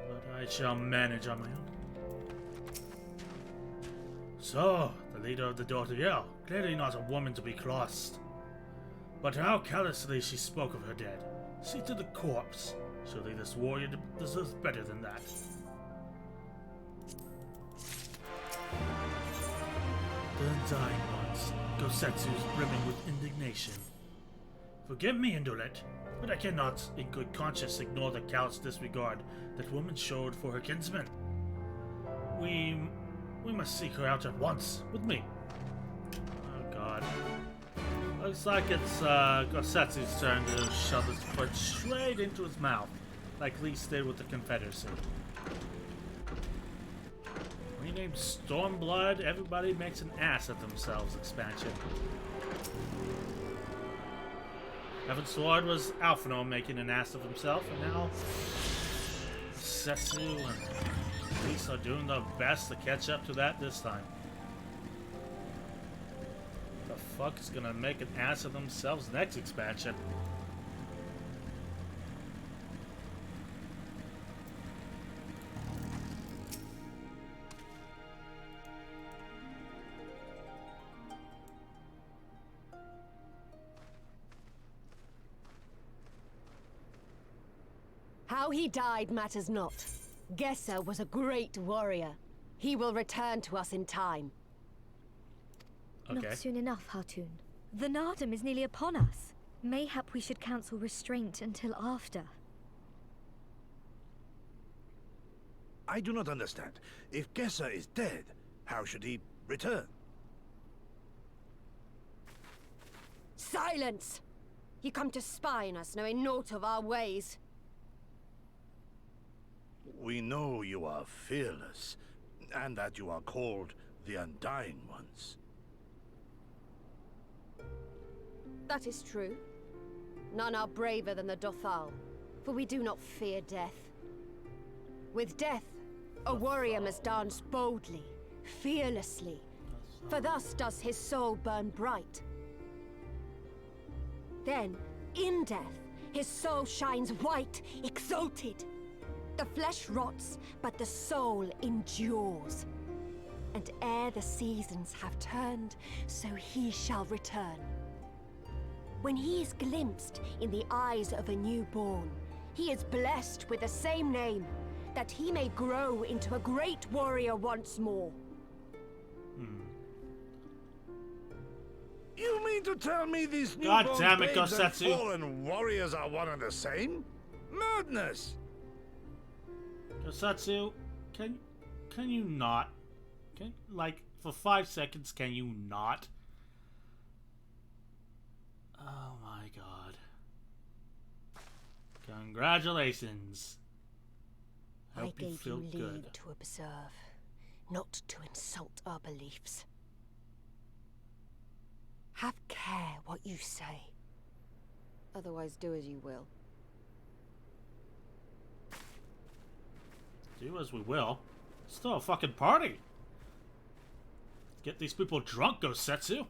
but I shall manage on my own. So, the leader of the Dothrael, clearly not a woman to be crossed. But how callously she spoke of her dead. See to the corpse. Surely this warrior deserves better than that. The undying ones, Gosetsu's brimming with indignation. Forgive me, Indolent, but I cannot, in good conscience, ignore the callous disregard that woman showed for her kinsman. We must seek her out at once, with me. Oh god. Looks like it's Gosetsu's turn to shove his foot straight into his mouth, like Lise did with the Confederacy. Renamed Stormblood, everybody makes an ass of themselves expansion. Heaven's Sword was Alphinaud making an ass of himself, and now Setsu and Lise are doing their best to catch up to that this time. The fuck is gonna make an ass of themselves next expansion? How he died matters not. Gessa was a great warrior. He will return to us in time. Okay. Not soon enough, Hatun. The Nardam is nearly upon us. Mayhap we should counsel restraint until after. I do not understand. If Gessa is dead, how should he return? Son Silence! You come to spy on us, knowing naught of our ways. We know you are fearless, and that you are called the Undying Ones. That is true. None are braver than the Dothal, for we do not fear death. With death, a warrior must dance boldly, fearlessly, for thus does his soul burn bright. Then, in death, his soul shines white, exalted. The flesh rots, but the soul endures. And ere the seasons have turned, so he shall return. When he is glimpsed in the eyes of a newborn, he is blessed with the same name, that he may grow into a great warrior once more. You mean to tell me these God newborn damn it, babes and Gosetsu. fallen warriors are one and the same? Madness! Gosetsu, can you not? For 5 seconds, can you not? Oh my god. Congratulations. I Hope you gave feel you good. leave to observe, not to insult our beliefs. Have care what you say. Otherwise, do as you will. Do as we will. Still a fucking party. Get these people drunk, Gosetsu.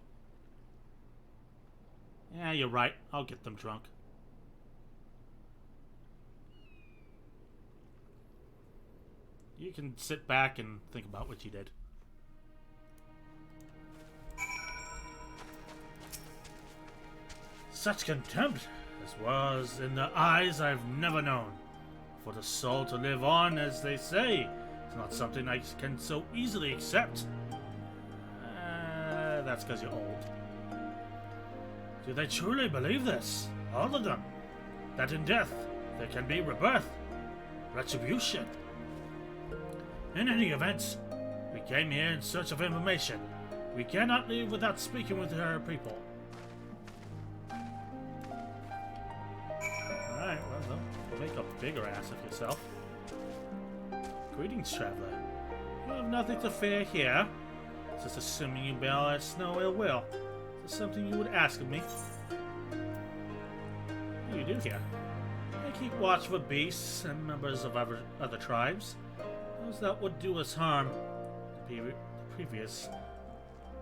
Yeah, you're right. I'll get them drunk. You can sit back and think about what you did. Such contempt as was in the eyes I've never known. For the soul to live on, as they say, is not something I can so easily accept. That's because you're old. Do they truly believe this? All of them? That in death there can be rebirth, retribution? In any event, we came here in search of information. We cannot leave without speaking with our people. Alright, well, don't make a bigger ass of yourself. Greetings, traveler. You have nothing to fear here. Just assuming you bear us no ill will. Is there something you would ask of me? What do you do here? I keep watch for beasts and members of other tribes. Those that would do us harm. The previous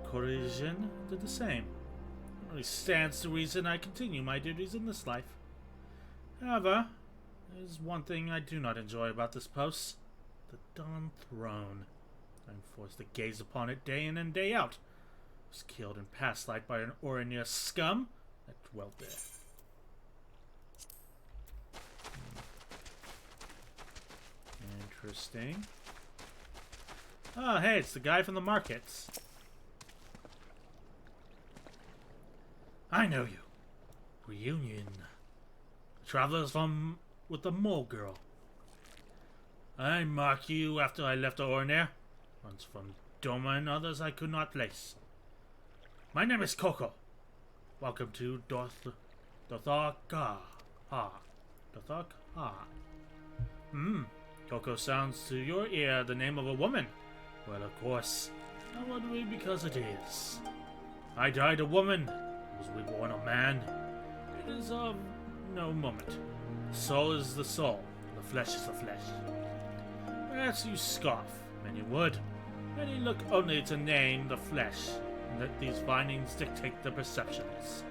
Corsican did the same. It only stands to reason I continue my duties in this life. However, there is one thing I do not enjoy about this post. The Dawn Throne. I'm forced to gaze upon it day in and day out. I was killed in past life by an Orinir scum that dwelt there. Interesting. Oh, hey, it's the guy from the markets. I know you. Reunion. Travelers with the mole girl. I mark you after I left Orinir. Once from Doma and others I could not place. My name is Coco. Welcome to Dothaka. Coco sounds to your ear the name of a woman. Well, of course, that would be because it is. I died a woman. Was reborn a man. It is of no moment. The soul is the soul. The flesh is the flesh. Perhaps you scoff. Many would. Many look only to name the flesh, and let these findings dictate the perceptions.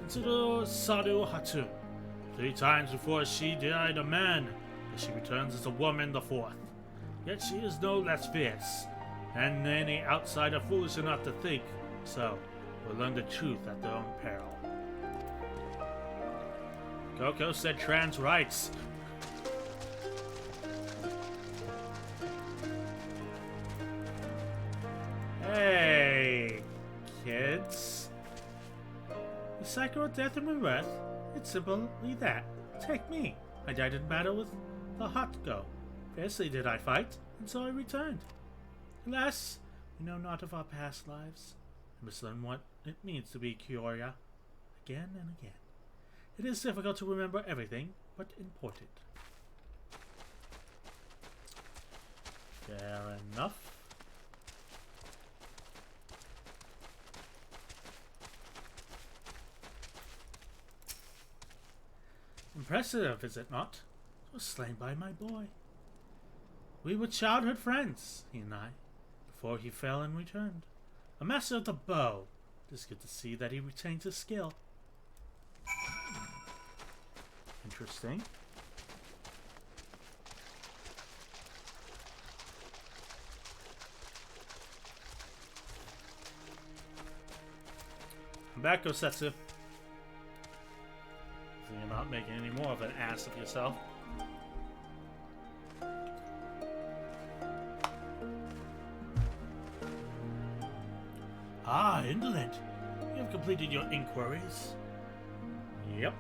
Consider Sadhu Hatun. 3 times before she died a man, and she returns as a woman the 4th. Yet she is no less fierce, and any outsider foolish enough to think so will learn the truth at their own peril. Coco said trans rights. Hey, kids. The cycle of death and rebirth? It's simply that. Take me. I died in battle with the Hotgo. Fiercely did I fight, and so I returned. Alas, we know not of our past lives. I must learn what it means to be Kioria again and again. It is difficult to remember everything, but important. Fair enough. Impressive, is it not? Was slain by my boy. We were childhood friends, he and I, before he fell and returned. A master of the bow. It is good to see that he retains his skill. Interesting. I'm back, Gosetsu. So you're not making any more of an ass of yourself. Ah, indolent. You have completed your inquiries. Yep.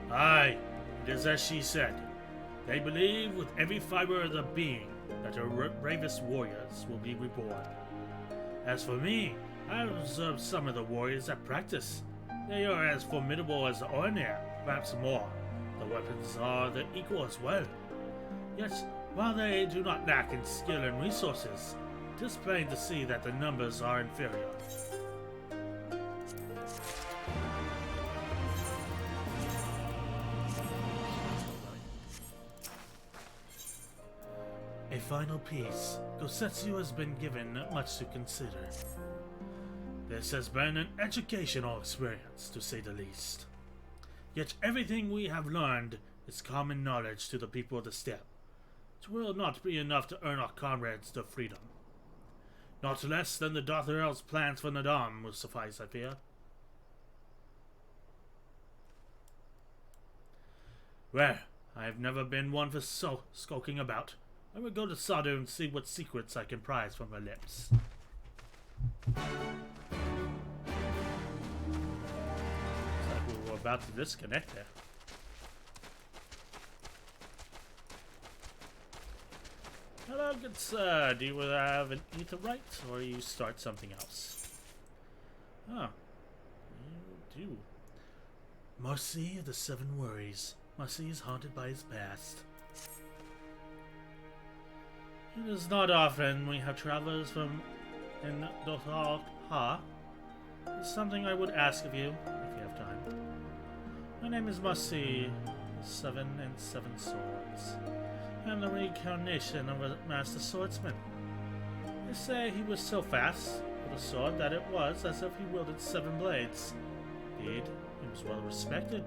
Aye, it is as she said. They believe with every fiber of their being that her bravest warriors will be reborn. As for me, I have observed some of the warriors at practice. They are as formidable as the Ornir, perhaps more. The weapons are their equal as well. Yet, while they do not lack in skill and resources, it is plain to see that the numbers are inferior. A final piece. Gosetsu has been given much to consider. This has been an educational experience, to say the least. Yet everything we have learned is common knowledge to the people of the steppe. It will not be enough to earn our comrades their freedom. Not less than the Dothrel's plans for Nadam will suffice, I fear. Well, I have never been one for skulking about. I will go to Sadu and see what secrets I can prise from her lips. Looks like we were about to disconnect there. Hello, good sir. Do you have an etherite, or you start something else? Oh, you do. Marcy of the Seven Worries. Marcy is haunted by his past. It is not often we have travelers from in Dothal Ha. It's something I would ask of you, if you have time. My name is Marcy, 7 and 7 Swords. I am the reincarnation of a master swordsman. They say he was so fast with a sword that it was as if he wielded 7 blades. Indeed, he was well respected.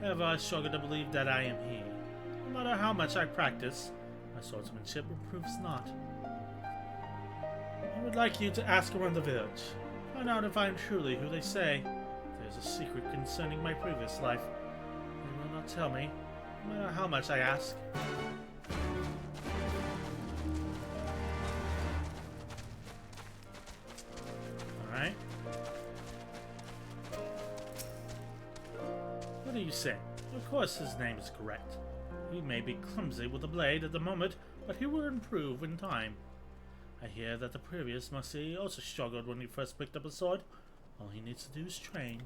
However, I struggle to believe that I am he. No matter how much I practice, my swordsmanship improves not. I would like you to ask around the village. Find out if I am truly who they say. If there's a secret concerning my previous life, they will not tell me, no matter how much I ask. Alright. What do you say? Of course his name is correct. He may be clumsy with a blade at the moment, but he will improve in time. I hear that the previous Marcy also struggled when he first picked up a sword. All he needs to do is train.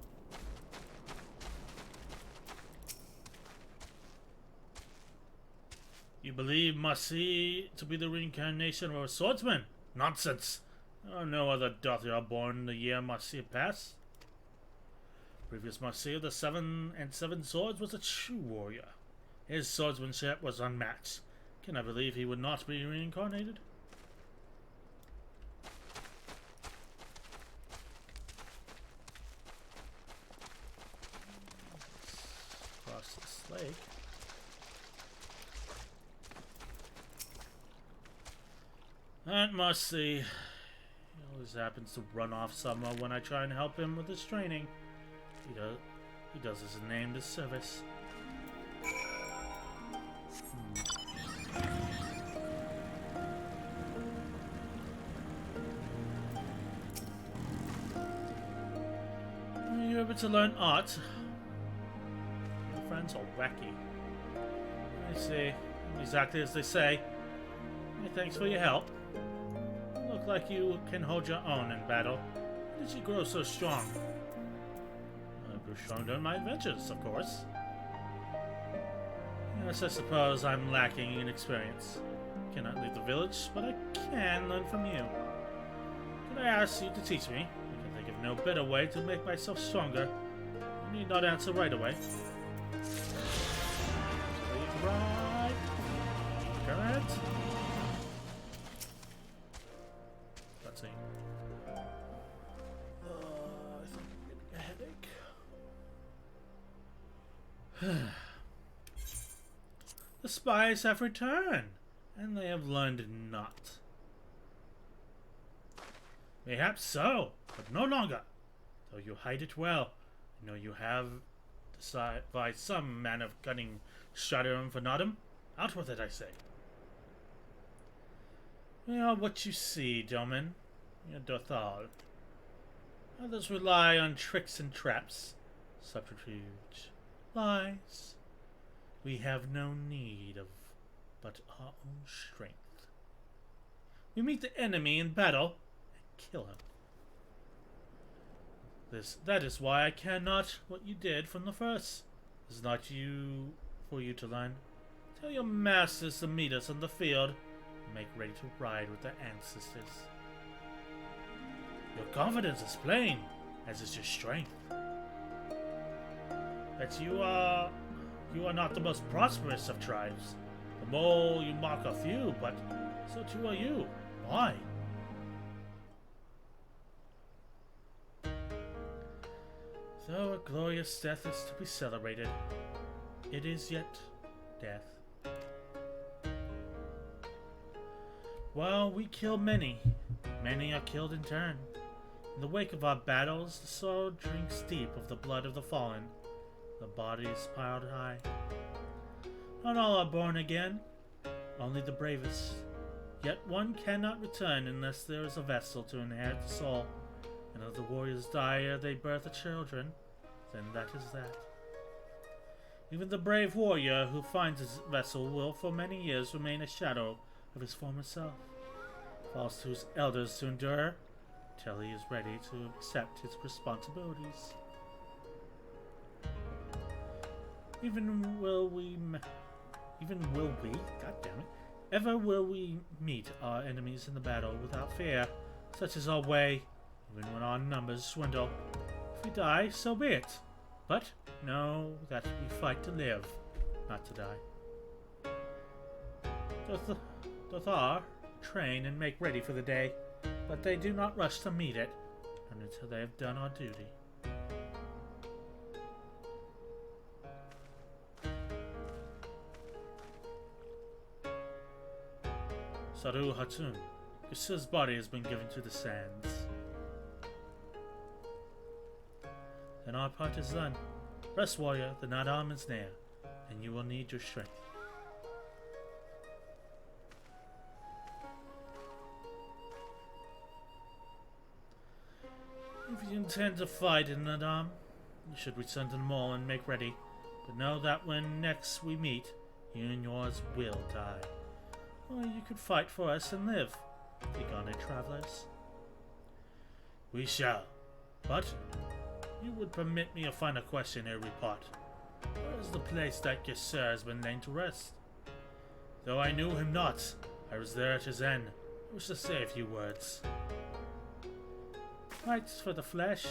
You believe Marcy to be the reincarnation of a swordsman? Nonsense! There are no other Dothrel born the year Marcy passed. Previous Marcy of the 7 and 7 Swords was a true warrior. His swordsmanship was unmatched. Can I believe he would not be reincarnated? Let's cross this lake. That Marcy. He always happens to run off somewhere when I try and help him with his training. He does his name disservice. Are you able to learn art? My friends are wacky. I see. Exactly as they say. Hey, thanks for your help. Look look like you can hold your own in battle. How did you grow so strong? I grew strong during my adventures, of course. Yes, I suppose I'm lacking in experience. Cannot leave the village, but I can learn from you. Could I ask you to teach me? I can think of no better way to make myself stronger. You need not answer right away. Right. Correct. Let's see. I think I'm getting a headache. The spies have returned, and they have learned not. Mayhap so, but no longer. Though you hide it well, I know you have devised some manner of cunning stratagem for Nodum. Out with it, I say. We are what you see, gentlemen. Your Dothal. Others rely on tricks and traps, subterfuge, lies. We have no need of but our own strength. We meet the enemy in battle and kill him. That is why I care not what you did from the first. It is not for you to learn. Tell your masters to meet us on the field and make ready to ride with their ancestors. Your confidence is plain, as is your strength. That you are not the most prosperous of tribes. The mole you mock a few, but so too are you. Why? Though a glorious death is to be celebrated, it is yet death. While we kill many, many are killed in turn. In the wake of our battles, the soil drinks deep of the blood of the fallen. The body is piled high. Not all are born again, only the bravest. Yet one cannot return unless there is a vessel to inherit the soul. And if the warriors die ere they birth the children, then that is that. Even the brave warrior who finds his vessel will for many years remain a shadow of his former self, false to his elders to endure, till he is ready to accept his responsibilities. Even will we, ever will we meet our enemies in the battle without fear. Such is our way, even when our numbers swindle. If we die, so be it. But know that we fight to live, not to die. Dothar train and make ready for the day, but they do not rush to meet it until they have done our duty. Saru Hatun, Gus's body has been given to the sands. Then our part is done. Rest, warrior, the Nadam is near, and you will need your strength. If you intend to fight in Nadam, you should return to the mall and make ready. But know that when next we meet, you and yours will die. Or you could fight for us and live. Begone, travelers. We shall. But you would permit me a final question ere we part. Where is the place that Gesser has been laid to rest? Though I knew him not, I was there at his end. I wish to say a few words. Fights for the flesh?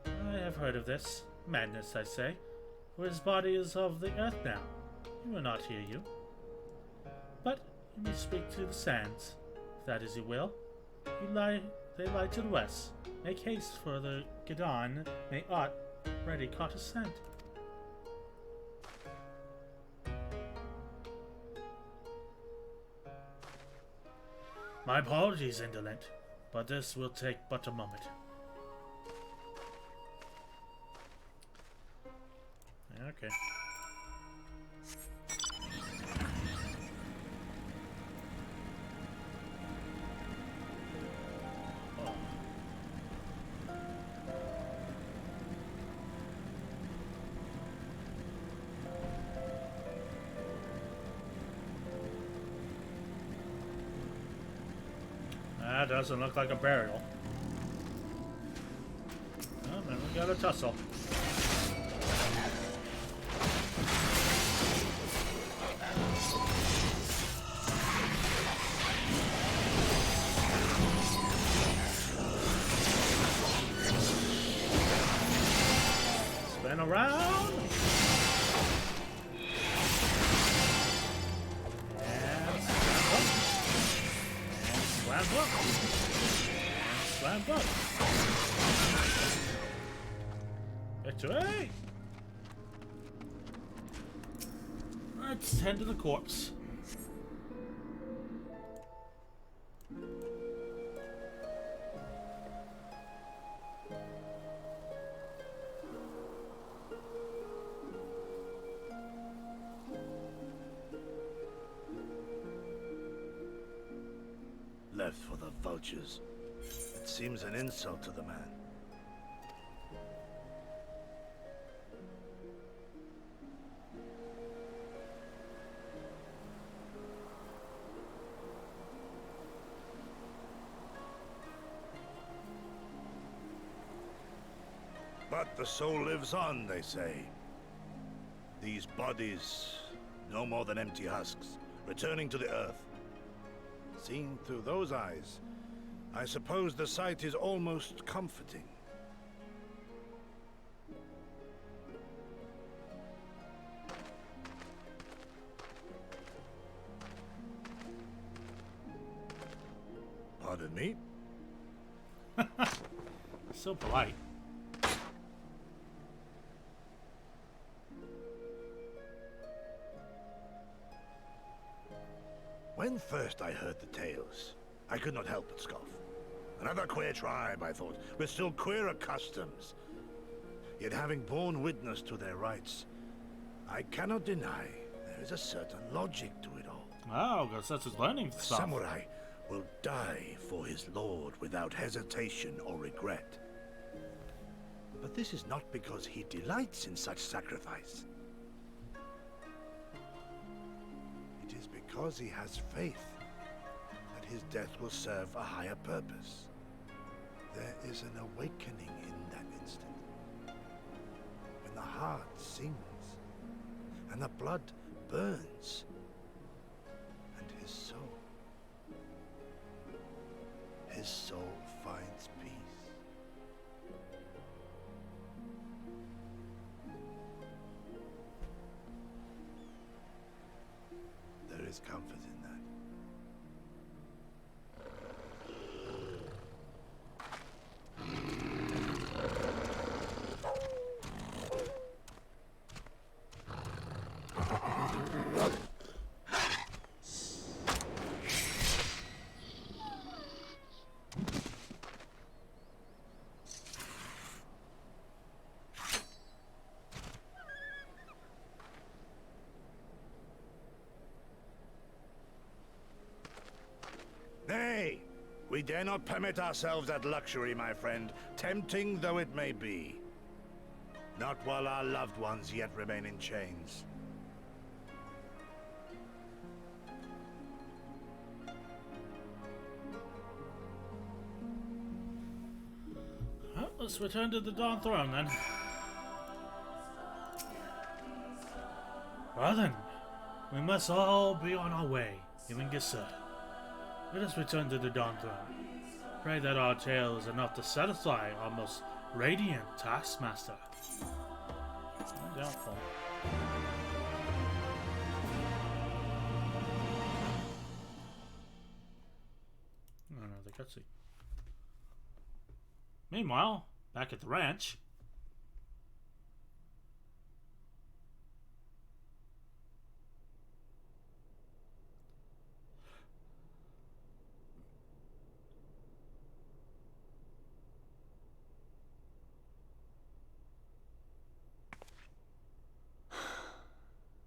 I have heard of this. Madness, I say. For his body is of the earth now. He will not hear you. But you may speak to the sands, if that is your will. They lie to the west. Make haste, for the Gedan may ought ready caught a scent. My apologies, indolent, but this will take but a moment. Okay. that doesn't look like a burial. Oh, then we got a tussle. Spin around. And slam up. And slam up. Victory! Let's tend to the corpse. Left for the vultures. It seems an insult to the man. But the soul lives on, they say. These bodies, no more than empty husks, returning to the earth. Seen through those eyes, I suppose the sight is almost comforting. Pardon me? So polite. When first I heard the tales, I could not help but scoff. Another queer tribe, I thought, with still queerer customs. Yet having borne witness to their rites, I cannot deny there is a certain logic to it all. Oh, because that's his learning A stuff. samurai will die for his lord without hesitation or regret. But this is not because he delights in such sacrifice. It is because he has faith that his death will serve a higher purpose. There is an awakening in that instant. When the heart sings and the blood burns and his soul finds peace. There is comfort in that. Nay, we dare not permit ourselves that luxury, my friend, tempting though it may be. Not while our loved ones yet remain in chains. Well, let's return to the Dawn Throne then. Well then, we must all be on our way, even Giselle. Let us return to the Dawn Throne. Pray that our tale is enough to satisfy our most radiant taskmaster. Doubtful. Another cutscene. Meanwhile, back at the ranch.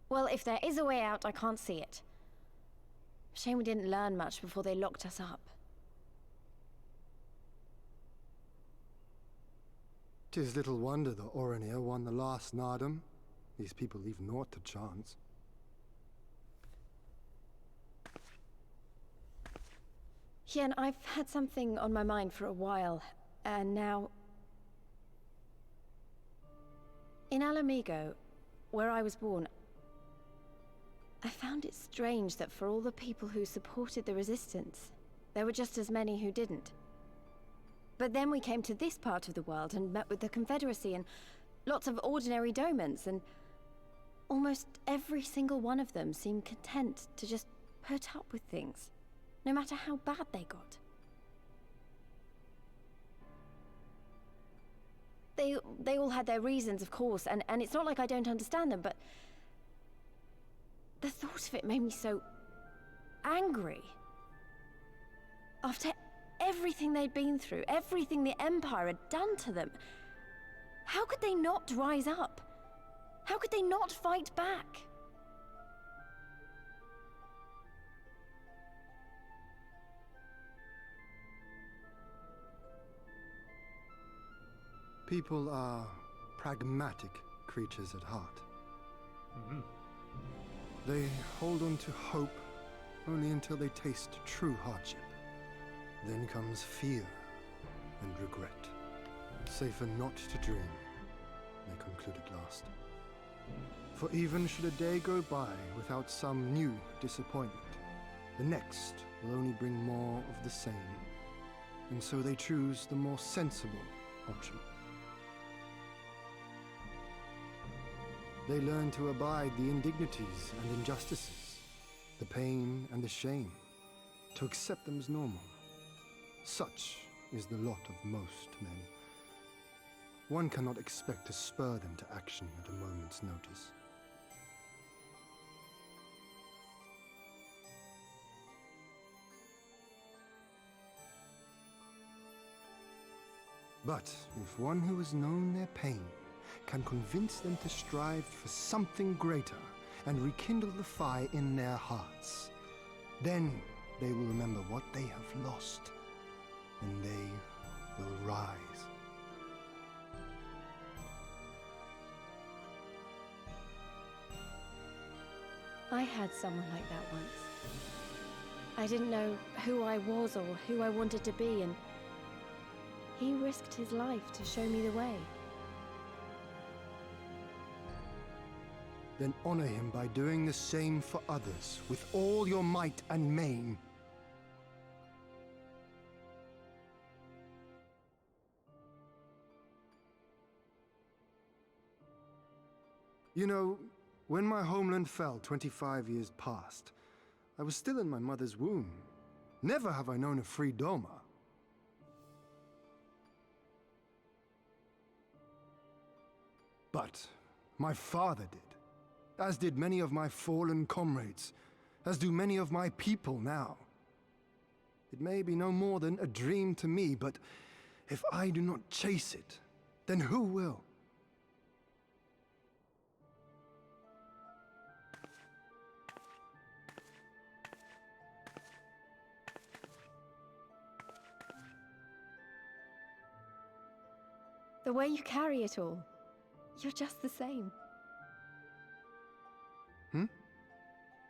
Well, if there is a way out, I can't see it. Shame we didn't learn much before they locked us up. 'Tis little wonder the Orinir won the last Nardum. These people leave naught to chance. Hien, I've had something on my mind for a while, and now... In Alamigo, where I was born, I found it strange that for all the people who supported the Resistance, there were just as many who didn't. But then we came to this part of the world and met with the Confederacy and lots of ordinary Domans, and almost every single one of them seemed content to just put up with things, no matter how bad they got. They all had their reasons, of course, and it's not like I don't understand them, but the thought of it made me so angry. After everything they'd been through, everything the Empire had done to them, how could they not rise up? How could they not fight back? People are pragmatic creatures at heart. They hold on to hope only until they taste true hardship. Then comes fear and regret. Safer not to dream, they conclude at last. For even should a day go by without some new disappointment, the next will only bring more of the same. And so they choose the more sensible option. They learn to abide the indignities and injustices, the pain and the shame, to accept them as normal. Such is the lot of most men. One cannot expect to spur them to action at a moment's notice. But if one who has known their pain can convince them to strive for something greater and rekindle the fire in their hearts, then they will remember what they have lost, and they will rise. I had someone like that once. I didn't know who I was or who I wanted to be, and he risked his life to show me the way. Then honor him by doing the same for others with all your might and main. You know, when my homeland fell 25 years past, I was still in my mother's womb. Never have I known a free Doma. But my father did. As did many of my fallen comrades, as do many of my people now. It may be no more than a dream to me, but if I do not chase it, then who will? The way you carry it all, you're just the same.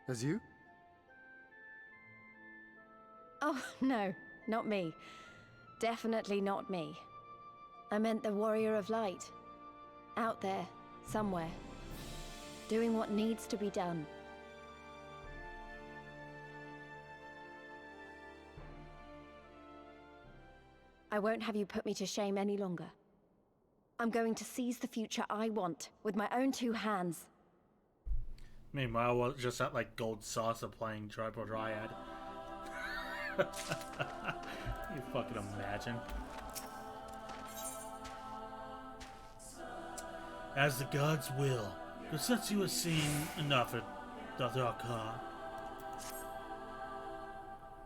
As you? Oh, no, not me. Definitely not me. I meant the Warrior of Light. Out there, somewhere. Doing what needs to be done. I won't have you put me to shame any longer. I'm going to seize the future I want, with my own two hands. Meanwhile, we're just at like Gold Saucer playing Tribal Dryad. You fucking imagine. As the gods will, but since you have seen enough at the Drakar,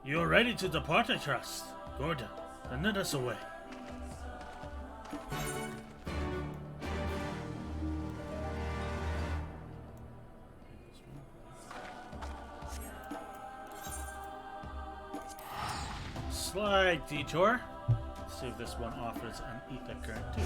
you are ready to depart, I trust. Gordon, then let us away. Slight detour. See if this one offers an ether current too.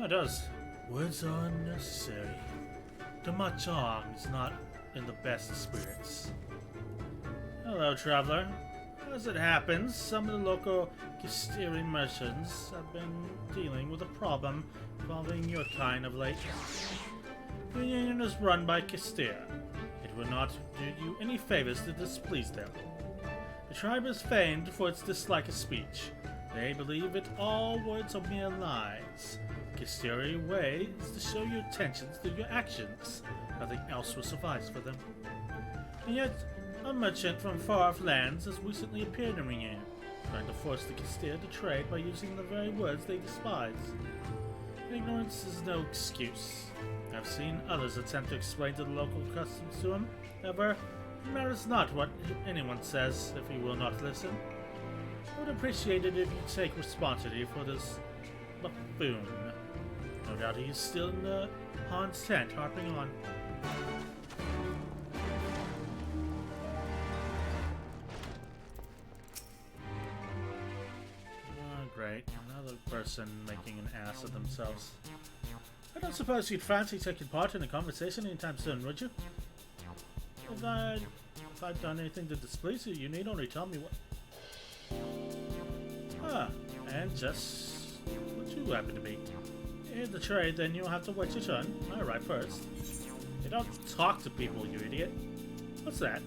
It does. Words are unnecessary. Demachong is not in the best of spirits. Hello, traveler. As it happens, some of the local Kistirian merchants have been dealing with a problem involving your kind of late. The union is run by Kistir. It will not do you any favors to displease them. The tribe is famed for its dislike of speech. They believe that all words are mere lies. The Kistiri way is to show your attentions through your actions. Nothing else will suffice for them. And yet, a merchant from far-off lands has recently appeared in Ringan, trying to force the Kistir to trade by using the very words they despise. Ignorance is no excuse. I've seen others attempt to explain to the local customs to him. However, it matters not what anyone says if he will not listen. I would appreciate it if you take responsibility for this buffoon. No doubt he is still in the Han's tent, harping on. Great. Another person making an ass of themselves. I don't suppose you'd fancy taking part in a conversation anytime soon, would you? If I've done anything to displease you, you need only tell me what... Ah, and just what you happen to be. In the trade, then you'll have to wait your turn. I arrive first. You don't talk to people, you idiot. What's that?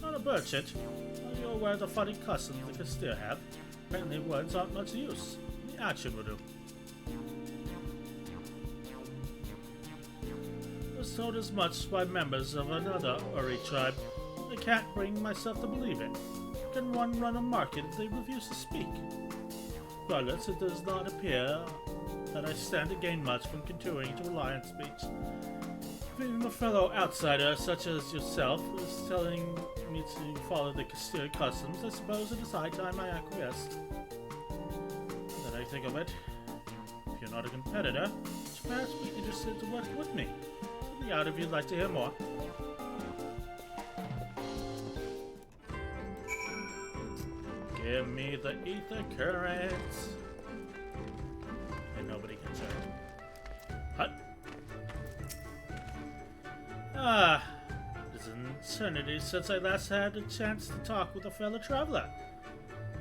Not a merchant. Are you aware of the funny customs the Kistir have? Apparently words aren't much use. The action will do. I was told as much by members of another Uri tribe. I can't bring myself to believe it. Can one run a market if they refuse to speak? Regardless, it does not appear that I stand to gain much from continuing to rely on speech. If even a fellow outsider such as yourself is telling me to follow the Kistir customs, I suppose it is high time I acquiesced. Now that I think of it, if you're not a competitor, perhaps be interested to work with me. Tell me out if you'd like to hear more. Give me the ether currents. And nobody gets hurt. Hut. Ah, it is an eternity since I last had a chance to talk with a fellow traveler.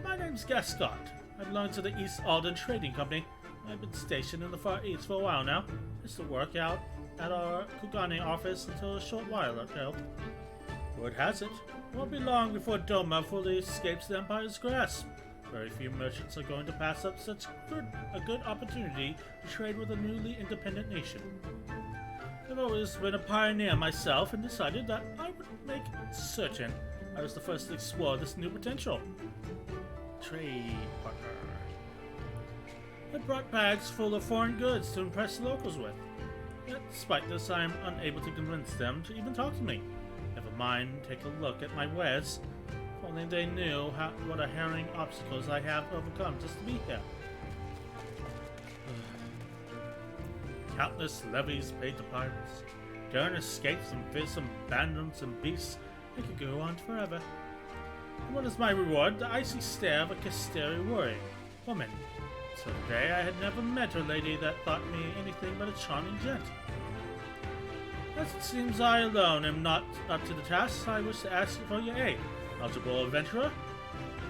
My name's Gascot. I belong to the East Alden Trading Company. I've been stationed in the Far East for a while now. I used to work out at our Kugani office until a short while ago. Word has it, it won't be long before Doma fully escapes the Empire's grasp. Very few merchants are going to pass up such a good opportunity to trade with a newly independent nation. I've always been a pioneer myself and decided that I would make certain I was the first to explore this new potential. Trade partner. I brought bags full of foreign goods to impress the locals with. Yet, despite this, I am unable to convince them to even talk to me. Never mind, take a look at my wares. If only they knew what a harrowing obstacles I have overcome just to be here. Countless levies paid to pirates, daring escapes and fearsome bandits and beasts. I could go on forever. And what is my reward? The icy stare of a Kistiri worry woman. So today I had never met a lady that thought me anything but a charming gent. As it seems I alone am not up to the task, I wish to ask for your aid, eligible adventurer.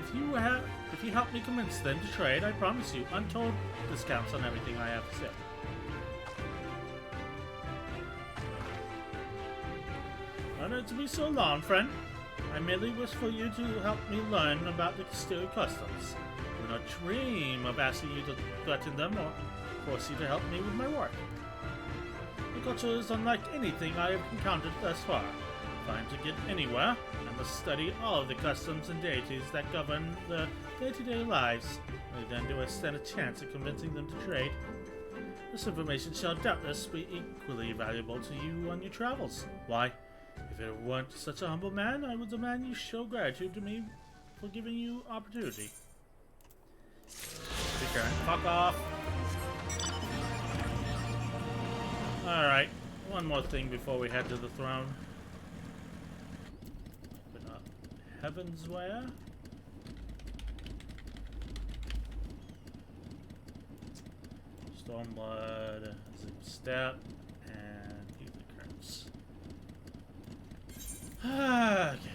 If you help me convince them to trade, I promise you untold discounts on everything I have to say. Not to be so long, friend. I merely wish for you to help me learn about the Kistiri customs. I would not dream of asking you to threaten them or force you to help me with my work. The culture is unlike anything I have encountered thus far. If I am to get anywhere, I must study all of the customs and deities that govern their day-to-day lives. Only then do I stand a chance of convincing them to trade. This information shall doubtless be equally valuable to you on your travels. Why? If it weren't such a humble man, I would demand you show gratitude to me for giving you opportunity. Fuck off. Alright, one more thing before we head to the throne. Open up Heavensware. Stormblood, Zoom Step, and Ether Currents. Okay,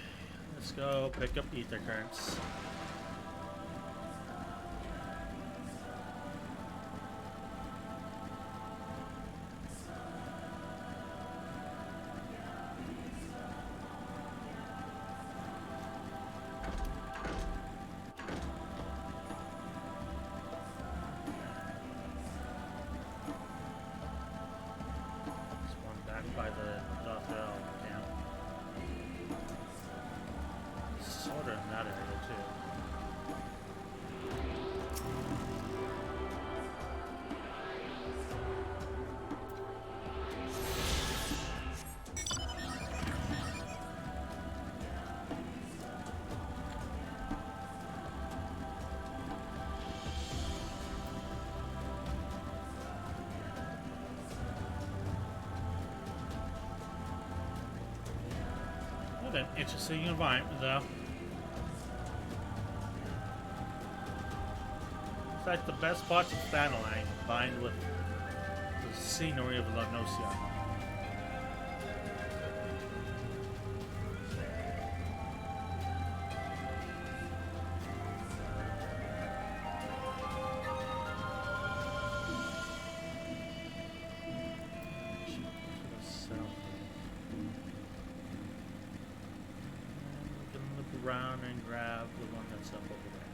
let's go pick up Ether Currents. By the Dothel camp. Sort of in that area too. What an interesting environment, though. It's like the best parts of Thanalang combined with the scenery of La Nocia. Around and grab the one that's up over there.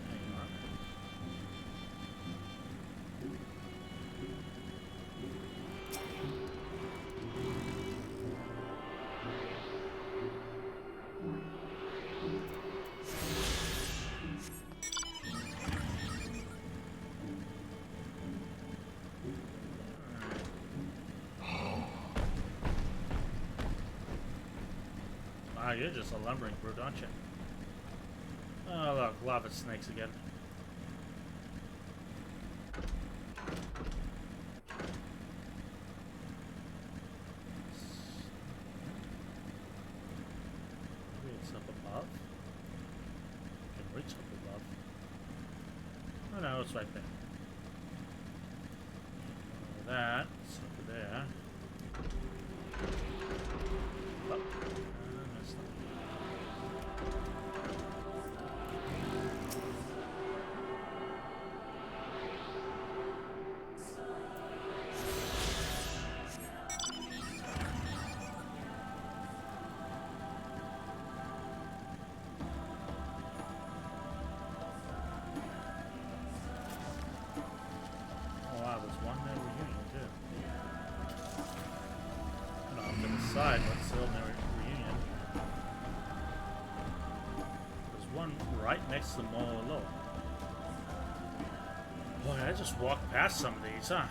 Hang on. Wow, you're just a lumbering brute, aren't you? Oh, look, lava snakes again. Maybe it's up above? Can reach up above. Oh no, it's right there. That, it's over there. Oh. Side, but still no reunion. There's one right next to Molo. Boy, I just walked past some of these, huh?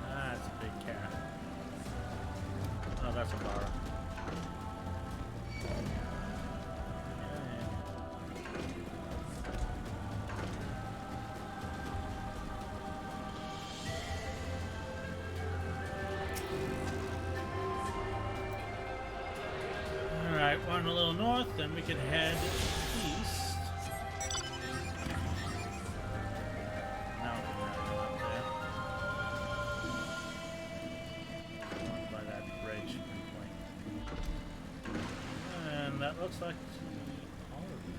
That's a big cat. Oh, that's a bar. Run a little north, then we can head east. Mountain area up there. By that bridge point. And that looks like all of them.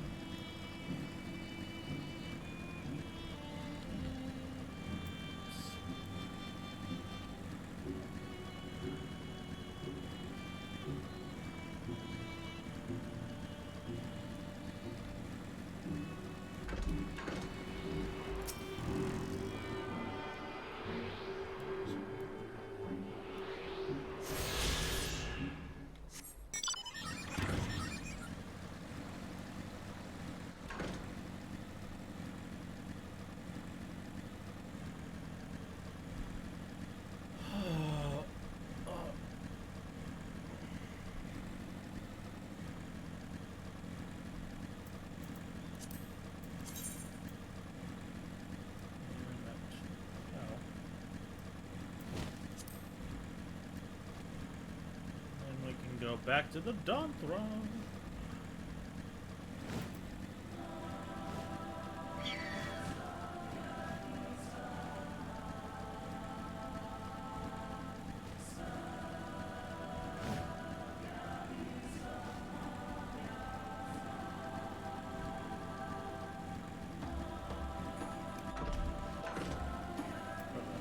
go back to the Dawn Throne.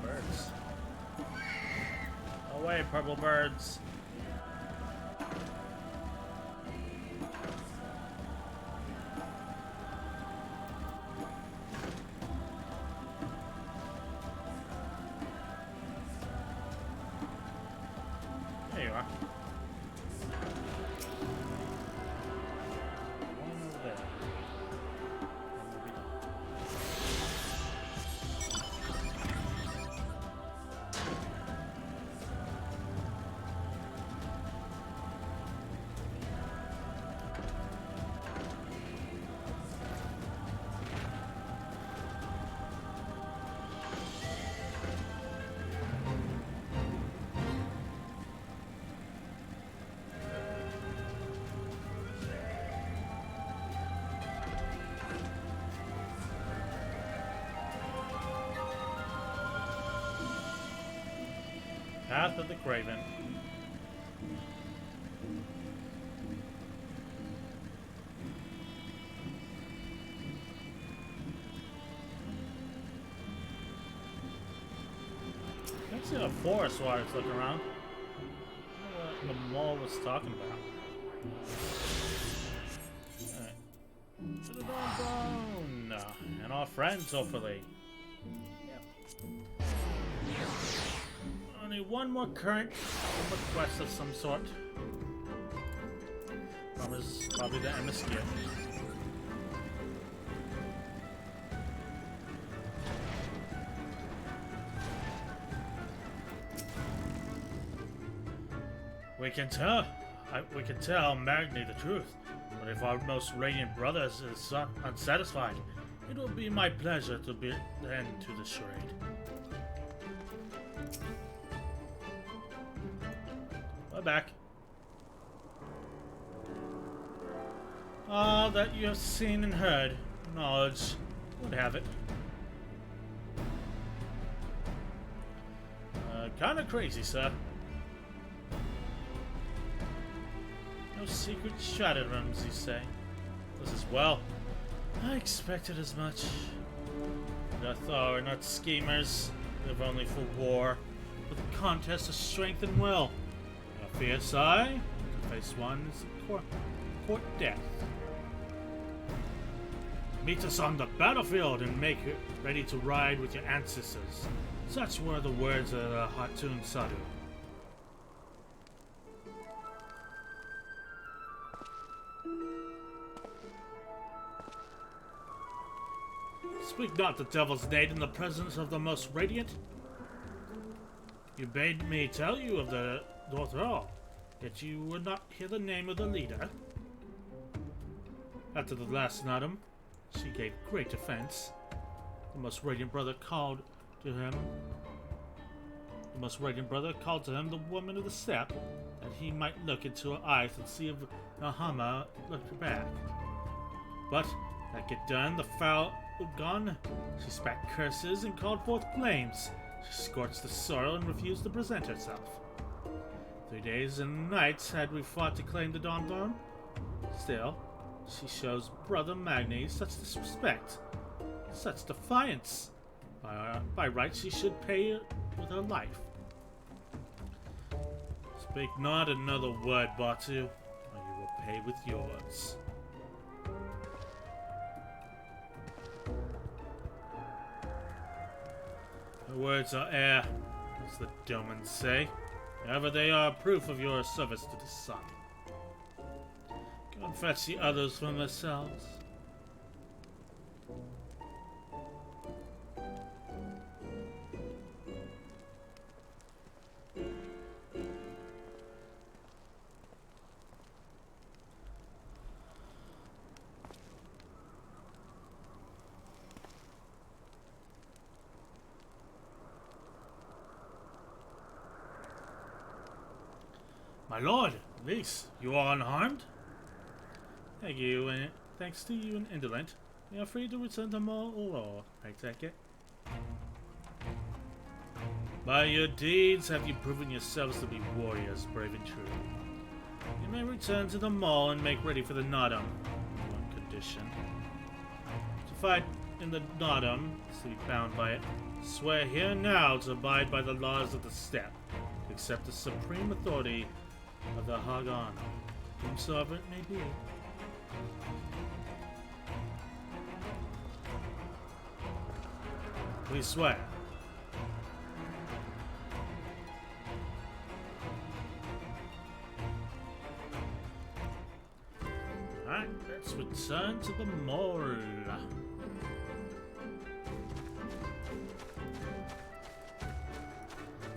Birds. Away, purple birds. There you are. One over there. And we'll be done. Path of the Craven. I see a forest while I was looking around. I don't know what the mole was talking about. Alright. To the Dawn Throne! And our friends, hopefully. Only one more current request of some sort. Probably the MSQ. We can tell Magni the truth, but if our most radiant brother is unsatisfied, it will be my pleasure to be the end to the charade. We're back. All that you have seen and heard, knowledge would have it. Kinda crazy, sir. No secret shadow rooms, you say? This is well. I expected as much. Death are not schemers, live only for war, with a contest of strength and will. A fierce eye, to face one is court death. Meet us on the battlefield and make it ready to ride with your ancestors. Such were the words of the Hatun Sadu. Speak not the devil's name in the presence of the most radiant. You bade me tell you of the Dorthrall, yet you would not hear the name of the leader. After the last Nadam, she gave great offense. The most radiant brother called to him. The most radiant brother called to him the woman of the steppe, that he might look into her eyes and see if Nahama looked back. But that get done, the foul gone. She spat curses and called forth flames. She scorched the soil and refused to present herself. 3 days and nights had we fought to claim the Dawn Throne. Still, she shows Brother Magni such disrespect, such defiance. By right, she should pay with her life. Speak not another word, Batu, or you will pay with yours. Her words are air, as the Domans say. However, they are proof of your service to the sun. Go and fetch the others from their cells. My lord, least you are unharmed. Thanks to you and Indolent, you are free to return to Mall, I take it. By your deeds have you proven yourselves to be warriors, brave and true. You may return to the mall and make ready for the Nodum. One condition. To fight in the Nodum is to be bound by it. Swear here and now to abide by the laws of the Steppe, to accept the supreme authority of the Hagan, whomsoever it may be. Please swear. Alright, let's return to the mall.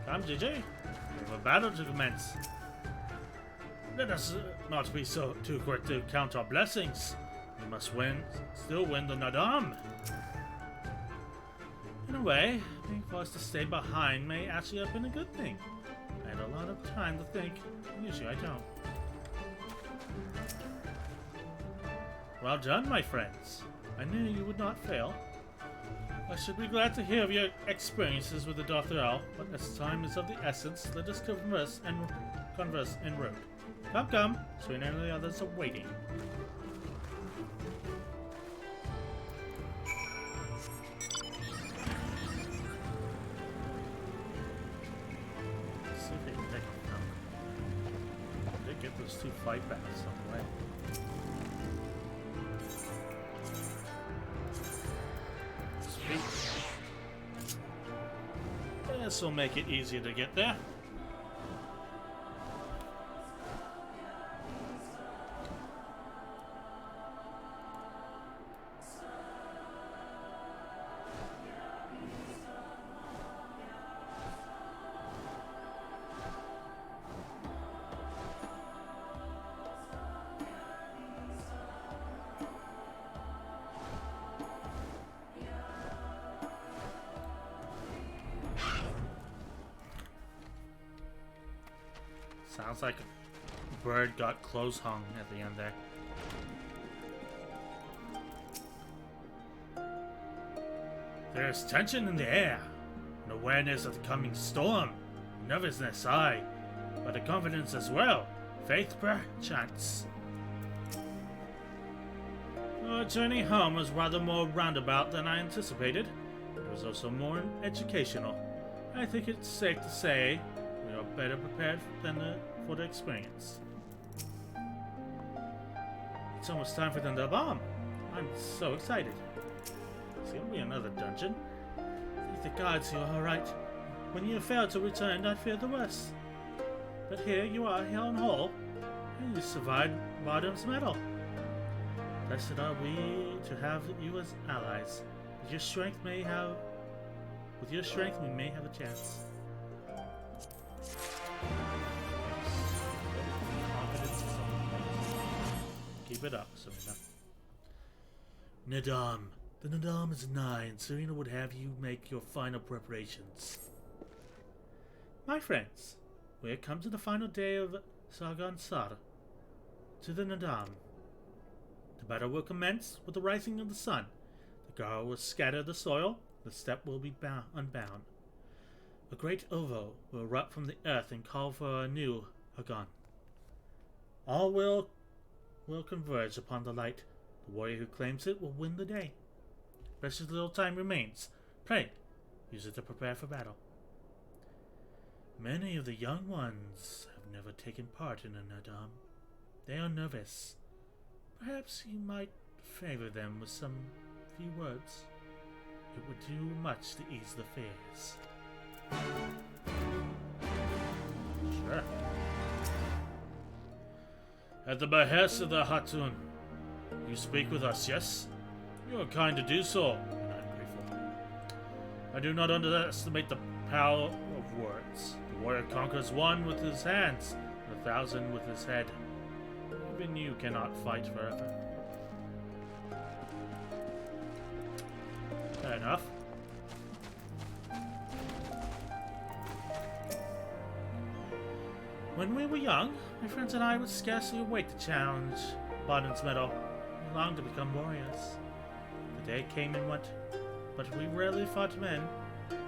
Come, JJ. We have a battle to commence. Let us not be too quick to count our blessings. We must still win the Nadam. In a way, being forced to stay behind may actually have been a good thing. I had a lot of time to think. Usually I don't. Well done, my friends. I knew you would not fail. I should be glad to hear of your experiences with the Dothrael, but as time is of the essence, let us converse en route. Come, Serena and the others are waiting. Let's see if they can take them down. They get those two fight back some way. This will make it easier to get there. Sounds like a bird got close hung at the end there. There's tension in the air, an awareness of the coming storm, nervousness, aye, but a confidence as well, faith perchance. Our journey home was rather more roundabout than I anticipated, but it was also more educational. I think it's safe to say we are better prepared for the experience. It's almost time for the bomb. I'm so excited. It's gonna be another dungeon. Thank the gods you are alright. When you failed to return, I feared the worst. But here you are, hale and whole, and you survived Bardam's medal. Blessed are we to have you as allies. With your strength, we may have a chance. Keep it up, Serena. Nadam. The Nadam is nigh, and Serena would have you make your final preparations. My friends, we have come to the final day of Sargon Sar, to the Nadam. The battle will commence with the rising of the sun. The Gar will scatter the soil, the steppe will be unbound. A great ovo will erupt from the earth and call for a new Hagan. All will converge upon the light. The warrior who claims it will win the day. Precious little time remains. Pray, use it to prepare for battle. Many of the young ones have never taken part in a Nadam. They are nervous. Perhaps you might favor them with some few words. It would do much to ease the fears. Sure. At the behest of the Hatun, you speak with us, yes? You are kind to do so, and I'm grateful. I do not underestimate the power of words. The warrior conquers one with his hands, and 1,000 with his head. Even you cannot fight forever. Fair enough. When we were young, my friends and I would scarcely await the challenge Bardon's Medal. We longed to become warriors. The day came and went, but we rarely fought men,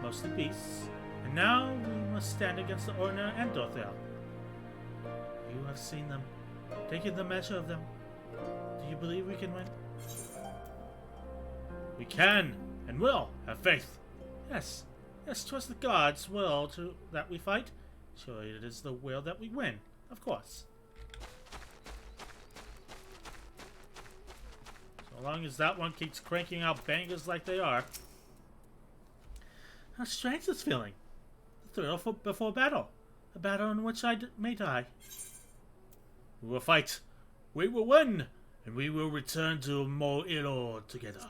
mostly beasts, and now we must stand against the Orna and Dothael. You have seen them, taken the measure of them. Do you believe we can win? We can, and will, have faith. Yes, 'twas the gods' will that we fight. Surely it is the will that we win, of course. So long as that one keeps cranking out bangers like they are. How strange this feeling. The thrill before battle. A battle in which I may die. We will fight. We will win. And we will return to Mo Ilor together.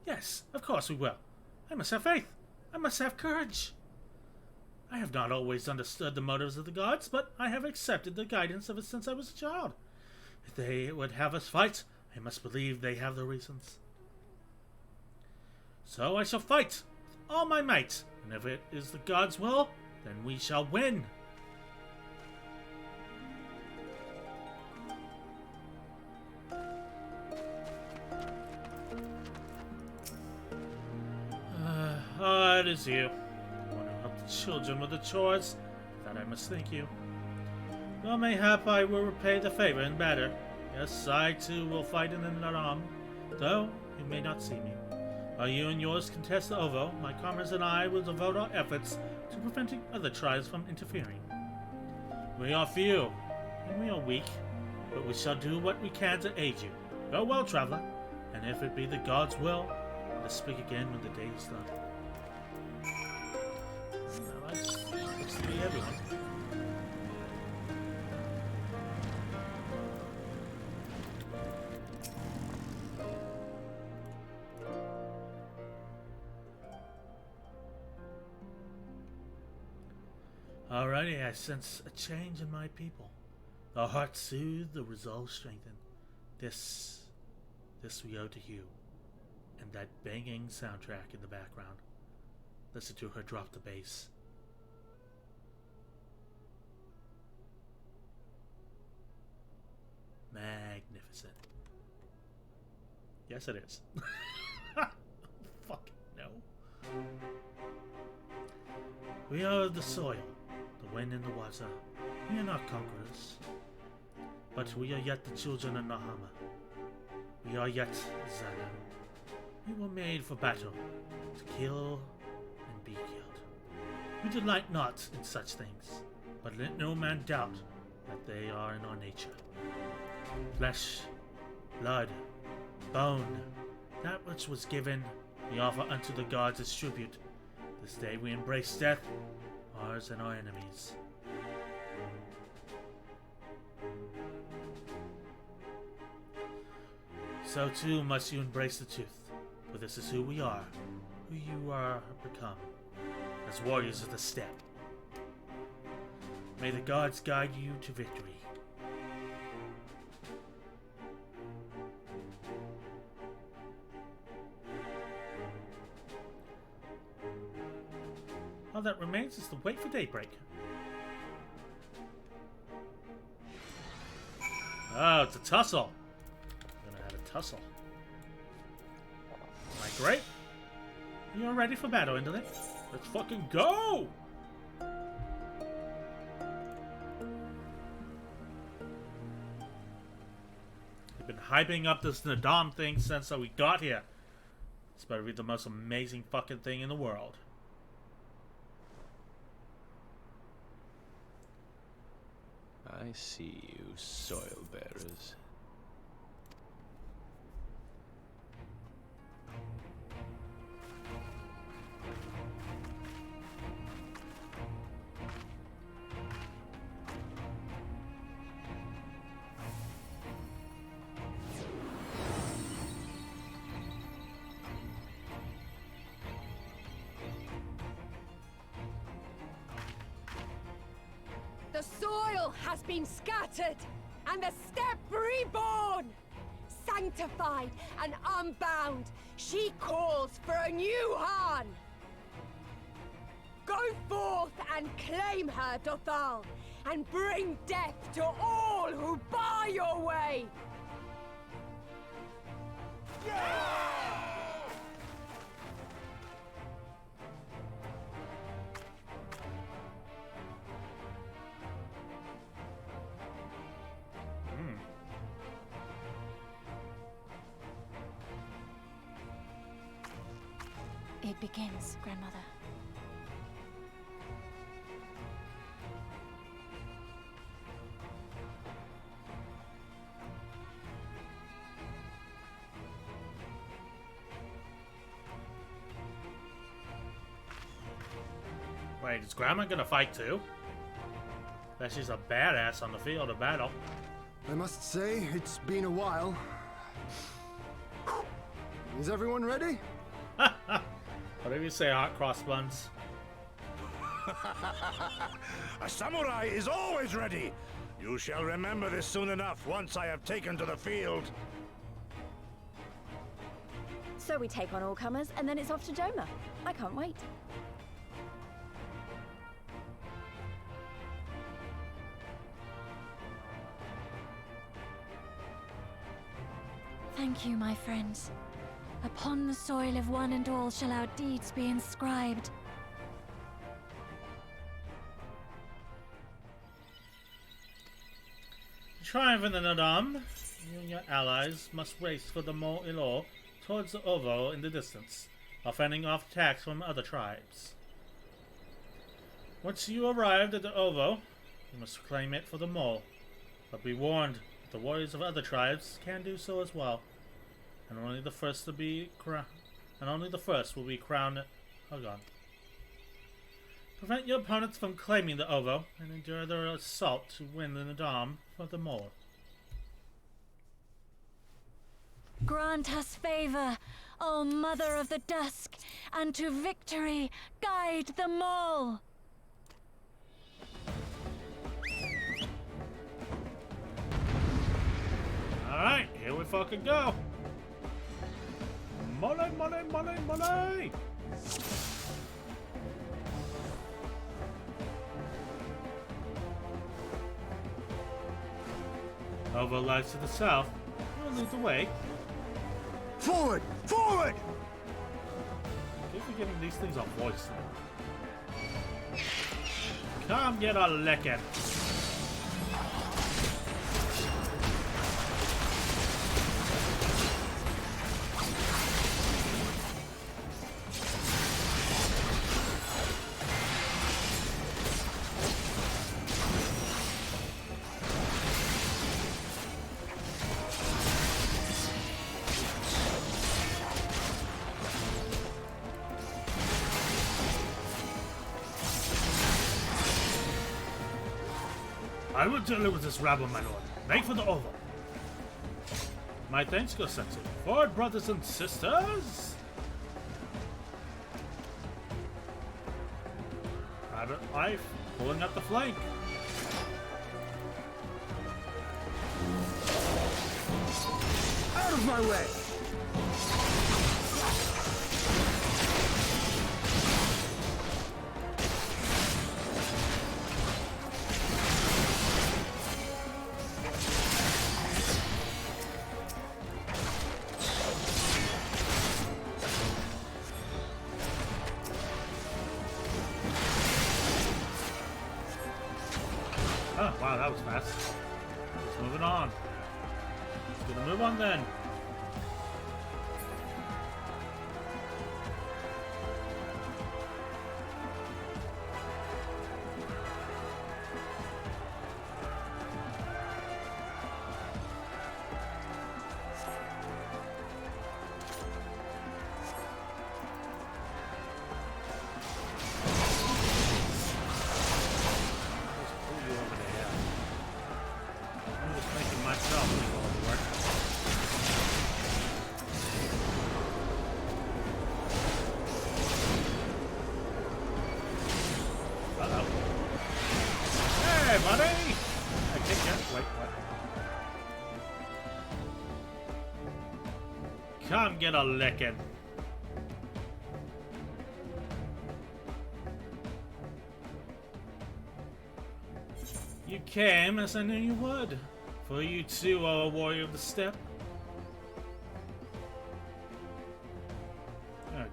Yes, of course we will. I must have faith. I must have courage. I have not always understood the motives of the gods, but I have accepted the guidance of it since I was a child. If they would have us fight, I must believe they have the reasons. So I shall fight with all my might, and if it is the gods' will, then we shall win. It is you. The one who helped the children with the chores. That I must thank you. Well, mayhap I will repay the favor in better. Yes, I too will fight in the Naram, though you may not see me. While you and yours contest the Ovo, my comrades and I will devote our efforts to preventing other tribes from interfering. We are few, and we are weak, but we shall do what we can to aid you. Farewell, traveler, and if it be the gods' will, let us speak again when the day is done. Let's see everyone. Alrighty, I sense a change in my people. The heart soothed, the resolve strengthened. This we owe to you. And that banging soundtrack in the background. Listen to her drop the bass. Magnificent. Yes, it is. Fucking no. We are of the soil, the wind and the water. We are not conquerors. But we are yet the children of Nahama. We are yet Zana. We were made for battle, to kill and be killed. We delight not in such things, but let no man doubt that they are in our nature. Flesh, blood, bone, that which was given, we offer unto the gods as tribute. This day we embrace death, ours and our enemies. So too must you embrace the truth, for this is who we are, who you are become, as warriors of the steppe. May the gods guide you to victory. All that remains is to wait for daybreak. Oh, it's a tussle. I'm gonna have a tussle. Am I great? You're ready for battle, Indolent? Let's fucking go! I've been hyping up this Nadam thing since we got here. It's better be the most amazing fucking thing in the world. I see you, soil bearers. The soil has been scattered, and the steppe reborn! Sanctified and unbound, she calls for a new Han! Go forth and claim her, Dothal, and bring death to all who bar your way! It begins, Grandmother. Wait, is Grandma gonna fight too? Bet she's a badass on the field of battle. I must say, it's been a while. Is everyone ready? Whatever you say, hot cross buns. A samurai is always ready. You shall remember this soon enough once I have taken to the field. So we take on all comers, and then it's off to Doma. I can't wait. Thank you, my friends. Upon the soil of one and all shall our deeds be inscribed. Triumphant in Adam, you and your allies must race for the Mo Ilo towards the Ovo in the distance, while fending off attacks from other tribes. Once you arrived at the Ovo, you must claim it for the Mo. But be warned, that the warriors of other tribes can do so as well. And only the first will be crowned. Hold on. Prevent your opponents from claiming the Ovo, and endure their assault to win the Nadam for the Mole. Grant us favor, O Mother of the Dusk, and to victory guide them all. Alright, here we fucking go. Mole, mole, mole, mole! Ovo lies to the south. We'll lead the way. Forward! Forward! Keep giving these things a voice now. Come get a licking. I will deal with this rabble, my lord. Make for the Oval. My thanks go sent to you. Forward, brothers and sisters! Private Life, pulling up the flank. Out of my way! Oh, wow, that was fast. Just moving on. Just gonna move on then. Hey, buddy! I kicked you. Wait, what? Come get a licking. You came as I knew you would, for you too are a warrior of the steppe.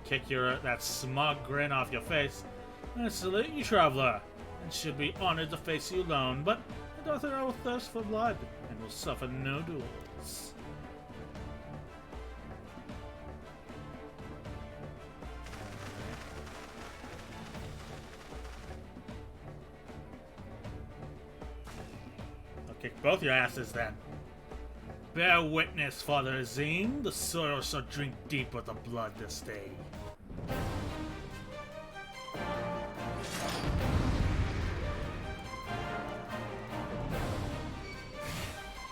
Kick that smug grin off your face. I salute you, traveler, and should be honored to face you alone, but the daughter will thirst for blood, and will suffer no duels. I'll kick both your asses then. Bear witness, Father Azim, the soil shall drink deep of the blood this day.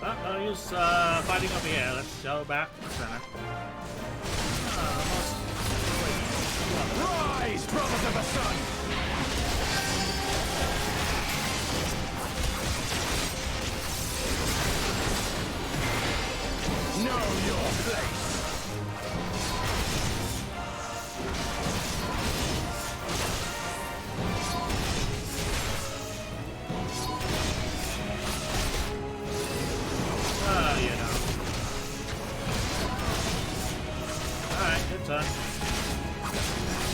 Well, no use fighting over here. Let's go back to the center. Rise, brothers of the sun! Know your place! You know. Alright, good time.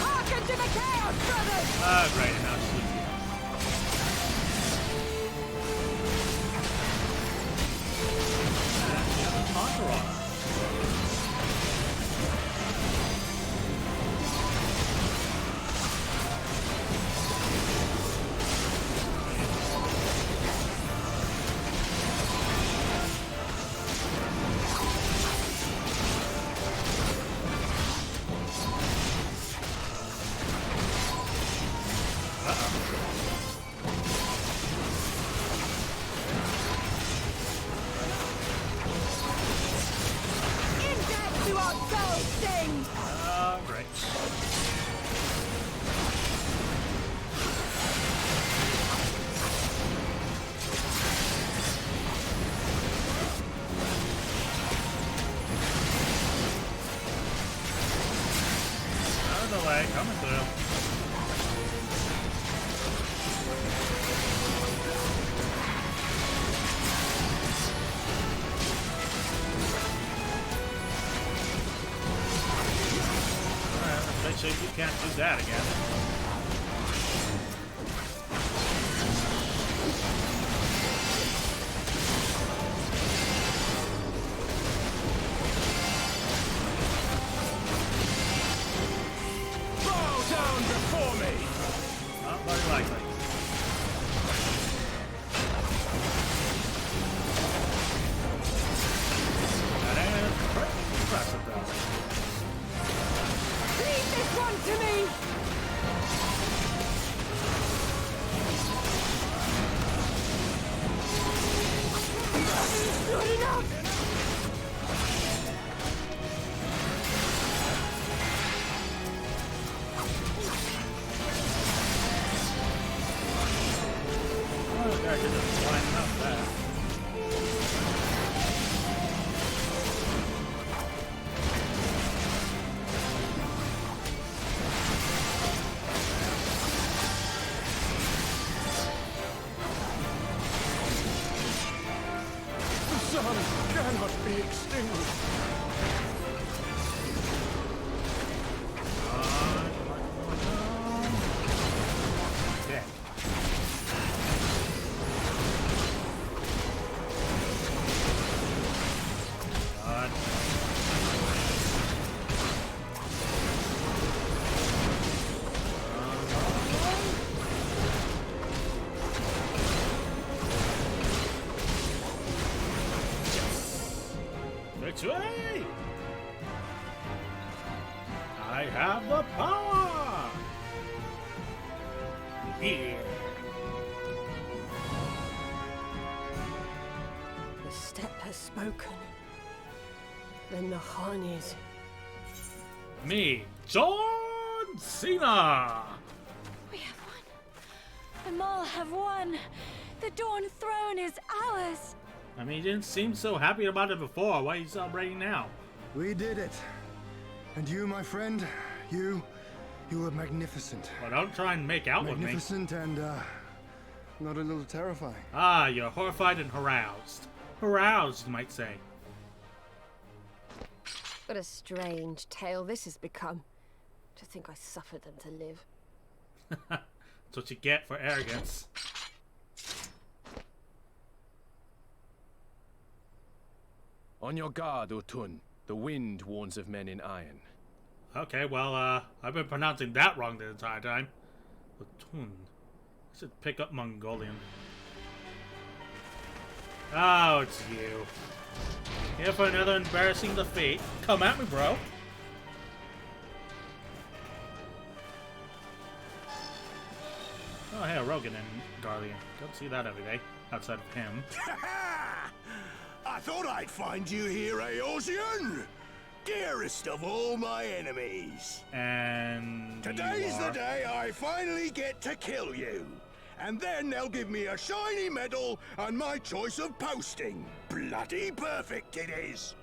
Hearken to the chaos, brothers! Great, and now it's with you. Entourage. Coming through. Alright, let's make sure you can't do that again. Cannot be extinguished. Victory! I have the power! Here. The steppe has spoken. Then the Khanis. Me, John Cena! We have won. The Maul have won. The Dawn Throne is ours. I mean, you didn't seem so happy about it before. Why are you celebrating now? We did it. And you, my friend, you were magnificent. Well, don't try and make out with me. Magnificent and, not a little terrifying. Ah, you're horrified and aroused. Aroused, you might say. What a strange tale this has become. To think I suffered them to live. That's what you get for arrogance. On your guard, Utun. The wind warns of men in iron. Okay, well, I've been pronouncing that wrong the entire time. Latun. I should pick up Mongolian. Oh, it's you. Here for another embarrassing defeat. Come at me, bro. Oh, hey, Rogan and Garlean. Don't see that every day, outside of him. I thought I'd find you here, Eorzean! Dearest of all my enemies. And Today's the day I finally get to kill you. And then they'll give me a shiny medal and my choice of posting. Bloody perfect it is.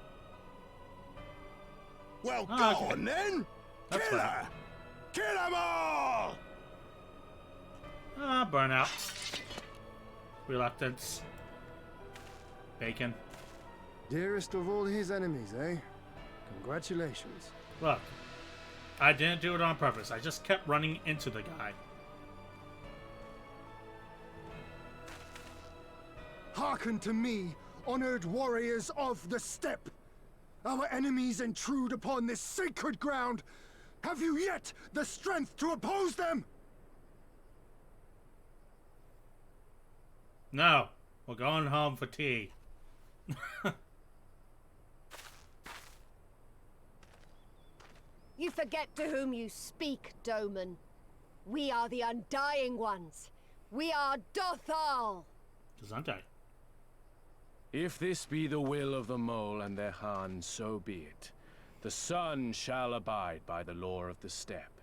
Well, go on then. That's Kill fine. her. Kill them all! Ah, burnout. Reluctance. Bacon. Dearest of all his enemies, eh? Congratulations. Look, I didn't do it on purpose. I just kept running into the guy. Hearken to me, honored warriors of the steppe. Our enemies intrude upon this sacred ground. Have you yet the strength to oppose them? No, we're going home for tea. You forget to whom you speak, Doman. We are the Undying Ones. We are Dothal. Gesundheit. If this be the will of the mole and their Han, so be it. The sun shall abide by the law of the steppe.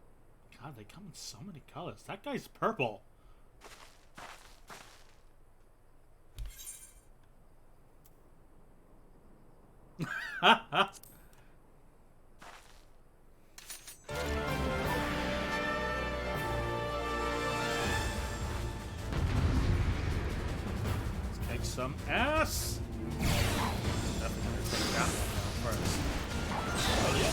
God, they come in so many colors. That guy's purple. Let's kick some ass. Definitely gonna take that one first. Oh yeah.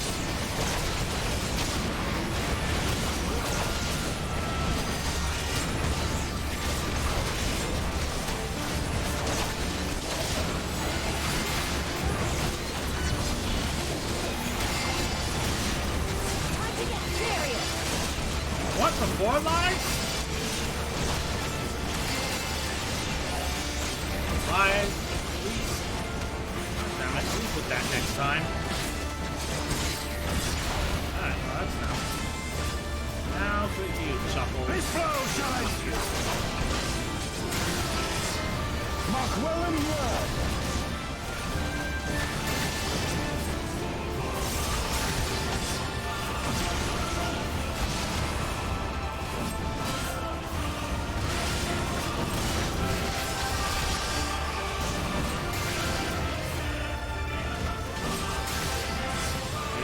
Time to get serious. What, the 4 lives? 5, please. God damn it, please with that next time. Alright, well that's now. Now for you, Chuckle. This blow shall end you. Mark well and word.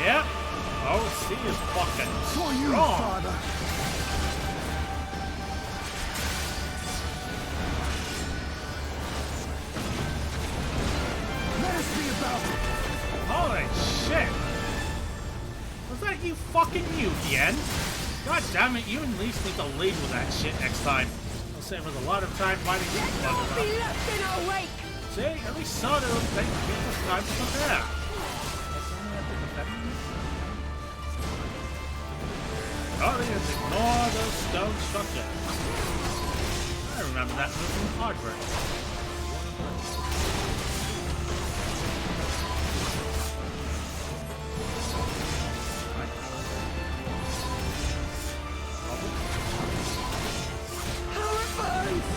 Yep. OC is fucking For you, strong. father. Let us be about it. Holy shit! Was that you fucking you, Yen? God damn it, you at least need to lead with that shit next time. I'll save us a lot of time fighting these Let no one buggers. be left in our wake. See, at least some of them take people's time to prepare. That's only at the defenders. Guardians, ignore those stone structures. I remember that move from Hardbreak. How it burns.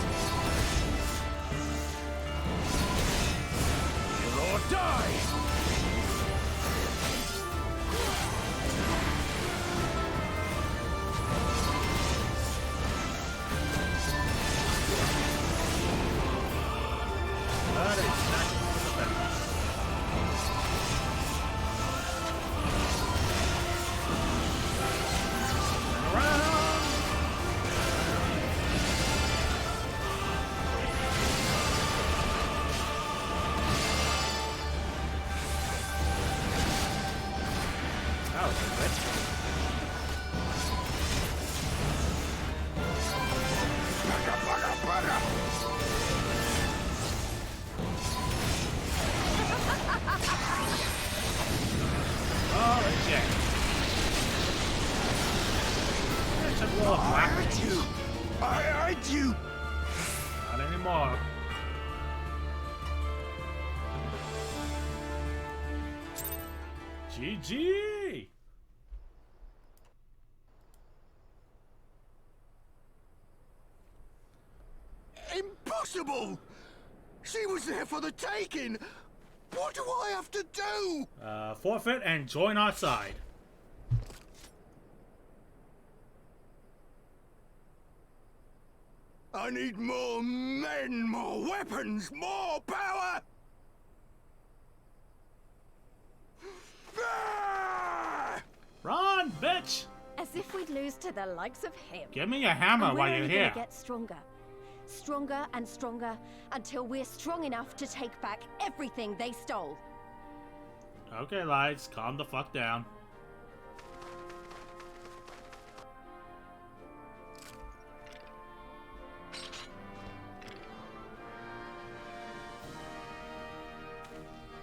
Kill or die. was good. Oh, shit. That's a little black. I hate you! Not anymore. GG! Impossible! She was there for the taking! What do I have to do? Forfeit and join our side. I need more men, more weapons, more power! Ah! Run, bitch! As if we'd lose to the likes of him. Give me a hammer And we're while you're only here. gonna get stronger. Stronger and stronger until we're strong enough to take back everything they stole. Okay, lights, calm the fuck down.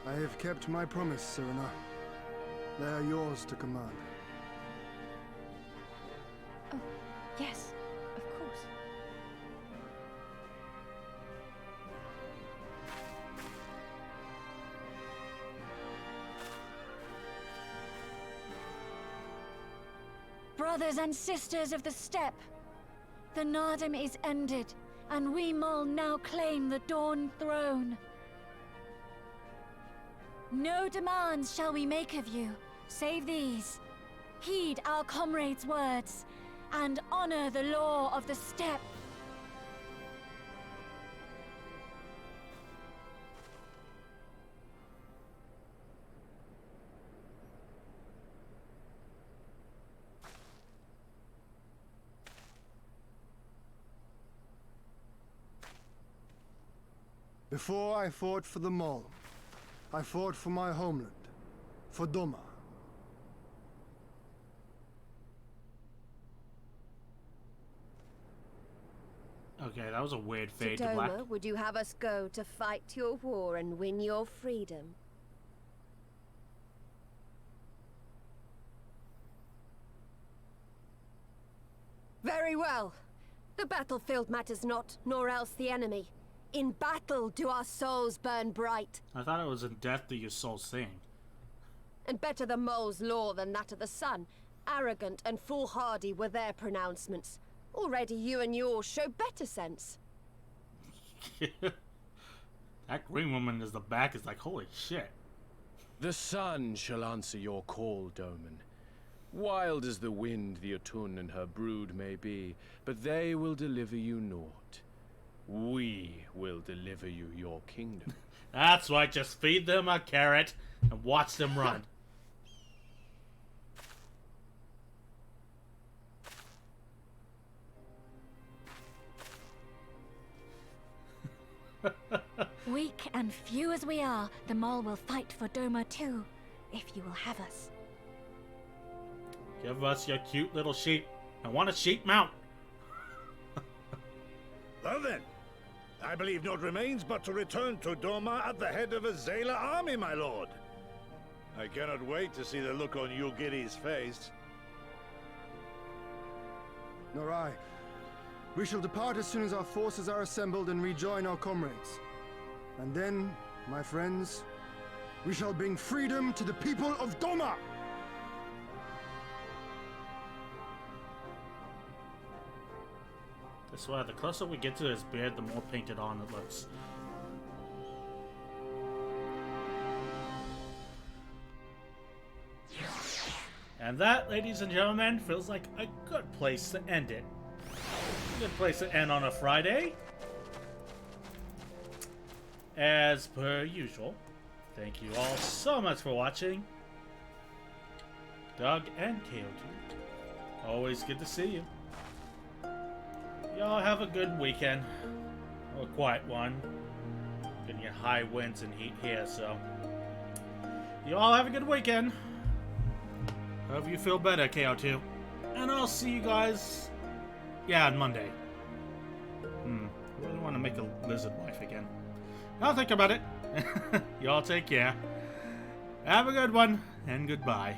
I have kept my promise, Serena. They are yours to command. Oh, yes, of course. Brothers and sisters of the Steppe, the Nardum is ended, and we Mol now claim the Dawn Throne. No demands shall we make of you, save these. Heed our comrades' words, and honor the law of the Steppe. Before I fought for the Mol, I fought for my homeland, for Doma. Okay, that was a weird fade to Doma, black. would you have us go to fight your war and win your freedom? Very well. The battlefield matters not, nor else the enemy. In battle do our souls burn bright. I thought it was in death do your soul sing. And better the mole's law than that of the sun. Arrogant and foolhardy were their pronouncements. Already you and yours show better sense. That green woman is the back is like, holy shit. The sun shall answer your call, Doman. Wild as the wind the Otun and her brood may be, but they will deliver you naught. We will deliver you your kingdom. That's right, just feed them a carrot and watch them run. Weak and few as we are, the Mol will fight for Doma too, if you will have us. Give us your cute little sheep. I want a sheep mount. Well then, I believe naught remains but to return to Doma at the head of a Zayla army, my lord. I cannot wait to see the look on Yugiri's face. Nor I. We shall depart as soon as our forces are assembled and rejoin our comrades. And then, my friends, we shall bring freedom to the people of Doma! I swear, the closer we get to his beard, the more painted on it looks. And that, ladies and gentlemen, feels like a good place to end it. A good place to end on a Friday. As per usual, thank you all so much for watching. Doug and KO2, always good to see you. Y'all have a good weekend. Or a quiet one. Gonna get high winds and heat here, so. You all have a good weekend. Hope you feel better, KO2. And I'll see you guys, yeah, on Monday. I really want to make a lizard wife again. I'll think about it. Y'all take care. Have a good one, and goodbye.